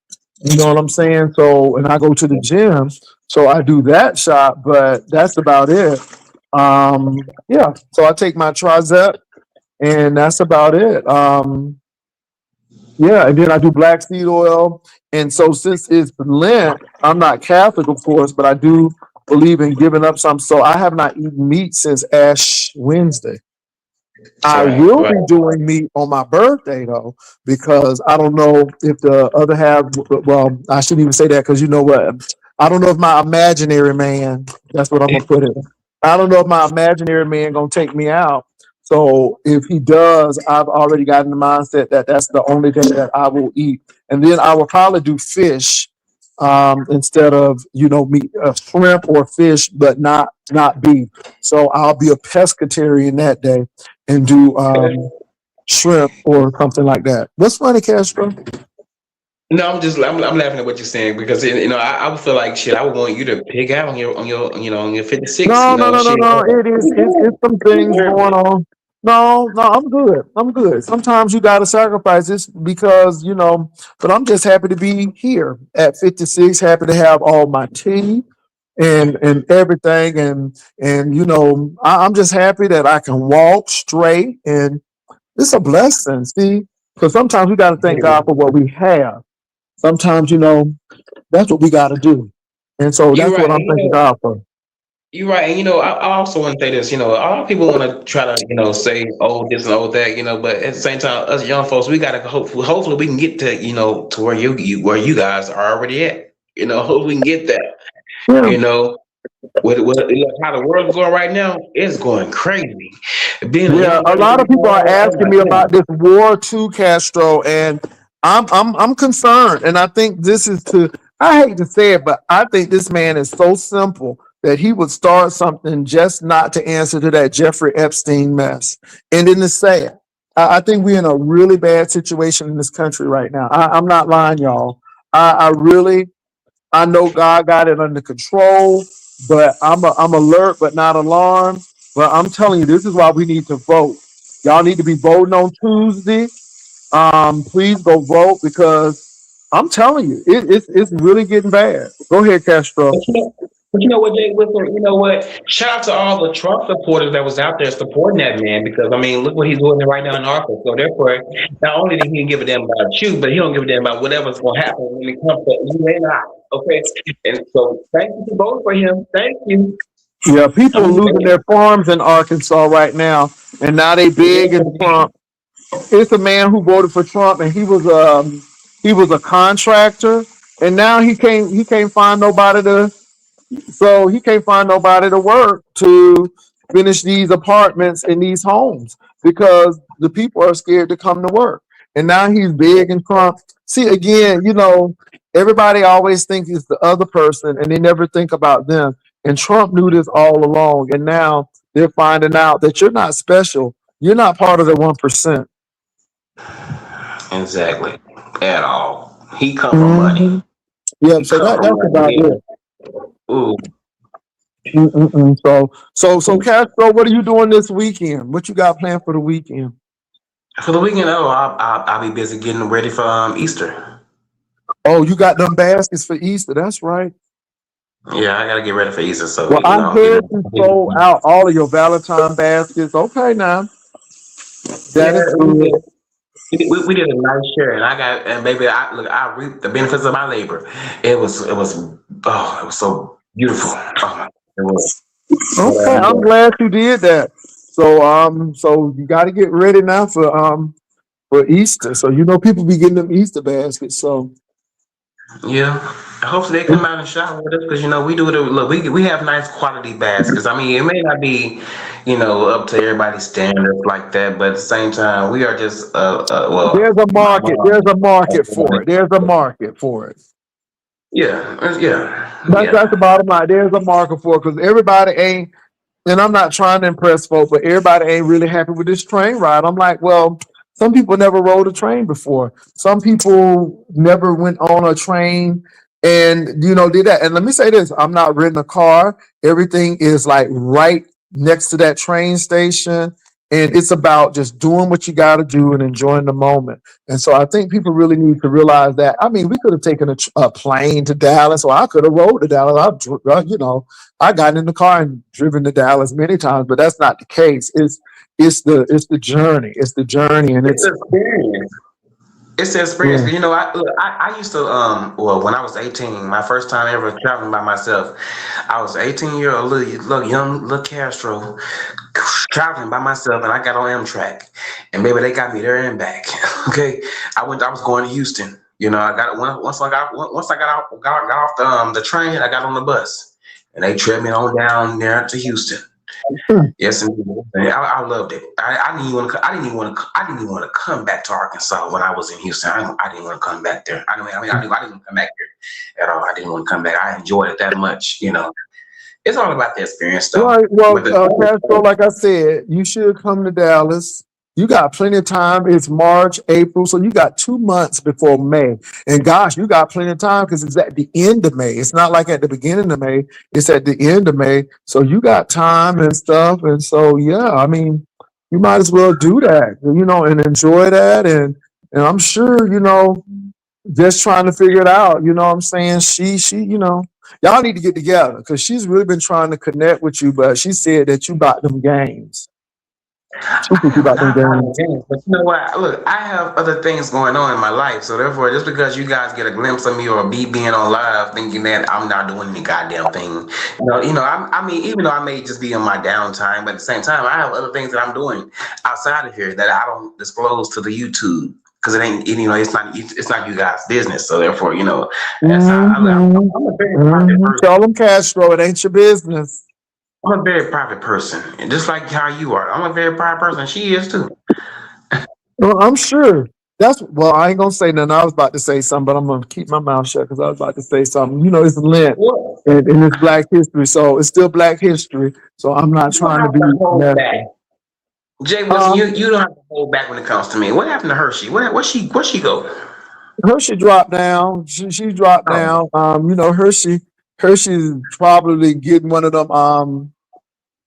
You know what I'm saying? So and I go to the gym. So I do that shot, but that's about it. Yeah. So I take my trizep and that's about it. Yeah, and then I do black seed oil. And so since it's Lent, I'm not Catholic, of course, but I do believe in giving up some. So I have not eaten meat since Ash Wednesday. I will Right. be doing meat on my birthday though, because I don't know if the other half, well, I shouldn't even say that because you know what? I don't know if my imaginary man, that's what I'm gonna put it. I don't know if my imaginary man gonna take me out. So if he does, I've already gotten the mindset that that's the only day that I will eat. And then I will probably do fish instead of meat, shrimp or fish, but not beef. So I'll be a pescatarian that day and do shrimp or something like that. What's funny, Castro? No, I'm laughing at what you're saying because I would feel like shit. I would want you to pig out on your 56. No, no, no, no, Shit. no. It's some things going on. No, no, I'm good. I'm good. Sometimes you gotta sacrifice this because but I'm just happy to be here at 56, happy to have all my tea and everything and I'm just happy that I can walk straight and it's a blessing, see? Because sometimes we gotta thank God for what we have. Sometimes, that's what we gotta do. And so You're that's what right. I'm thanking God for. You're right. And I also want to say this. A lot of people want to try to say oh this and oh that. But at the same time, us young folks, we gotta hopefully we can get to to where where you guys are already at. Hopefully we can get there. Yeah. You know, with how the world's going right now, it's going crazy. Being a Yeah, young a lot person, of people are oh asking my me goodness. about this war too, Castro, and I'm concerned. And I think this is I hate to say it, but I think this man is so simple that he would start something just not to answer to that Jeffrey Epstein mess. And then to say it. I think we're in a really bad situation in this country right now. I'm not lying, y'all. I really I know God got it under control, but I'm alert but not alarmed. But I'm telling you, this is why we need to vote. Y'all need to be voting on Tuesday. Please go vote because I'm telling you, it's really getting bad. Go ahead, Castro. But you know what, Jay Wilson? You know what? Shout out to all the Trump supporters that was out there supporting that man because I mean, look what he's doing right now in office. So therefore, not only did he didn't give a damn about you, but he don't give a damn about whatever's going to happen when it comes to you and I. Okay, and so thank you for voting for him. Thank you. Yeah, people I'm are just losing saying. their farms in Arkansas right now, and now they big and Trump. It's a man who voted for Trump, and he was a contractor, and now he can't find nobody so he can't find nobody to work to finish these apartments and these homes because the people are scared to come to work. And now he's big and Trump. See, again, everybody always thinks it's the other person and they never think about them. And Trump knew this all along. And now they're finding out that you're not special. You're not part of the 1%. Exactly. At all. He come from money. Mm-hmm. Yeah, He so come from that's money. about it. Ooh. Mm-mm-mm. So Castro, what are you doing this weekend? What you got planned for the weekend? For the weekend, I'll be busy getting ready for Easter. Oh, you got them baskets for Easter. That's right. Yeah, I gotta get ready for Easter. So Well, I heard you sold out all of your Valentine baskets. Okay, now yeah, that is we good. did. We did a nice share, and I got and baby, I reaped the benefits of my labor. It was so beautiful. Oh, it was. But Okay, I'm glad you did that. So you got to get ready now for Easter. So people be getting them Easter baskets. So yeah, hopefully they come out and shop with us because we do it. Look, we have nice quality baskets. I mean, it may not be up to everybody's standards like that, but at the same time, we are just there's well, a my market. There's a market for it. There's a market for it. That's the yeah. bottom line. There's a market for it because everybody ain't. And I'm not trying to impress folks, but everybody ain't really happy with this train ride. I'm like, well, some people never rode a train before. Some people never went on a train and did that. And let me say this: I'm not renting a car. Everything is like right next to that train station. And it's about just doing what you got to do and enjoying the moment. And so I think people really need to realize that. I mean, we could have taken a plane to Dallas, or I could have rode to Dallas. I got in the car and driven to Dallas many times, but that's not the case. It's the journey. It's the journey, and It's it's an experience. It's the experience. yeah. I used to well when I was 18, my first time ever traveling by myself. I was 18-year-old little young little Castro traveling by myself, and I got on Amtrak, and baby they got me there and back. Okay, I was going to Houston. I got once I got off the train, I got on the bus, and they tread me on down there to Houston. Yes, indeed. I loved it. I didn't even want to. I didn't even want to. I didn't even want to come back to Arkansas when I was in Houston. I didn't want to come back there. I didn't want to come back there at all. I didn't want to come back. I enjoyed it that much. It's all about the experience, though. Right. Well, But the Castro, like I said, you should come to Dallas. You got plenty of time. It's March, April, so you got 2 months before May. And gosh, you got plenty of time because it's at the end of May. It's not like at the beginning of May. It's at the end of May. So you got time and stuff. And so, yeah, I mean, you might as well do that, and enjoy that. And I'm sure, just trying to figure it out. You know what I'm saying? Y'all need to get together because she's really been trying to connect with you, but she said that you bought them games. She said I you am bought them not buying games. games, but you know what? Look, I have other things going on in my life, so therefore, just because you guys get a glimpse of me or me being on live, thinking that I'm not doing any goddamn thing, I mean, even though I may just be in my downtime, but at the same time, I have other things that I'm doing outside of here that I don't disclose to the YouTube because it's not you guys' business. So therefore, that's how I'm a very private person. Tell them, Castro, it ain't your business. I'm a very private person, and just like how you are, I'm a very private person. She is too. Well, I'm sure. I ain't gonna say nothing. I was about to say something, but I'm gonna keep my mouth shut because I was about to say something. It's Lent Well, and it's Black History, so it's still Black History. So I'm not you don't trying to have be to hold back. messy. Jay Wilson, Um, you don't have to hold back when it comes to me. What happened to Hershey? Where she go? Hershey dropped down. She dropped Oh, down. Hershey's probably getting one of them.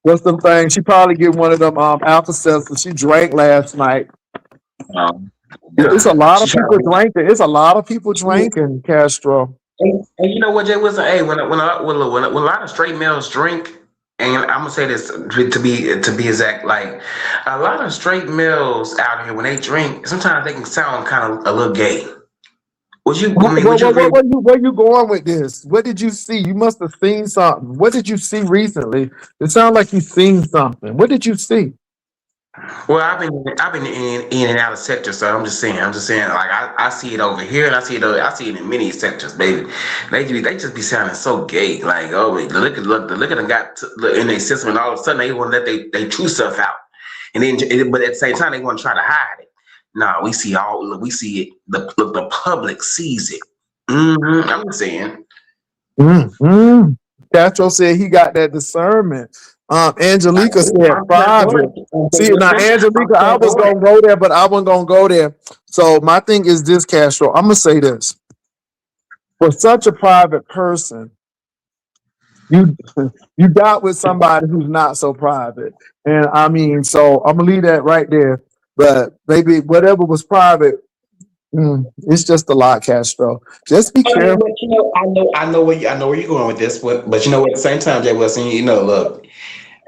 What's them things? She probably getting one of them Alka Seltzer. She drank last night. um, It's a yeah. lot She of trying people to. drinking. It's a lot of people drinking, Castro. And you know what, Jay Wilson? Hey, when a lot of straight males drink, and I'm gonna say this to be exact, like a lot of straight males out here when they drink, sometimes they can sound kind of a little gay. Would you? I mean, would you agree? Where you going with this? What did you see? You must have seen something. What did you see recently? It sounds like you seen something. What did you see? Well, I've been in and out of sectors, so I'm just saying, like I see it over here, and I see it in many sectors, baby. They just be sounding so gay, like oh, look at them got in their system, and all of a sudden they want to let they true stuff out, and then but at the same time they want to try to hide it. No, we see it. The public sees it. I'm just saying. Mm-hmm. Castro said he got that discernment. Angelica said I'm private. See, now Angelica, I was gonna go there, but I wasn't gonna go there. So my thing is this, Castro. I'm gonna say this. For such a private person, you you got with somebody who's not so private. And I mean, so I'm gonna leave that right there. But maybe whatever was private, it's just a lot, Castro. Just be I mean, careful. but I know where you're going with this, but at the same time, Jay Wilson, look,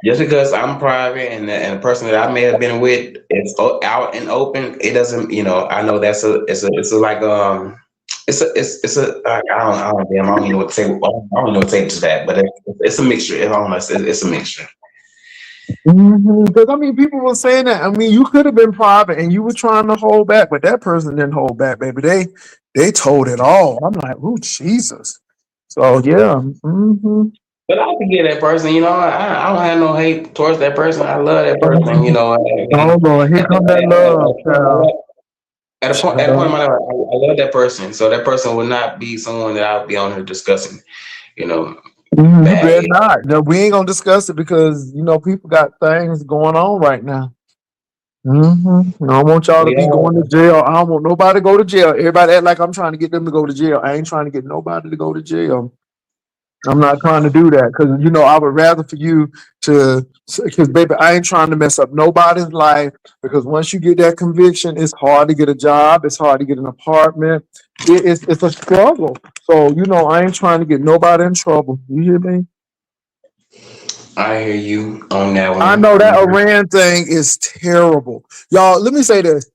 just because I'm private and the person that I may have been with is out and open, it doesn't, I know it's a like it's a I don't even know what to say. I don't even know what to say to that, but it's a mixture. It's a mixture. Because I mean, people were saying that. I mean, you could have been private and you were trying to hold back, but that person didn't hold back, baby. They told it all. I'm like, oh Jesus. So yeah. But I forget that person, I don't have no hate towards that person. I love that person, Oh Lord, here come that love, child. at a point in Child. my life, I love that person. So that person would not be someone that I would be on here discussing, you know, You better bad. not. No, we ain't gonna discuss it because people got things going on right now. I don't want y'all to be Yeah. going to jail. I don't want nobody to go to jail. Everybody act like I'm trying to get them to go to jail. I ain't trying to get nobody to go to jail. I'm not trying to do that because I would rather for you to, because baby, I ain't trying to mess up nobody's life because once you get that conviction, it's hard to get a job, it's hard to get an apartment. It's a struggle. So I ain't trying to get nobody in trouble. You hear me? I hear you on that I one. know that Iran thing is terrible, y'all. Let me say this.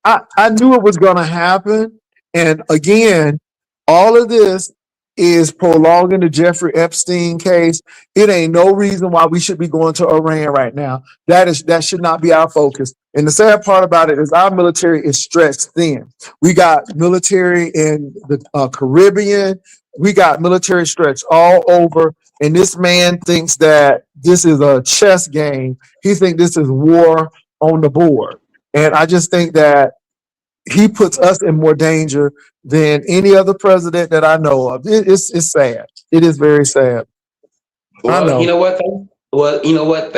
I knew it was going to happen. And again, all of this is prolonging the Jeffrey Epstein case. It ain't no reason why we should be going to Iran right now. That should not be our focus. And the sad part about it is our military is stretched thin. We got military in the Caribbean. We got military stretched all over. and this man thinks that this is a chess game. He thinks this is war on the board. And I just think that he puts us in more danger than any other president that I know of. It's sad. It is very sad. I Well, you know. know what? You know what?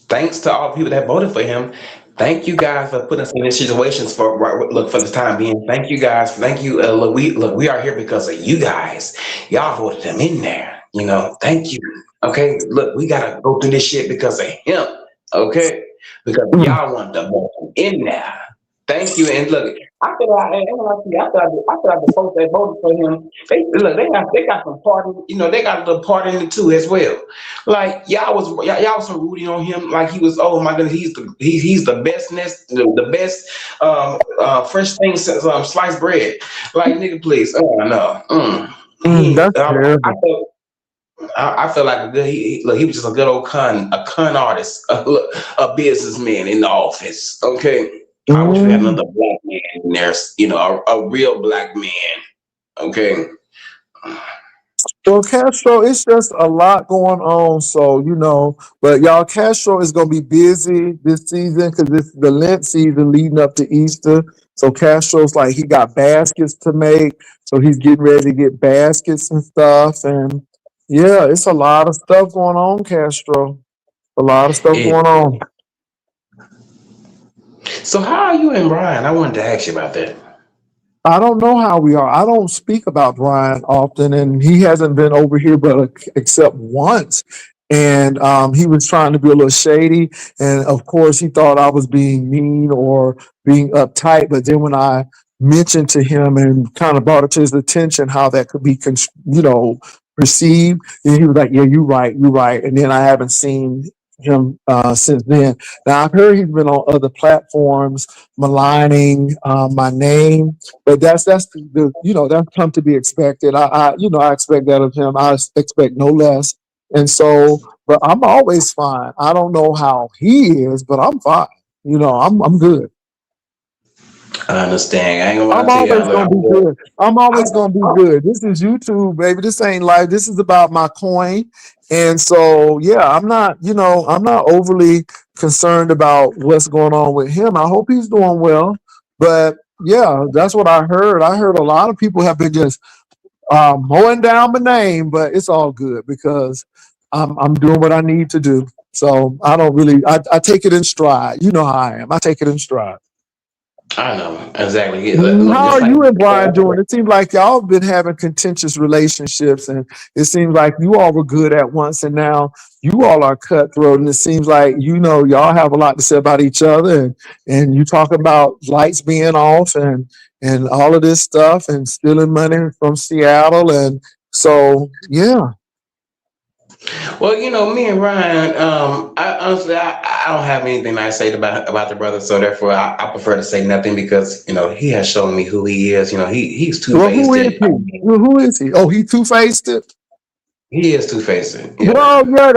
Thanks to all the people that voted for him. Thank you guys for putting us in these situations for look for this time being. Thank you guys. Thank you. Look, we are here because of you guys. Y'all voted them in there. You know. Thank you. Okay. Look, we gotta go through this shit because of him. Okay. Because Mm, y'all want to vote him in there. Thank you. And look, I feel like the folks that voted for him, they got some part in, they got a little part in it too as well. Like y'all was rooting on him like he was, oh my goodness, he's the the best fresh thing since sliced bread. Like nigga, please. Oh no. He that's terrible. I feel like look, he was just a good old con artist, a businessman in the office. Okay, I wish we had Mm. another black man in there, a real black man. Okay, Well, Castro, it's just a lot going on. So, but y'all, Castro is going to be busy this season because it's the Lent season leading up to Easter. So, Castro's like, he got baskets to make. So, he's getting ready to get baskets and stuff. And yeah, it's a lot of stuff going on, Castro. A lot of stuff it, going on. so how are you and Brian? I wanted to ask you about that. I don't know how we are. I don't speak about Brian often, and he hasn't been over here but except once. And he was trying to be a little shady, and of course, he thought I was being mean or being uptight. But then when I mentioned to him and kind of brought it to his attention how that could be, perceived, then he was like, "Yeah, you're right, you're right." And then I haven't seen him since then. Now I've heard he's been on other platforms maligning my name, but that's that's come to be expected. I expect that of him. I expect no less. And so, but I'm always fine. I don't know how he is, but I'm fine. I'm good. I understand. I ain't gonna I'm lie to you. always gonna be good. I'm always gonna be good. This is YouTube, baby. This ain't life. This is about my coin. And so, yeah, I'm not overly concerned about what's going on with him. I hope he's doing well. But yeah, that's what I heard. I heard a lot of people have been just mowing down my name, but it's all good because I'm doing what I need to do. So I don't really I take it in stride. You know how I am. I take it in stride. I know exactly. Yeah, look, How just are like you and Brian doing? It seems like y'all have been having contentious relationships, and it seems like you all were good at once, and now you all are cutthroat. And it seems like y'all have a lot to say about each other, and you talk about lights being off and all of this stuff, and stealing money from Seattle, and so yeah. well, me and Ryan, I honestly, I don't have anything nice to say about the brother, so therefore, I prefer to say nothing because he has shown me who he is. He's two Well, who faced, is and he? Well, who is he? Oh, he two faced it. he is two faced. Yeah. Well, yeah,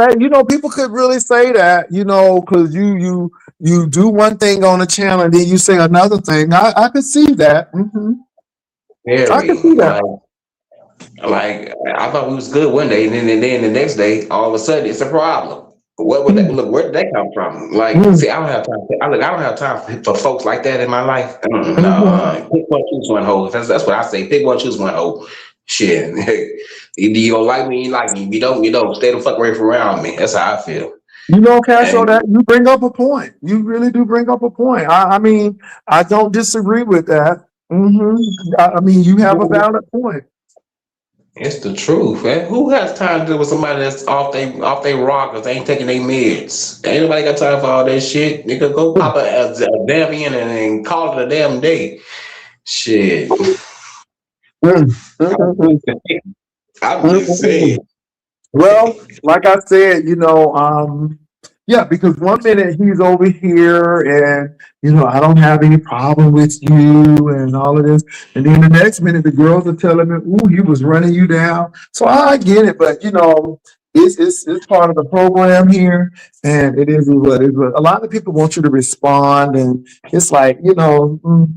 people could really say that, because you do one thing on the channel and then you say another thing. I could see that. I could Very see that. like I thought we was good one day, and then the next day, all of a sudden, it's a problem. What would that Mm, look? Where did that come from? Like, mm, see, I don't have time. I don't have time for folks like that in my life. No, mhm. pick one, choose one hole. That's what I say. Pick one, choose one hole. Shit, either you gonna like me, you like me. If you don't, you don't. Stay the fuck away from around me. That's how I feel. Castro, And that you bring up a point. You really do bring up a point. I mean, I don't disagree with that. I mean, you have a valid point. it's the truth, man. Who has time to deal with somebody that's off they rockers? They ain't taking their meds. Ain't nobody got time for all that shit. Nigga, go pop a damn in and call it a damn day. Shit. Mm, mm, I'm mm, mm, just saying. I'm mm, just mm, mm. saying. Well, like I said, yeah, because one minute he's over here and, I don't have any problem with you and all of this. And then the next minute the girls are telling me, ooh, he was running you down. So I get it, but it's part of the program here and it is what it is. A lot of people want you to respond and it's like, we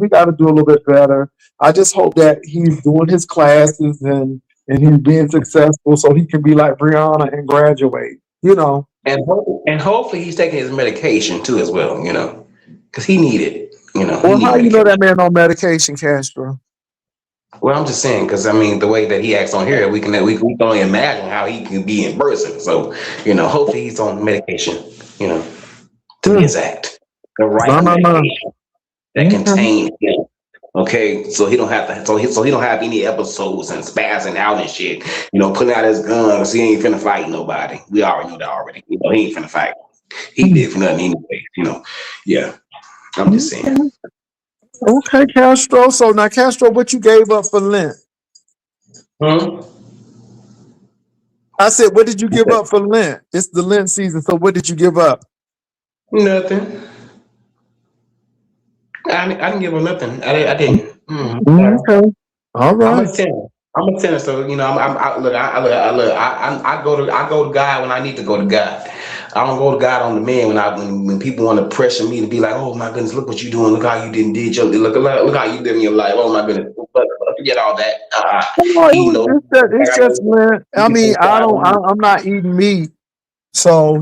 got to do a little bit better. I just hope that he's doing his classes and and he's being successful, so he can be like Brianna and graduate. And hopefully he's taking his medication too as well. Because he needed. He Well, need how you know medication. that man on medication, Castro? Well, I'm just saying because I mean the way that he acts on here, we can only imagine how he can be in person. So hopefully he's on medication. To be Hmm. exact, the No, right no, no. medication that Okay. contains him. Okay, so he don't have to. So he don't have any episodes and spazzing out and shit. Putting out his guns. He ain't finna fight nobody. We already know that already. He ain't finna fight. He Hmm. did for nothing anyway. Yeah. I'm just saying. Okay. Okay, Castro. So now, Castro, what you gave up for Lent? Hmm? I said, what did you give up for Lent? It's the Lent season, so what did you give up? Nothing. I didn't give him nothing. I didn't. Okay. All I'm a right. sinner. I'm a sinner. So I go to God when I need to go to God. I don't go to God on the man when people want to pressure me to be like, oh my goodness, look what you doing. Look how you did your look how you living your life. Oh my goodness, but forget all that. No, He knows. it's just Lent. I mean, I'm not eating meat, so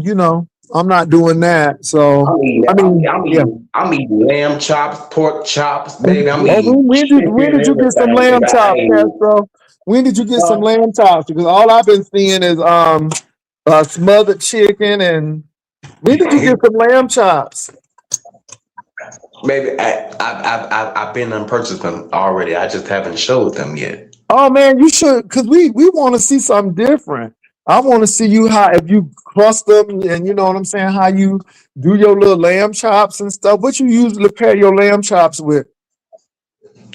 I'm not doing that. So I'm eating, I I'm, mean, I'm yeah. eating, I'm eating lamb chops, pork chops, baby. I'm Oh, eating when chicken did you and get some everything, baby. lamb I chops, ain't. Castro? When did you get some Uh, lamb chops? Because all I've been seeing is smothered chicken. And when did you get some lamb chops? Baby, I've been and purchased them already. I just haven't showed them yet. Oh man, you should, because we want to see something different. I want to see you how if you crust them, and you know what I'm saying, how you do your little lamb chops and stuff. What you usually pair your lamb chops with?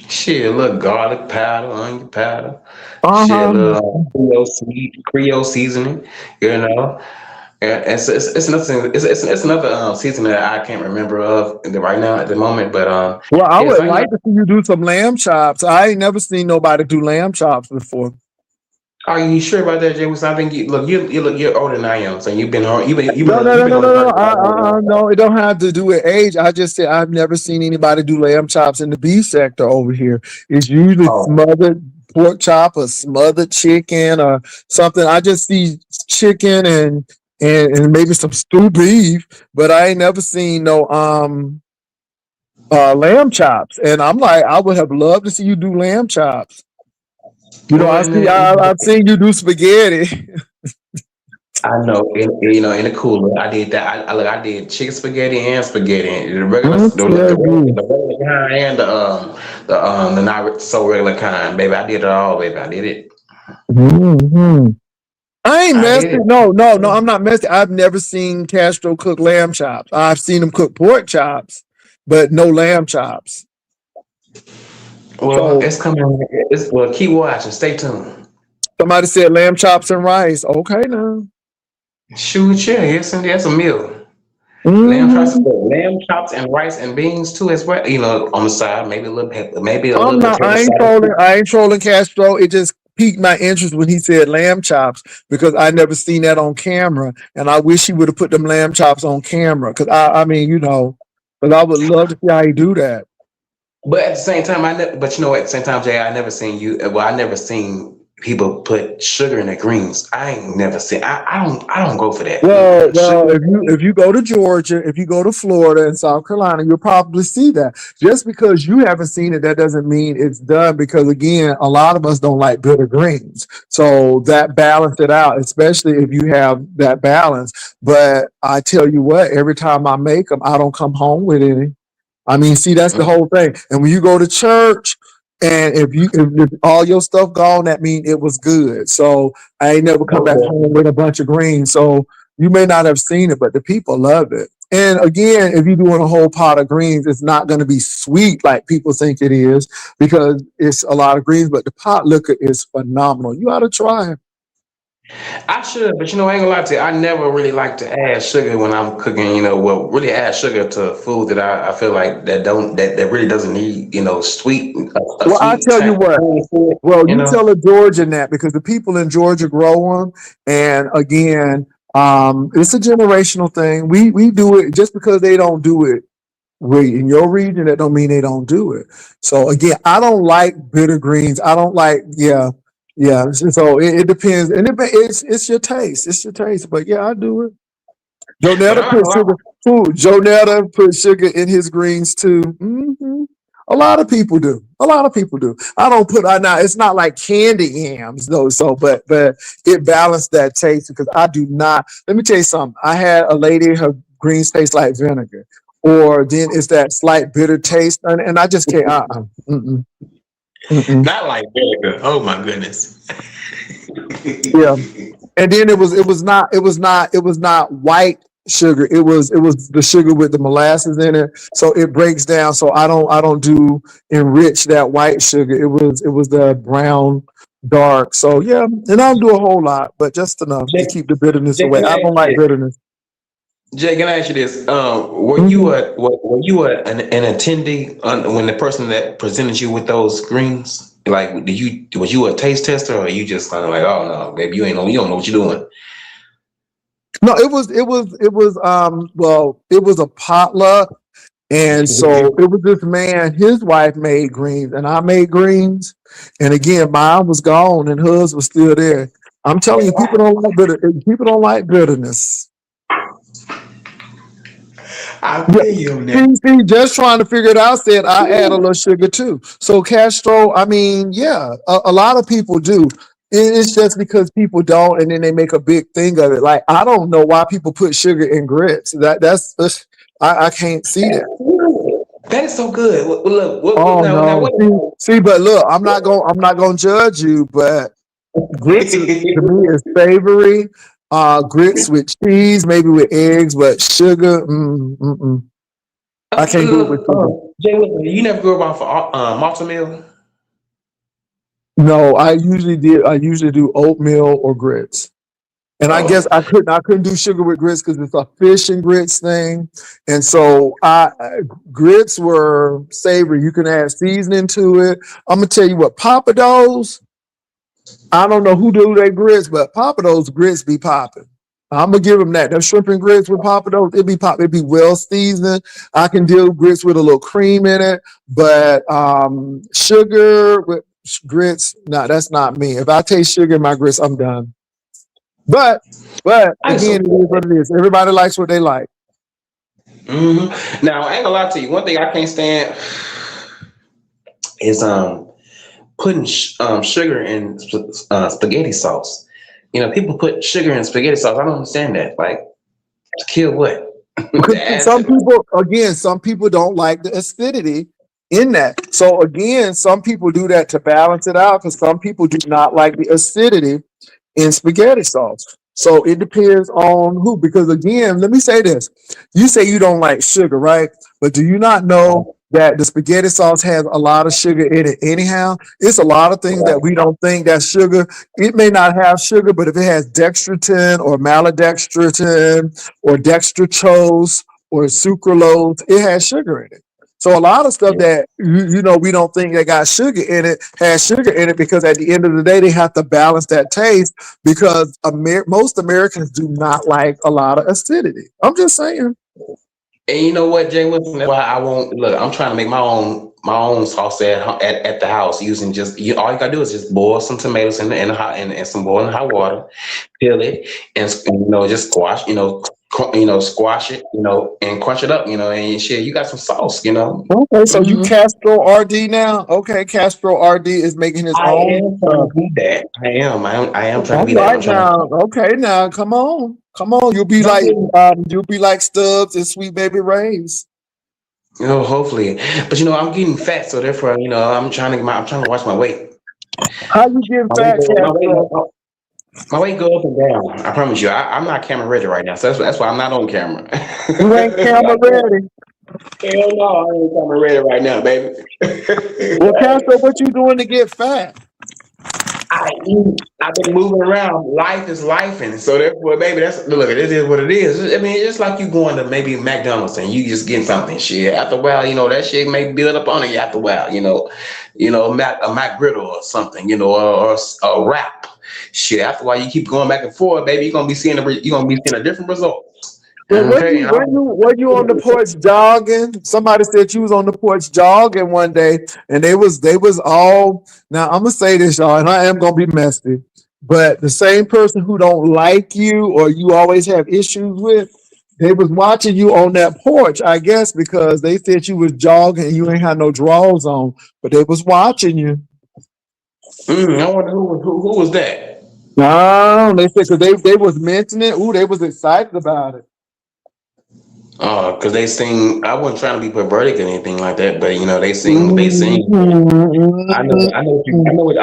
Shit, a little garlic powder, onion powder. Shit, a Uh-huh. little Creole seasoning. You know, and it's nothing. It's another seasoning that I can't remember of right now at the moment. But Well, I yes, would like to see you do some lamb chops. I ain't never seen nobody do lamb chops before. are you sure about that, Jay? Wilson? I think you're older than I am, so No, no, no, you've been no, on the no, no. journey for a long time. No, it don't have to do with age. I just said I've never seen anybody do lamb chops in the beef sector over here. It's usually Oh, smothered pork chop or smothered chicken or something. I just see chicken and maybe some stew beef, but I ain't never seen no lamb chops. And I'm like, I would have loved to see you do lamb chops. well, I've seen you do spaghetti. I know, in the cooler, I did that. I did chicken spaghetti and spaghetti, the regular, I tell you. the regular kind and the not so regular kind, baby. I did it all, baby. I did it. Hmm. I ain't I did messy. it. No, no, no. I'm not messy. I've never seen Castro cook lamb chops. I've seen him cook pork chops, but no lamb chops. Well, So it's coming. Keep watching. Stay tuned. somebody said lamb chops and rice. Okay, now. Shoot, yeah, that's a meal. Hmm. Lamb chops and rice and beans too, as well. On the side, maybe a I'm little not. potato salad. I ain't trolling Castro. It just piqued my interest when he said lamb chops because I never seen that on camera, and I wish he would have put them lamb chops on camera. Because I mean, because I would love to see how he do that. But at the same time, I never. But at the same time, Jay, I never seen you. Well, I never seen people put sugar in their greens. I ain't never seen. I don't go for that. Mm-mm. Well, Sugar. if you go to Georgia, if you go to Florida and South Carolina, you'll probably see that. Just because you haven't seen it, that doesn't mean it's done. Because again, a lot of us don't like bitter greens, so that balance it out, especially if you have that balance. But I tell you what, every time I make them, I don't come home with any. I mean, see, that's the whole thing. And when you go to church, and if all your stuff gone, that means it was good. So I ain't never come back Okay. home with a bunch of greens. So you may not have seen it, but the people love it. And again, if you're doing a whole pot of greens, it's not going to be sweet like people think it is because it's a lot of greens. But the pot liquor is phenomenal. You ought to try it. I should, but I ain't gonna lie to you. I never really like to add sugar when I'm cooking. Really add sugar to food that I feel like that really doesn't need sweet a Well, I sweet tell you what. tang to it. Well, You you know. tell a Georgian that because the people in Georgia grow them, and again, it's a generational thing. We do it just because they don't do it in your region. That don't mean they don't do it. So again, I don't like bitter greens. I don't like. Yeah, Yeah, so it depends, and it's your taste. It's your taste, but yeah, I do it. But Jonetta I'm not put gonna lie. sugar. Food. Jonetta put sugar in his greens too. A lot of people do. A lot of people do. I don't put. I now. It's not like candy yams though. So, but it balanced that taste because I do not. Let me tell you something. I had a lady. Her greens taste like vinegar, or then it's that slight bitter taste, and I just can't. Mm-mm, mm-mm. Not like vinegar. Oh my goodness. Yeah. And then it was not white sugar. It was the sugar with the molasses in it, so it breaks down. So I don't do enrich that white sugar. It was the brown dark. So yeah, and I don't do a whole lot, but just enough to Jay, keep the bitterness Jay, away. can I I ask don't you like this? bitterness. Jay, can I ask you this? Were you Mhm. an attendee when the person that presented you with those greens? Like, was you a taste tester, or you just kind of like, oh no, baby, you don't know what you're doing? No, it was a potluck. And so it was this man, his wife made greens, and I made greens. And again, mine was gone and hers was still there. I'm telling you, people don't like bitterness. I Yeah. feel you on that. See, just trying to figure it out, said I add a little sugar too. So Castro, I mean, yeah, a lot of people do. It's just because people don't, and then they make a big thing of it. Like I don't know why people put sugar in grits. I can't see that. That is so good. Look, Oh now no. what? See, but look, I'm not gonna judge you, but grits to me is savory. Grits with cheese, maybe with eggs, but sugar, I can't do it with Look, sugar. Jay, look, you never grew up off malta meal? No, I usually do oatmeal or grits. And I guess Oh, I couldn't do sugar with grits because it's a fish and grits thing. And so grits were savory. You can add seasoning to it. I'm gonna tell you what, papados. I don't know who do their grits, but Papados grits be popping. I'm gonna give them that. Them shrimp and grits with Papados, it be pop. It be well seasoned. I can deal with grits with a little cream in it, but sugar with grits, no, that's not me. If I taste sugar in my grits, I'm done. But but I used to. again, it is what it is. Everybody likes what they like. Now I ain't gonna lie to you. One thing I can't stand is putting sugar in spaghetti sauce. People put sugar in spaghetti sauce. I don't understand that. Like, to kill what? Because The some acid. people, again, some people don't like the acidity in that. So again, some people do that to balance it out because some people do not like the acidity in spaghetti sauce. So it depends on who. Because again, let me say this: you say you don't like sugar, right? But do you not know that the spaghetti sauce has a lot of sugar in it anyhow? It's a lot of things that we don't think that's sugar. It may not have sugar, but if it has dextrin or maltodextrin or dextrose or sucralose, it has sugar in it. So a lot of stuff that we don't think that got sugar in it has sugar in it because at the end of the day they have to balance that taste because most Americans do not like a lot of acidity. I'm just saying. And you know what, Jay Wilson? That's why I won't look. I'm trying to make my own sauce at the house using just all you gotta do is just boil some tomatoes in hot and some boiling hot water, peel it, and just squash squash it, and crunch it up, and shit. You got some sauce. Okay, so you hmm Castro RD now? Okay, Castro RD is making his I own am trying stuff. to be that. I am trying to All be that. right I'm trying to. now. Okay, now come on. Come on. You'll be like Stubbs and Sweet Baby Ray's. Hopefully, but I'm getting fat, so therefore, I'm trying to watch my weight. How you getting My weight fat, go, my weight, Castro? my weight go up and down. I promise you. I'm not camera ready right now, so that's why I'm not on camera. You ain't camera ready. Hell no, I ain't camera ready right now, baby. Well, Castro, what you doing to get fat? I eat. I've been moving around. Life is life, and so therefore, baby, that's look. It is what it is. I mean, it's just like you going to maybe McDonald's and you just getting something. Shit, after a while, that shit may build up on you. After a while, a Mac griddle or something, or a wrap. Shit, after a while, you keep going back and forth, baby. You're gonna be seeing a different result. Well, Okay, were you on the porch jogging? Somebody said you was on the porch jogging one day, and they was all. Now I'm gonna say this, y'all, and I am gonna be messy, but the same person who don't like you or you always have issues with, they was watching you on that porch, I guess, because they said you was jogging and you ain't had no drawers on, but they was watching you. I wonder who was that? No, they said because they was mentioning it. Ooh, they was excited about it. Because they sing. I wasn't trying to be perverted or anything like that, but they sing what they sing. I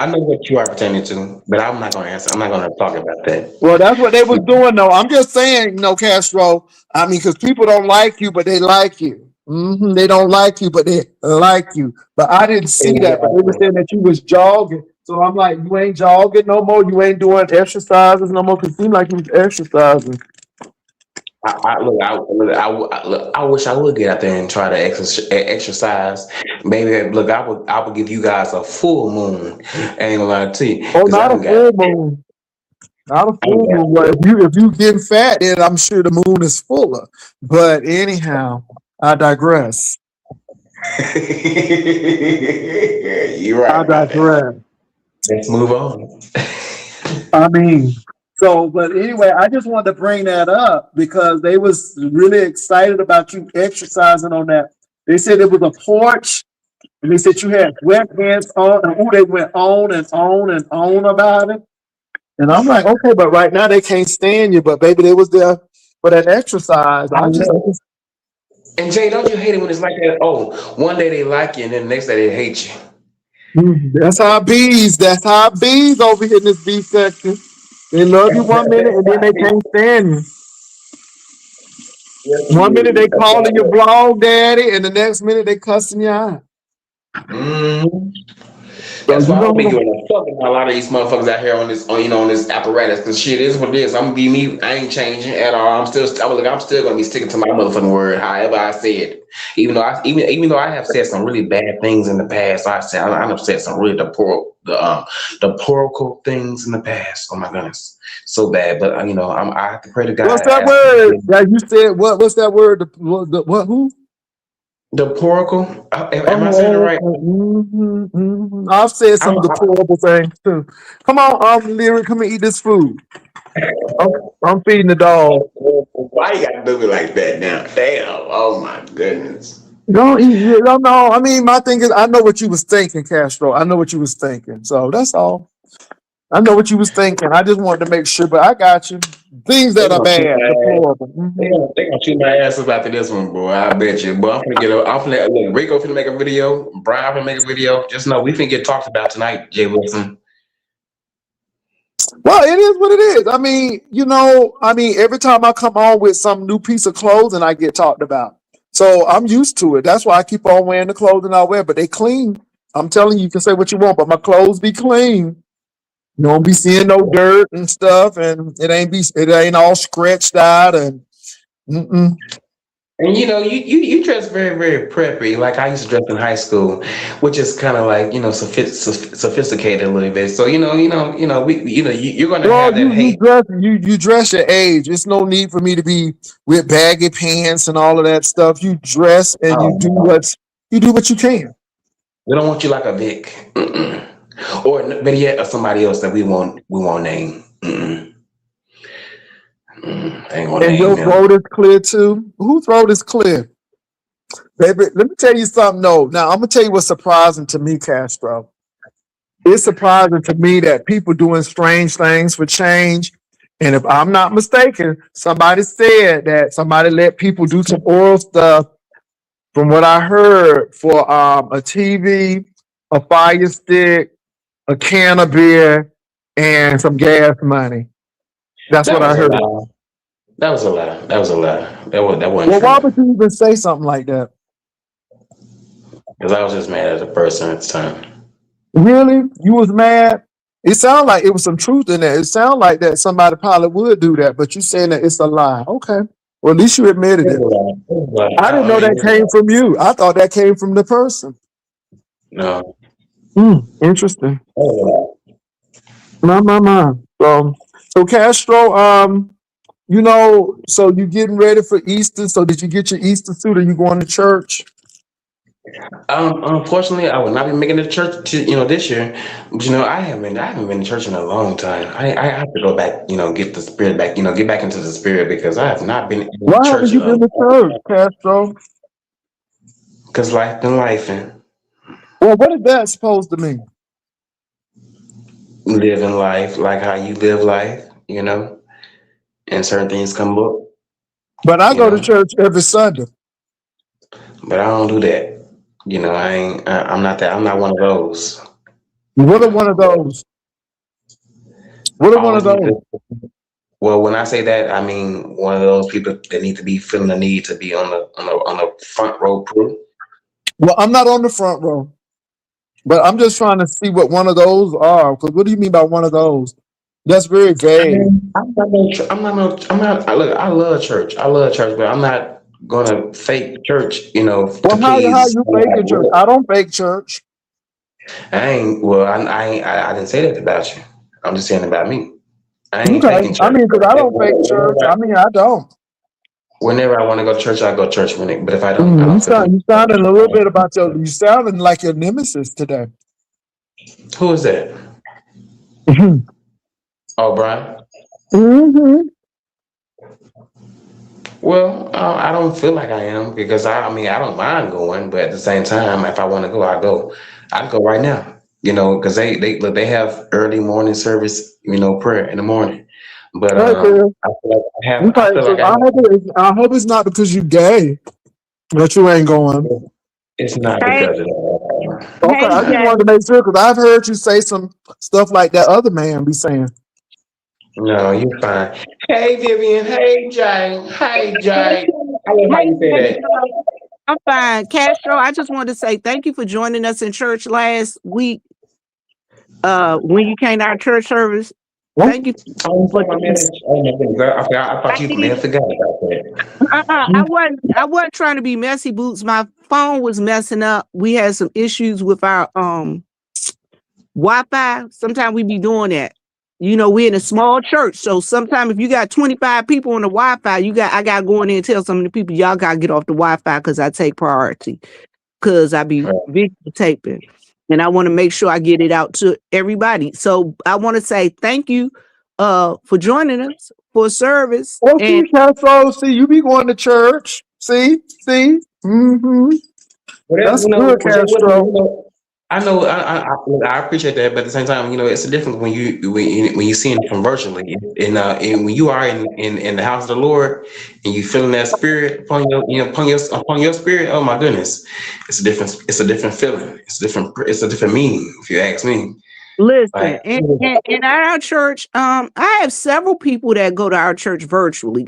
know what you are pertaining to, but I'm not gonna answer. I'm not gonna talk about that. Well, that's what they was doing, though. I'm just saying, Castro. I mean, because people don't like you, but they like you. They don't like you, but they like you. But I didn't see that. But they were Exactly. saying that you was jogging. So I'm like, you ain't jogging no more. You ain't doing exercises no more. Cause it seemed like you was exercising. I wish I would get out there and try to exercise. Maybe look, I would give you guys a full moon. I ain't gonna lie to you, Oh, because I not a done got, full moon. Not a I done full moon. Well, if you getting fat, then I'm sure the moon is fuller. But anyhow, I digress. got. You're right I about that. digress. Let's move on. I mean, so, but anyway, I just wanted to bring that up because they was really excited about you exercising on that. They said it was a porch, and they said you had sweatpants on, and they went on and on and on about it. And I'm like, okay, but right now they can't stand you, but baby, they was there for that exercise. I know. And Jay, don't you hate it when it's like that? Oh, one day they like you, and then the next day they hate you. That's how bees over here in this bee section. They love you one minute and then they can't stand you. Yes, One minute indeed. they That's calling you right. blog daddy, and the next minute they cussing you out. Mhm. So That's you why I don't be know, giving a fuck about a lot of these motherfuckers out here on this apparatus. Cause shit is what it is. I'm gonna be me. I ain't changing at all. I'm still gonna be sticking to my motherfucking word. However I say it. Even though I have said some really bad things in the past. I've said some really deplorable things in the past. Oh my goodness, so bad. But I have to pray to what's God. that Ask him to word forgive me. that you said? What's that word? What? Who? Deplorable. Am I saying it Oh, right? I've said I'm, some deplorable things too. Come on, Lyric, come and eat this food. I'm, I'm feeding the dog. Why you gotta do me like that now? Damn. Oh my goodness. Don't eat. You don't know. I mean, my thing is, I know what you was thinking, Castro. I know what you was thinking. So that's all. I know what you was thinking. I just wanted to make sure, but I got you. Things They that are gonna shoot bad, my ass. deplorable. They gonna shoot my ass up after this one, boy. I bet you. But I'm finna look, Rico finna make a video. Brian finna make a video. Just know we finna get talked about tonight, Jay Wilson. Well, it is what it is. I mean, every time I come on with some new piece of clothing, I get talked about. So I'm used to it. That's why I keep on wearing the clothing I wear, but they clean. I'm telling you, you can say what you want, but my clothes be clean. You don't be seeing no dirt and stuff, and it ain't all scratched out and mm-mm. And you dress very, very preppy, like I used to dress in high school, which is kind of like sophisticated a little bit. So you're gonna Well, have that you hate. dress your age. It's no need for me to be with baggy pants and all of that stuff. You dress and Oh no, you do what you can. we don't want you like a Vic, or better yet, or somebody else that we won't name. I ain't gonna And name your them. throat is clear too. Whose throat is clear? Baby, let me tell you something. No, now I'm gonna tell you what's surprising to me, Castro. It's surprising to me that people doing strange things for change. And if I'm not mistaken, somebody said that somebody let people do some oral stuff from what I heard for a TV, a fire stick, a can of beer, and some gas money. That's what That I was a heard. lie. That was a lie. That was a lie. That wasn't Well, true. why would you even say something like that? Because I was just mad at the person at the time. Really? You was mad? It sounded like it was some truth in that. It sounded like that somebody probably would do that, but you saying that it's a lie. Okay. Well, at least you admitted It it. was a lie. It was a lie. I didn't I know mean, that it was a came lie. from you. I thought that came from the person. No, Interesting. it was a lie. My. So Castro, You know, so you getting ready for Easter. So did you get your Easter suit or you going to church? Unfortunately, I will not be making the church, this year. But I haven't been to church in a long time. I have to go back, get the spirit back, get back into the spirit because I have not been in Why church haven't in you a been to church, Castro? because life been life and Well, what is that supposed to mean? living life like how you live life, and certain things come up, But I you go to know. church every Sunday. But I don't do that. I ain't. I'm not that. I'm not one of those. What You are one know. of those? What are one of Always need those? to. Well, when I say that, I mean one of those people that need to be feeling the need to be on the front row crew. Well, I'm not on the front row, but I'm just trying to see what one of those are. Because what do you mean by one of those? That's very I vague. mean, I'm not. I'm not. I'm not. Look, I love church. I love church, but I'm not gonna fake church. To Well, how please you faking somebody church? else. I don't fake church. I ain't. Well, I ain't. I didn't say that about you. I'm just saying about me. I ain't Okay. faking I church. mean, because I don't fake church. I mean, I don't. Whenever I want to go to church, I go to church. But if I don't, I Mm, don't feel like. you sounding a little bit about your. You sounding like your nemesis today. Who is that? hmm Oh, Brian. hmm Well, I don't feel like I am because I mean, I don't mind going, but at the same time, if I want to go, I go. I'd go right now. Because they look, they have early morning service, prayer in the morning. But Right there. I feel like I have. I Okay, feel so like I have. I hope it's not because you gay that you ain't going. It's not Hey, because of that. Okay, hey, It's I just not. Jay. wanted to make sure because I've heard you say some stuff like that other man be saying. No, you're fine. Hey, Vivian. Hey, Jay. Hey, Jay. I love how Hey, you say that. Castro. I'm fine. Castro, I just wanted to say thank you for joining us in church last week. When you came to our church service. What? Thank you Oh, you for saw my message. Oh my goodness, girl. I I thought you may did. have forgot about that. I wasn't trying to be messy boots. My phone was messing up. We had some issues with our Wi-Fi. Sometimes we be doing that. We're in a small church, so sometimes if you got 25 people on the Wi-Fi, I gotta go in there and tell some of the people y'all gotta get off the Wi-Fi because I take priority because I be Right. videotaping and I want to make sure I get it out to everybody. So I want to say thank you for joining us for service. Oh, And see, Castro, see, you be going to church. See? Mm-hmm. Well, That's good, well, that wasn't, Castro. I know, I appreciate that, but at the same time, it's a difference when you see it from virtually, and when you are in the house of the Lord, and you feeling that spirit upon your spirit. Oh my goodness, it's a different feeling. It's a different meaning. If you ask me, listen, like and at our church, I have several people that go to our church virtually.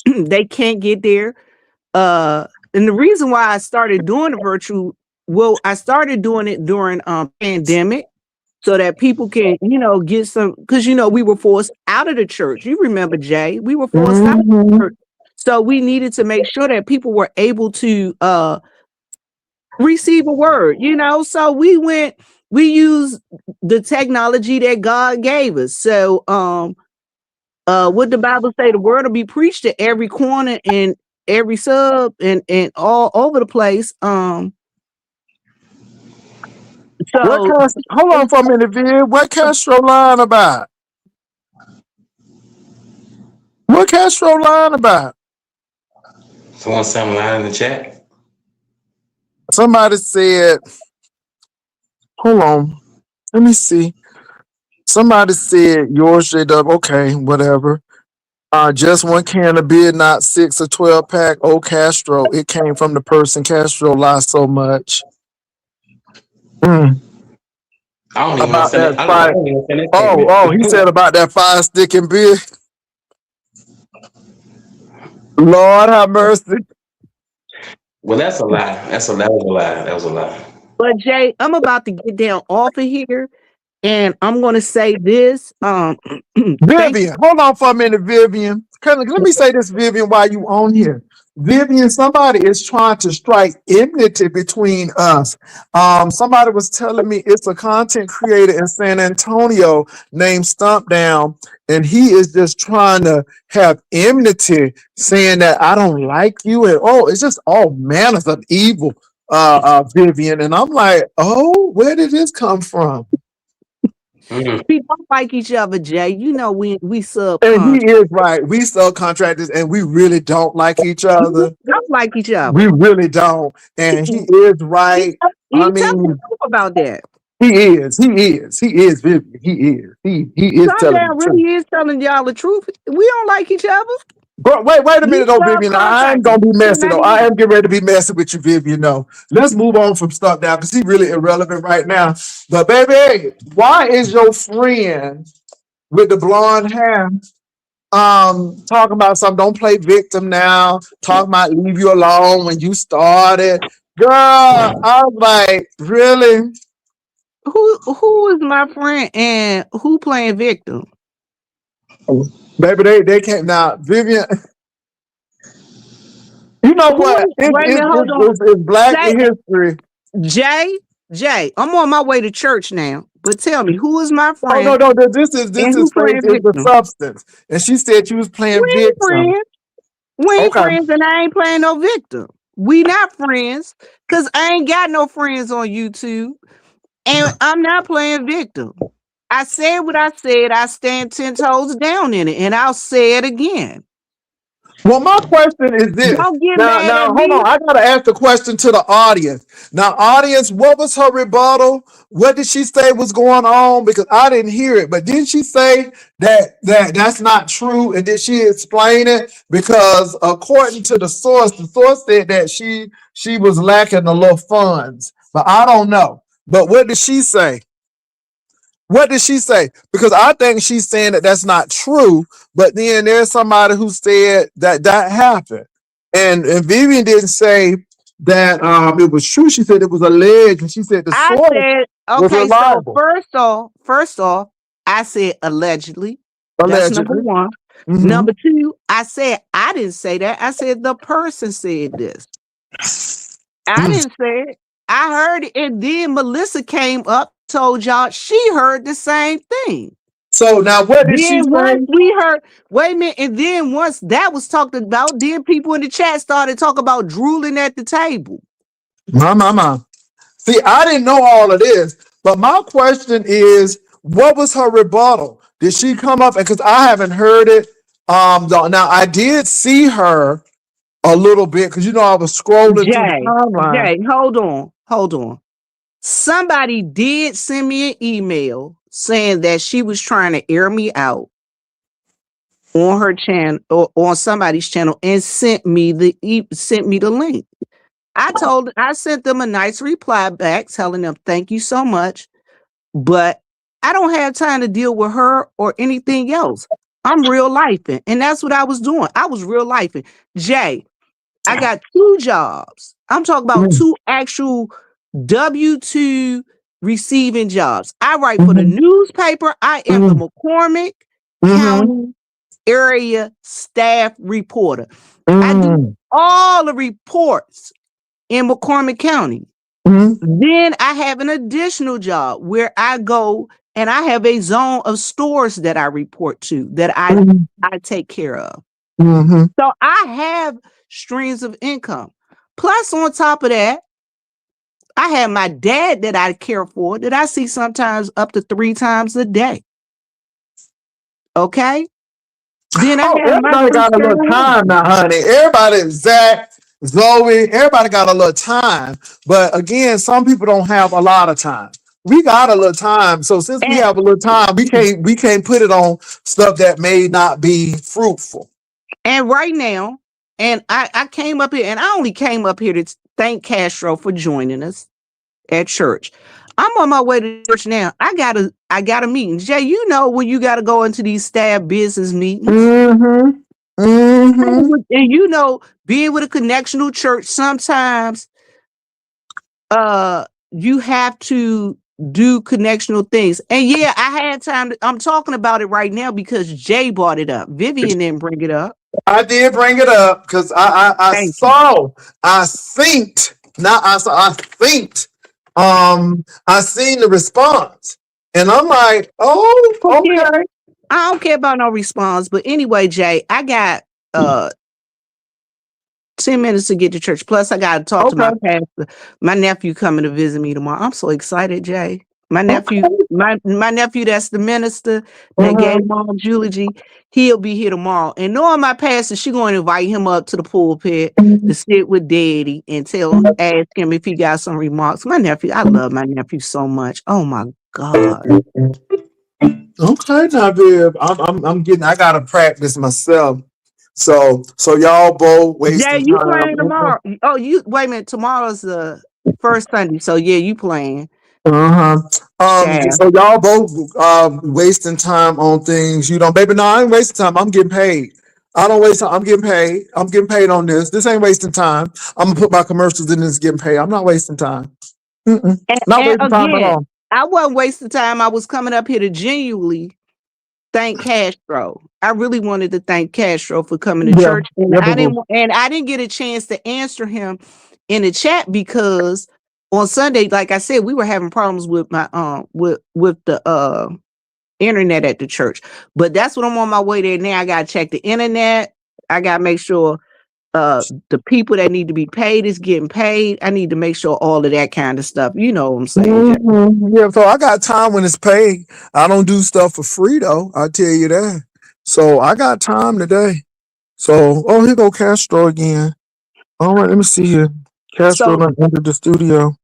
They can't get there. And the reason why I started doing the virtual, well, I started doing it during pandemic so that people can, get some, because we were forced out of the church. You remember, Jay? We were forced out of the Mm-hmm. church. So we needed to make sure that people were able to receive a word, So we used the technology that God gave us. So what the Bible say, the word will be preached to every corner and every sub and all over the place. What So Castro? Hold on for a minute, Vid. What Castro lying about? What Castro lying about? someone some line in the chat. Somebody said, hold on, let me see. Somebody said yours, JW. Okay, whatever. Just one can of beer, not 6 or 12 pack. Oh, Castro. It came from the person Castro lies so much. Mm, I don't even about understand that it. I five. don't even understand that He said statement. about that 5 stick and beer. Lord have mercy. Well, that's a lie. That was a lie. That was a lie. but Jay, I'm about to get down off of here and I'm gonna say this. Thank Vivian, hold on for a minute, Vivian. Let me say this, Vivian, while you on here. Vivian, somebody is trying to strike enmity between us. Somebody was telling me it's a content creator in San Antonio named Stomp Down, and he is just trying to have enmity, saying that I don't like you, and it's just all manners of evil, Vivian. And I'm like, oh, where did this come from? We don't like each other, Jay. You know we And he subconscious. is right. We subcontractors, and we really don't like each We other. don't like each other. We really don't. And he is right. He I tell the mean, truth about that. he is. Vivian. He is telling the Sundown truth. really is telling y'all the truth. We don't like each other. But wait a We minute, though, Vivian. I ain't gonna be messy though. I am getting ready to be messy with you, Vivian. No, let's move on from stuff now because he's really irrelevant right now. But baby, why is your friend with the blonde hair talking about something? Don't play victim now. Talking about leave you alone when you started. Girl, I was like, really? Who is my friend and who playing victim? Baby, they can't now. Vivian, you know what? Wait a minute, hold on. It's Black history. Jay, I'm on my way to church now. But tell me, who is my Oh friend? no, this is and who playing the victim? substance. And she said you was playing We ain't victim. friends. We ain't Okay. friends, and I ain't playing no victim. We not friends, cause I ain't got no friends on YouTube, and I'm not playing victim. I said what I said. I stand 10 toes down in it, and I'll say it again. Well, my question is this. Don't get Now, mad at hold me. on. I gotta ask the question to the audience. Now, audience, what was her rebuttal? What did she say was going on? Because I didn't hear it. But didn't she say that's not true? And did she explain it? Because according to the source said that she was lacking a little funds. But I don't know. But what did she say? What did she say? Because I think she's saying that that's not true, but then there's somebody who said that happened, and Vivian didn't say that it was true. She said it was alleged, and she said the I source said, was okay, so reliable. first off, I said allegedly. That's number Allegedly. one. Mhm. Number two, I said I didn't say that. I said the person said this. I didn't say it. I heard it, and then Melissa came up, told y'all she heard the same thing. So now what did she Then say? once we heard, wait a minute, and then once that was talked about, then people in the chat started talking about drooling at the table. My. See, I didn't know all of this, but my question is, what was her rebuttal? Did she come up? Because I haven't heard it. Now I did see her a little bit because I was scrolling through the timeline. Jay, hold on. Somebody did send me an email saying that she was trying to air me out on her channel or on somebody's channel and sent me the link. I sent them a nice reply back telling them thank you so much, but I don't have time to deal with her or anything else. I'm real lifing, and that's what I was doing. I was real lifing. Jay, I got 2 jobs. I'm talking about 2 actual W-2 receiving jobs. I write for the newspaper. I am the McCormick County area staff reporter. I do all the reports in McCormick County. Then I have an additional job where I go and I have a zone of stores that I report to that I take care of. So I have streams of income. Plus, on top of that, I have my dad that I care for that I see sometimes up to 3 times a day. Okay? Then I have everybody got a little time now, honey. Everybody, Zach, Zoe, everybody got a little time. But again, some people don't have a lot of time. We got a little time. So since we have a little time, we can't put it on stuff that may not be fruitful. And right now, and I came up here, and I only came up here to thank Castro for joining us at church. I'm on my way to church now. I got a meeting. Jay, you know when you got to go into these staff business meetings. And you know, being with a connectional church, sometimes you have to do connectional things. And yeah, I had time I'm talking about it right now because Jay brought it up. Vivian didn't bring it up. I did bring it up because I Thank you. saw, I synced, not I saw, I synced. I seen the response, and I'm like, oh, Yeah, okay. I don't care about no response. But anyway, Jay, I got 10 minutes to get to church. Plus, I got to talk to Okay. my pastor. My nephew coming to visit me tomorrow. I'm so excited, Jay. My Okay. nephew, my nephew, that's the minister that Uh-huh. gave mom's eulogy. He'll be here tomorrow. And knowing my pastor, she going to invite him up to the pulpit to sit with Daddy and ask him if he got some remarks. My nephew, I love my nephew so much. Oh my God. Okay, now, Viv, I'm getting. I gotta practice myself. So y'all both Jay, wasting you time. playing tomorrow? Oh, you wait a minute. Tomorrow's the first Sunday. So yeah, you playing. Uh-huh. Yeah. So y'all both wasting time on things you don't, baby. No, I ain't wasting time. I'm getting paid. I don't waste time. I'm getting paid. I'm getting paid on this. This ain't wasting time. I'm gonna put my commercials in this getting paid. I'm not wasting time. Mm-mm. Not And wasting time at again, all. I wasn't wasting time. I was coming up here to genuinely thank Castro. I really wanted to thank Castro for coming to Yeah. church, and Yeah, I boo-boo. didn't get a chance to answer him in the chat because on Sunday, like I said, we were having problems with my with the internet at the church. But that's what I'm on my way there now. I gotta check the internet. I gotta make sure the people that need to be paid is getting paid. I need to make sure all of that kind of stuff. You know what I'm saying, Jay? Yeah, so I got time when it's paid. I don't do stuff for free though. I tell you that. So I got time today. So, oh, here go Castro again. All right, let me see here. Castro So done entered the studio.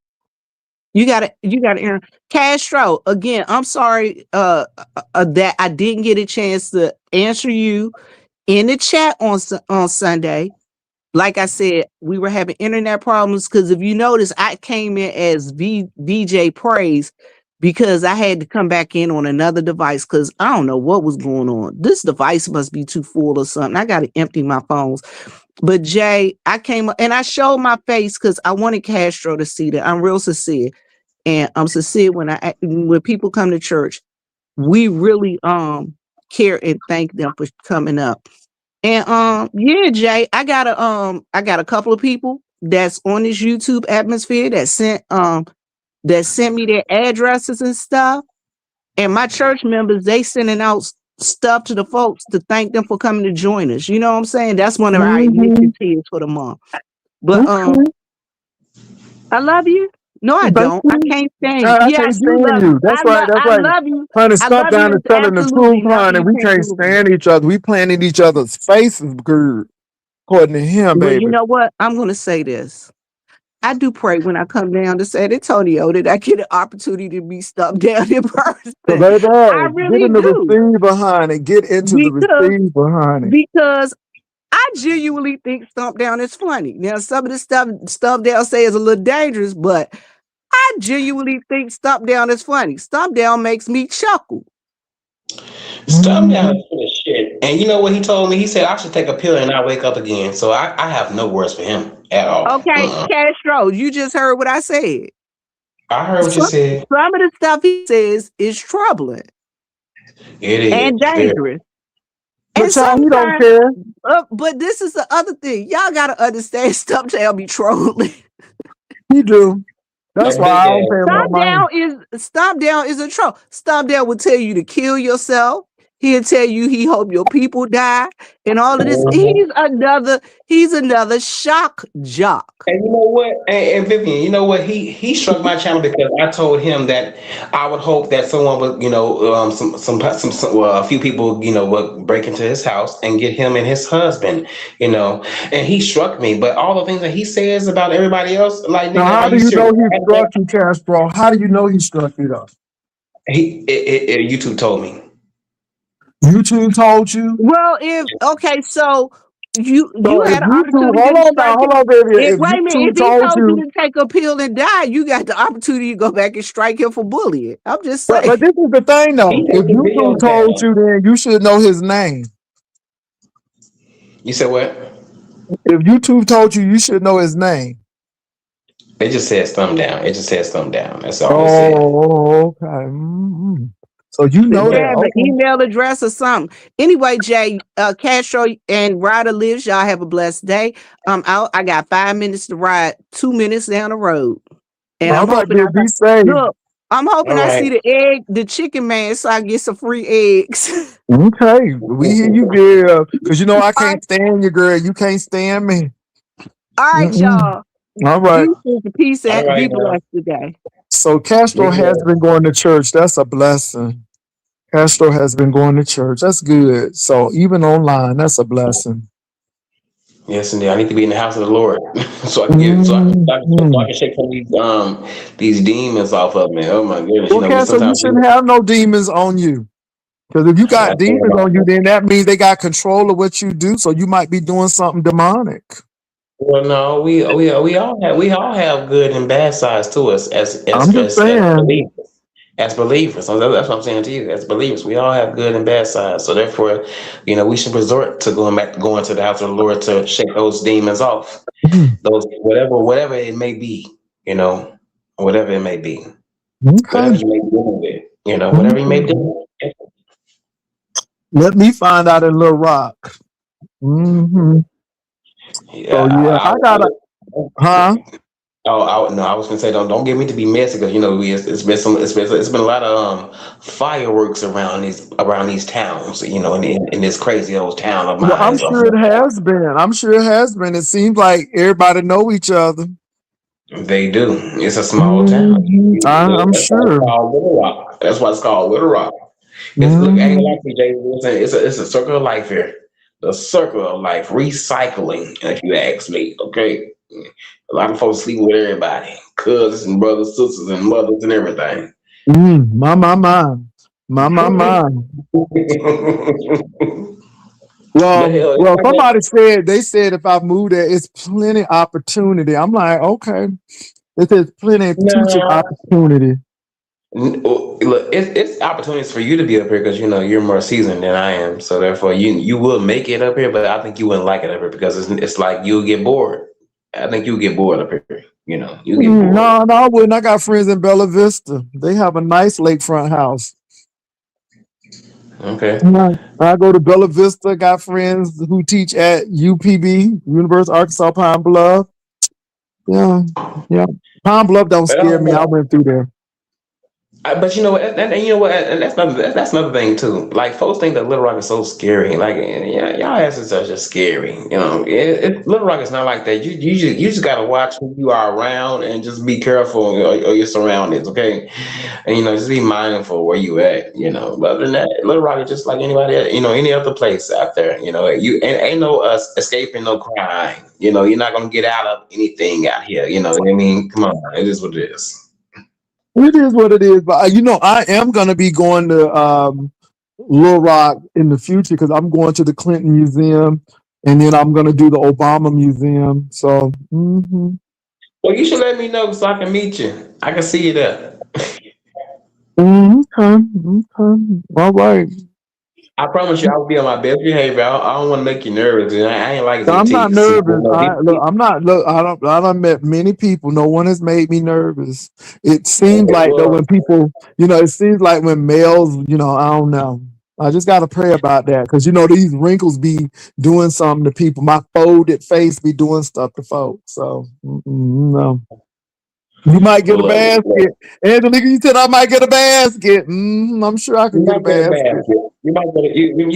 you gotta enter Castro again. I'm sorry that I didn't get a chance to answer you in the chat on Sunday. Like I said, we were having internet problems because if you notice, I came in as VJ Praise because I had to come back in on another device because I don't know what was going on. This device must be too full or something. I got to empty my phones. But Jay, I came up and I showed my face because I wanted Castro to see that I'm real sincere. And I'm sincere when people come to church, we really care and thank them for coming up. And yeah, Jay, I got a couple of people that's on this YouTube atmosphere that sent me their addresses and stuff. And my church members, they sending out stuff to the folks to thank them for coming to join us. You know what I'm saying? That's one of our Mm-hmm. initiatives for the month. But Okay. I love you. No, I Thank don't. I you. can't stand you. I Yeah, I can't do stand love you. you. That's right. That's I right. love you. Honey, I stop love you. down and It's telling the truth, absolutely nothing honey. you We can't can't do with me. stand each other. We playing in each other's faces, girl. According to him, Well, you baby. know what? I'm gonna say this. I do pray when I come down to San Antonio that I get an opportunity to be stuck down in person. So, baby, I get really in the do. receiver, honey. Get into the Because receiver, honey. because I genuinely think Stomp Down is funny. Now, some of the stuff Stomp Down say is a little dangerous, but I genuinely think Stomp Down is funny. Stomp Down makes me chuckle. Stomp down Mm-hmm. is full of shit. And you know what he told me? He said I should take a pill and not wake up again. So I have no words for him at all. Okay, Castro, you just heard what I said. I heard what you Some, said. some of the stuff he says is troubling It and is very. dangerous. But And child, he don't sometimes, care. but this is the other thing. Y'all gotta understand. Stomp Down be trolling. He do. That's A why big I don't ass pay him no troll. mind. Stomp Down is a troll. Stomp Down will tell you to kill yourself. He'll tell you he hope your people die and all of this. He's another shock jock. And you know what? And Vivian, you know what? He struck my channel because I told him that I would hope that someone would, a few people, would break into his house and get him and his husband, And he struck me, but all the things that he says about everybody else, like Now, nigga, how are do you you know serious? he struck you, Castro? How do you know he struck you, though? YouTube told me. YouTube told you? Well, so you So if had an YouTube, opportunity to strike hold him. on, baby. If Wait a minute, if YouTube he told told you you, to take a pill and die, you got the opportunity to go back and strike him for bullying. I'm just saying. but this is the thing, He though. If took the YouTube videos told down. you, then you should know his name. You said what? If YouTube told you, you should know his name. It just says thumb down. It just says thumb down. That's all it said. Oh, okay. Mm-hmm. So you If know you that. have an Okay. email address or something. Anyway, Jay, Castro and Ryder lives. Y'all have a blessed day. I got 5 minutes to ride, 2 minutes down the road. And All I'm right, hoping man. Be safe. look, I'm hoping All I right. see the chicken man so I get some free eggs. Okay. We hear you, girl. Because you know I can't stand you, girl. You can't stand me. All right, Mm-mm. y'all. All right. Peace All and right be now. blessed today. So Castro Be has blessed. been going to church. That's a blessing. Castro has been going to church. That's good. So even online, that's a blessing. Yes, indeed. I need to be in the house of the Lord, so I can get so I Mhm. can shake some of these demons off of me. Oh my goodness! You Well, know, we Castro, you sometimes shouldn't have no demons on you. Because if you got I think demons about on you, then that means they got control of what you do. So you might be doing something demonic. well, no, we all have good and bad sides to us I'm just as saying. believers. As believers, so that's what I'm saying to you. As believers, we all have good and bad sides. So therefore, we should resort to going to the house of the Lord to shake those demons off. Mhm. Those whatever it may be, you know, whatever it may be, whatever Okay. you may be dealing with, whatever you may be Mhm. dealing with. Let me find out in Little Rock. Yeah, So yeah, I gotta, huh? no, I was gonna say don't get me to be messy because it's been a lot of fireworks around these towns, in this crazy old town of Well, I'm mine. sure it has been. I'm sure it has been. It seems like everybody know each other. They do. It's a small town. I'm That's why it's sure. called Little Rock. That's why it's called Little Rock. Look, I ain't gonna lie Mhm. to you, Jay. It's a circle of life here. The circle of life, recycling, if you ask me. Okay, a lot of folks sleeping with everybody, cousins and brothers, sisters, and mothers, and everything. My. But hell, it's Well, like that. somebody said they said if I move there, it's plenty opportunity. I'm like, okay. It says plenty teaching Nah. opportunity. Look, it's opportunities for you to be up here because you're more seasoned than I am. So therefore, you will make it up here, but I think you wouldn't like it up here because it's like you'll get bored. I think you'll get bored up here. You get bored. No, I wouldn't. I got friends in Bella Vista. They have a nice lakefront house. Okay. Right. I go to Bella Vista. Got friends who teach at UPB, University of Arkansas Pine Bluff. Yeah, yeah. Pine Bluff don't But I scare don't me. I know. went through there. But you know what, and you know what, and that's another thing too. Like folks think that Little Rock is so scary. Like, yeah, y'all asses are just scary. Little Rock is not like that. You just gotta watch who you are around and just be careful of your surroundings. Okay, and just be mindful where you at. But other than that, Little Rock is just like anybody, any other place out there. You ain't no us escaping no crime. You're not gonna get out of anything out here. You know what I mean? Come on, it is what it is. It is what it is. But I am gonna be going to Little Rock in the future because I'm going to the Clinton Museum, and then I'm gonna do the Obama Museum. So. Well, you should let me know so I can meet you. I can see you there. Okay. Okay. All right. I promise you, I will be on my best behavior. I don't want to make you nervous. I ain't like I'm not to see. nervous. I'm not. Look, I don't met many people. No one has made me nervous. It seems like though Well, when people, it seems like when males, I don't know. I just got to pray about that because these wrinkles be doing something to people. My folded face be doing stuff to folks. So no, you might get a look. basket. Angelica, you said I might get a basket. I'm sure I You can get a might get a basket. basket. You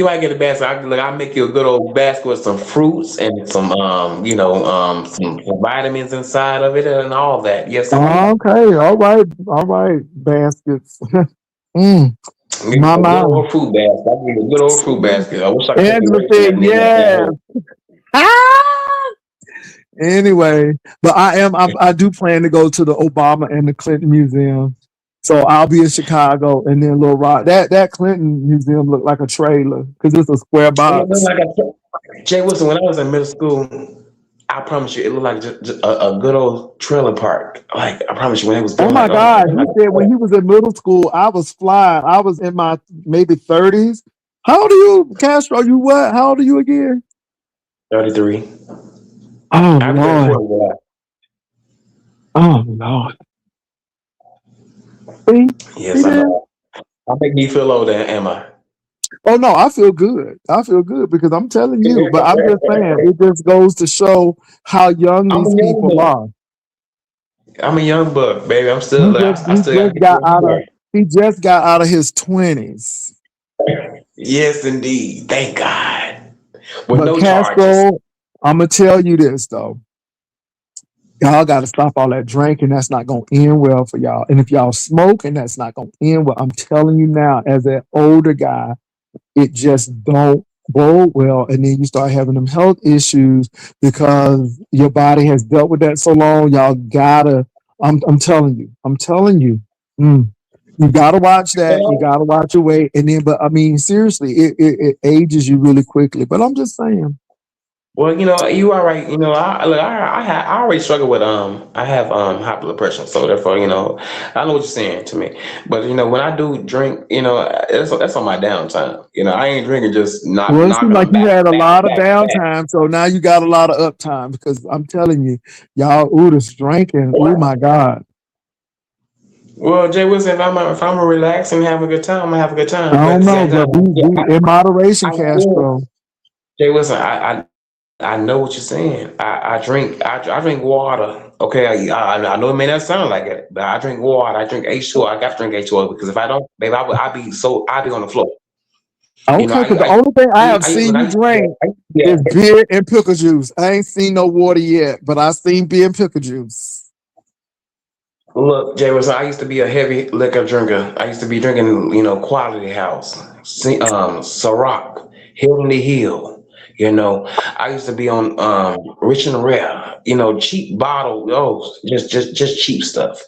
might get a basket. I'll make you a good old basket with some fruits and some vitamins inside of it and all that. Yes, indeed. Okay, all right, baskets. mm, Give you my a good mom. old fruit basket. I'll give you a good old fruit basket. I wish I could take you Angela away from said that yes. hole. Ah! Anyway, but I do plan to go to the Obama and the Clinton Museum. So I'll be in Chicago and then Little Rock. That Clinton Museum looked like a trailer because it's a square It looked box. like Jay Wilson, when I was in middle school, I promise you, it looked like just a good old trailer park. Like, I promise you, when it was Oh built, my like, oh my God. God, He like, said when he was in middle school, I was flying. I was in my maybe 30s. How old are you, Castro? You what? How old are you again? 33. Oh I'll be 34 Lord. in July. Oh Lord. See? See Yes, I that? know. I make me feel older, am I? Oh no, I feel good. I feel good because I'm telling you, but I'm just saying it just goes to show how young I'm a these young people buck. are. I'm a young buck, baby. I'm He still look. just I he still got just got out of he just got out of his 20s. Yes, indeed. Thank God. With But no charges. Castro, I'm gonna tell you this though. Y'all got to stop all that drinking. That's not going to end well for y'all. And if y'all smoking, that's not going to end well. I'm telling you now, as an older guy, it just don't bode well. And then you start having them health issues because your body has dealt with that so long. Y'all gotta, I'm telling you, mm, you gotta watch that. You Well, gotta watch your weight. And then, but I mean, seriously, it ages you really quickly. But I'm just saying. well, you are right. I already struggle with I have high blood pressure, so therefore, I know what you're saying to me. But when I do drink, that's on my downtime. I ain't drinking just Well, it seems knocking like them you back had to a back to lot of back to back. downtime, so now you got a lot of uptime because I'm telling you, y'all, this drinking, oh my God. Well, Jay Wilson, if I'm a relax and have a good time, I'm gonna have a good I time. But at don't the know, same but time, be in I moderation, still Castro. Jay Wilson, I know what you're saying. I drink water. Okay, I know it may not sound like it, but I drink water. I drink H2O. I got to drink H2O because if I don't, baby, I be on the floor. Okay, because the I only thing I have I seen when I you used to drink yeah. is beer and pickle juice. I ain't seen no water yet, but I seen beer and pickle juice. Look, James, I used to be a heavy liquor drinker. I used to be drinking, Quality House, Ciroc, Hilton the Hill. I used to be on Rich and Rare. Cheap bottle. Oh, just cheap stuff.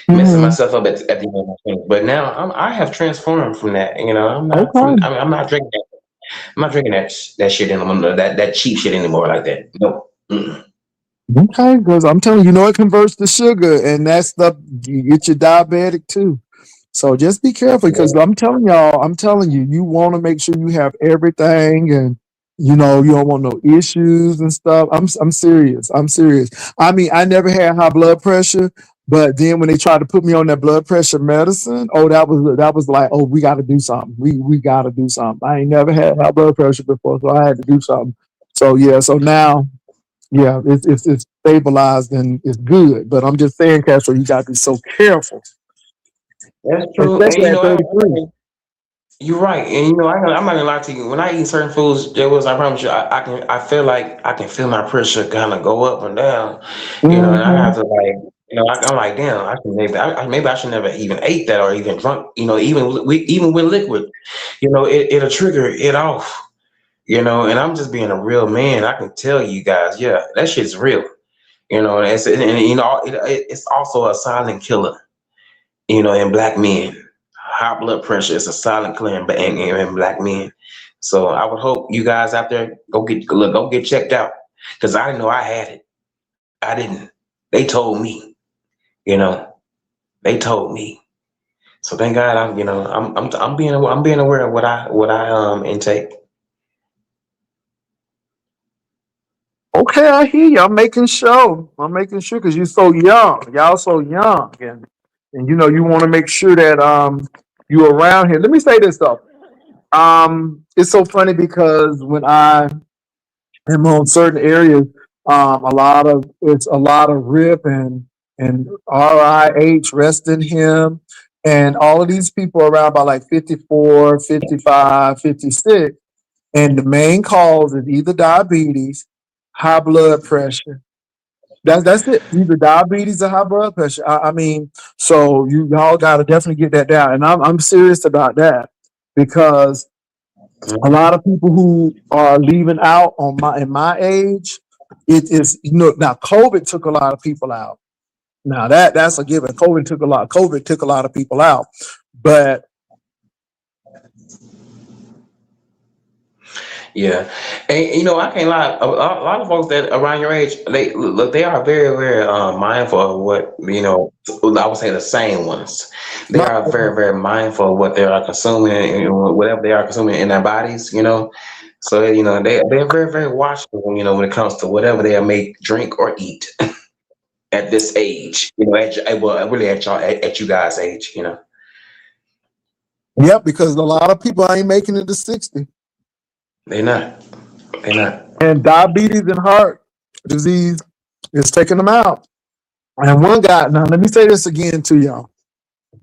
Messing Hmm. myself up at the end of my thing. But now I have transformed from that. Okay. I'm not drinking that. I'm not drinking that shit anymore. That cheap shit anymore like that. No. Mm-mm. Okay, because I'm telling you, it converts to sugar, and that stuff you get you diabetic too. So just be careful because I'm telling you, you want to make sure you have everything, and you don't want no issues and stuff. I'm serious. I'm serious. I mean, I never had high blood pressure, but then when they tried to put me on that blood pressure medicine, oh, that was like, oh, we got to do something. We got to do something. I ain't never had high blood pressure before, so I had to do something. So yeah, so now. Yeah, it's stabilized and it's good, but I'm just saying, Castro, you got to be so careful, That's true. And especially at 33. you're right, and I'm not gonna lie to you. When I eat certain foods, Jay Wilson, I promise you, I feel like I can feel my pressure kind of go up and down, and I Hmm. have to like, I'm like, damn, I should maybe I should never even ate that or even drunk, even with liquid, it'll trigger it off, and I'm just being a real man. I can tell you guys, yeah, that shit's real, it's also a silent killer, in black men. High blood pressure is a silent killer in black men. So I would hope you guys out there go get checked out because I didn't know I had it. I didn't. They told me. You know, they told me. So thank God I'm being aware of what I intake. Okay, I hear you. I'm making sure. I'm making sure because you're so young. Y'all so young, and you want to make sure that you around here. Let me say this though. It's so funny because when I am on certain areas, a lot of RIP and RIH, rest in him, and all of these people are around by like 54, 55, 56. And the main cause is either diabetes, high blood pressure. That's it. Either diabetes or high blood pressure. I mean, so y'all got to definitely get that down. And I'm serious about that because a lot of people who are leaving out in my age, it is now COVID took a lot of people out. Now that's a given. COVID took a lot of people out, but Yeah, and I can't lie. A lot of folks that around your age, they are very, very mindful of what I would say the same ones. They my, are very, very mindful of what they are consuming and whatever they are consuming in their bodies. So they're very, very watchful. When it comes to whatever they make, drink, or eat at this age. Well, really at y'all at you guys' age. Yep, because a lot of people ain't making it to 60. They not. They not. And diabetes and heart disease is taking them out. And one guy, now let me say this again to y'all.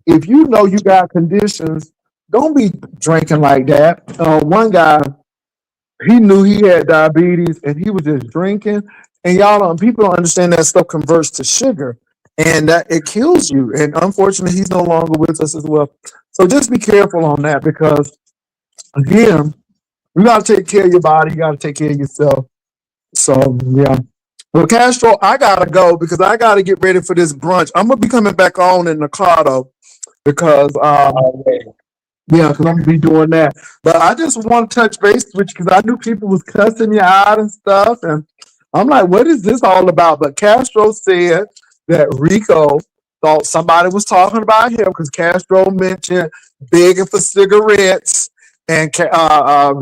If you know you got conditions, don't be drinking like that. One guy, he knew he had diabetes and he was just drinking. And y'all don't, people don't understand that stuff converts to sugar and that it kills you. And unfortunately, he's no longer with us as well. So just be careful on that because, again, you got to take care of your body. You got to take care of yourself. So, yeah. Well, Castro, I got to go because I got to get ready for this brunch. I'm going to be coming back on in the car, though, because yeah, because I'm gonna be doing that. But I just want to touch base with you because I knew people was cussing you out and stuff, and I'm like, what is this all about? But Castro said that Rico thought somebody was talking about him because Castro mentioned begging for cigarettes, and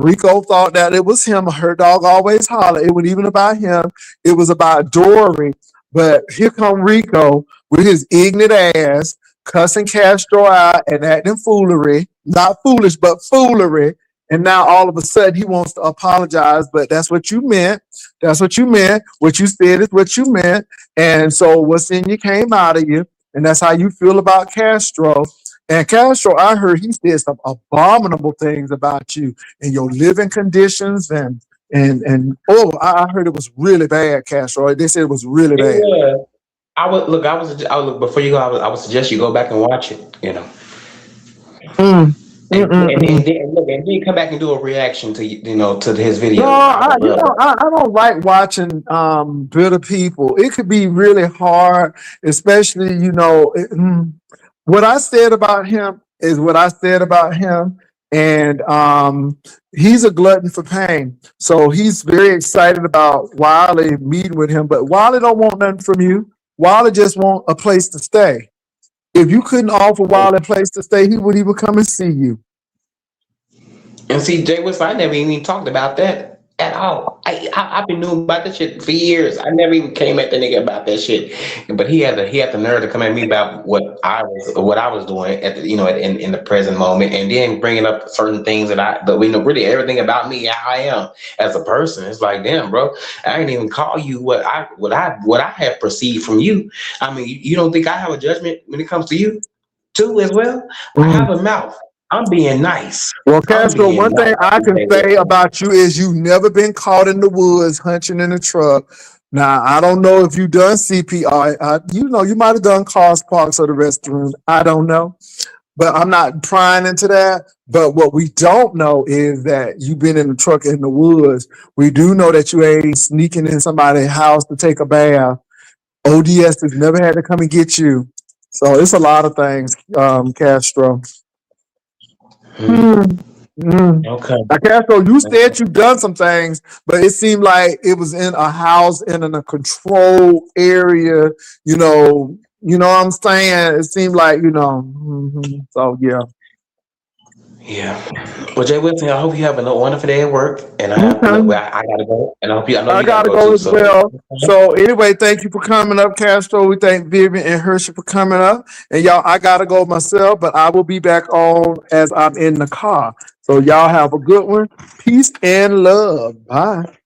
Rico thought that it was him. Her dog always holler. It wasn't even about him. It was about Dory. But here come Rico with his ignorant ass cussing Castro out and acting foolery, not foolish, but foolery. And now all of a sudden he wants to apologize, but that's what you meant. That's what you meant. What you said is what you meant. And so what's in you came out of you. And that's how you feel about Castro. And Castro, I heard he said some abominable things about you and your living conditions and I heard it was really bad, Castro. They said it was really bad. Yeah. I would look before you go. I would suggest you go back and watch it. You know, and then come back and do a reaction to to his video. No, I don't like watching bitter people. It could be really hard, especially what I said about him is what I said about him, and he's a glutton for pain. So he's very excited about Wiley meeting with him, but Wiley don't want nothing from you. Wiley just want a place to stay. If you couldn't offer Wiley a place to stay, he wouldn't even come and see you. And see, Jay West, I never even talked about that at all. I've been knowing about that shit for years. I never even came at the nigga about that shit. But he had the nerve to come at me about what I was doing at the in the present moment, and then bringing up certain things that really everything about me, how I am as a person. It's like, damn, bro, I didn't even call you what I have perceived from you. I mean, you don't think I have a judgment when it comes to you too as well? I have a mouth. I'm being nice. Well, Castro, one thing I can say about you is you've never been caught in the woods hunching in a truck. Now, I don't know if you've done CPR. You might have done cars, parks, or the restroom. I don't know. But I'm not prying into that. But what we don't know is that you've been in the truck in the woods. We do know that you ain't sneaking in somebody's house to take a bath. ODS has never had to come and get you. So it's a lot of things, Castro. Okay. Now, Castro, you said you've done some things, but it seemed like it was in a house in a controlled area. You know what I'm saying? It seemed like, So yeah. Yeah. Well, Jay Wilson, I hope you have a wonderful day at work. And I gotta go. And I know you gotta go too, as well. So anyway, thank you for coming up, Castro. We thank Vivian and Hershey for coming up. And y'all, I gotta go myself, but I will be back on as I'm in the car. So y'all have a good one. Peace and love. Bye.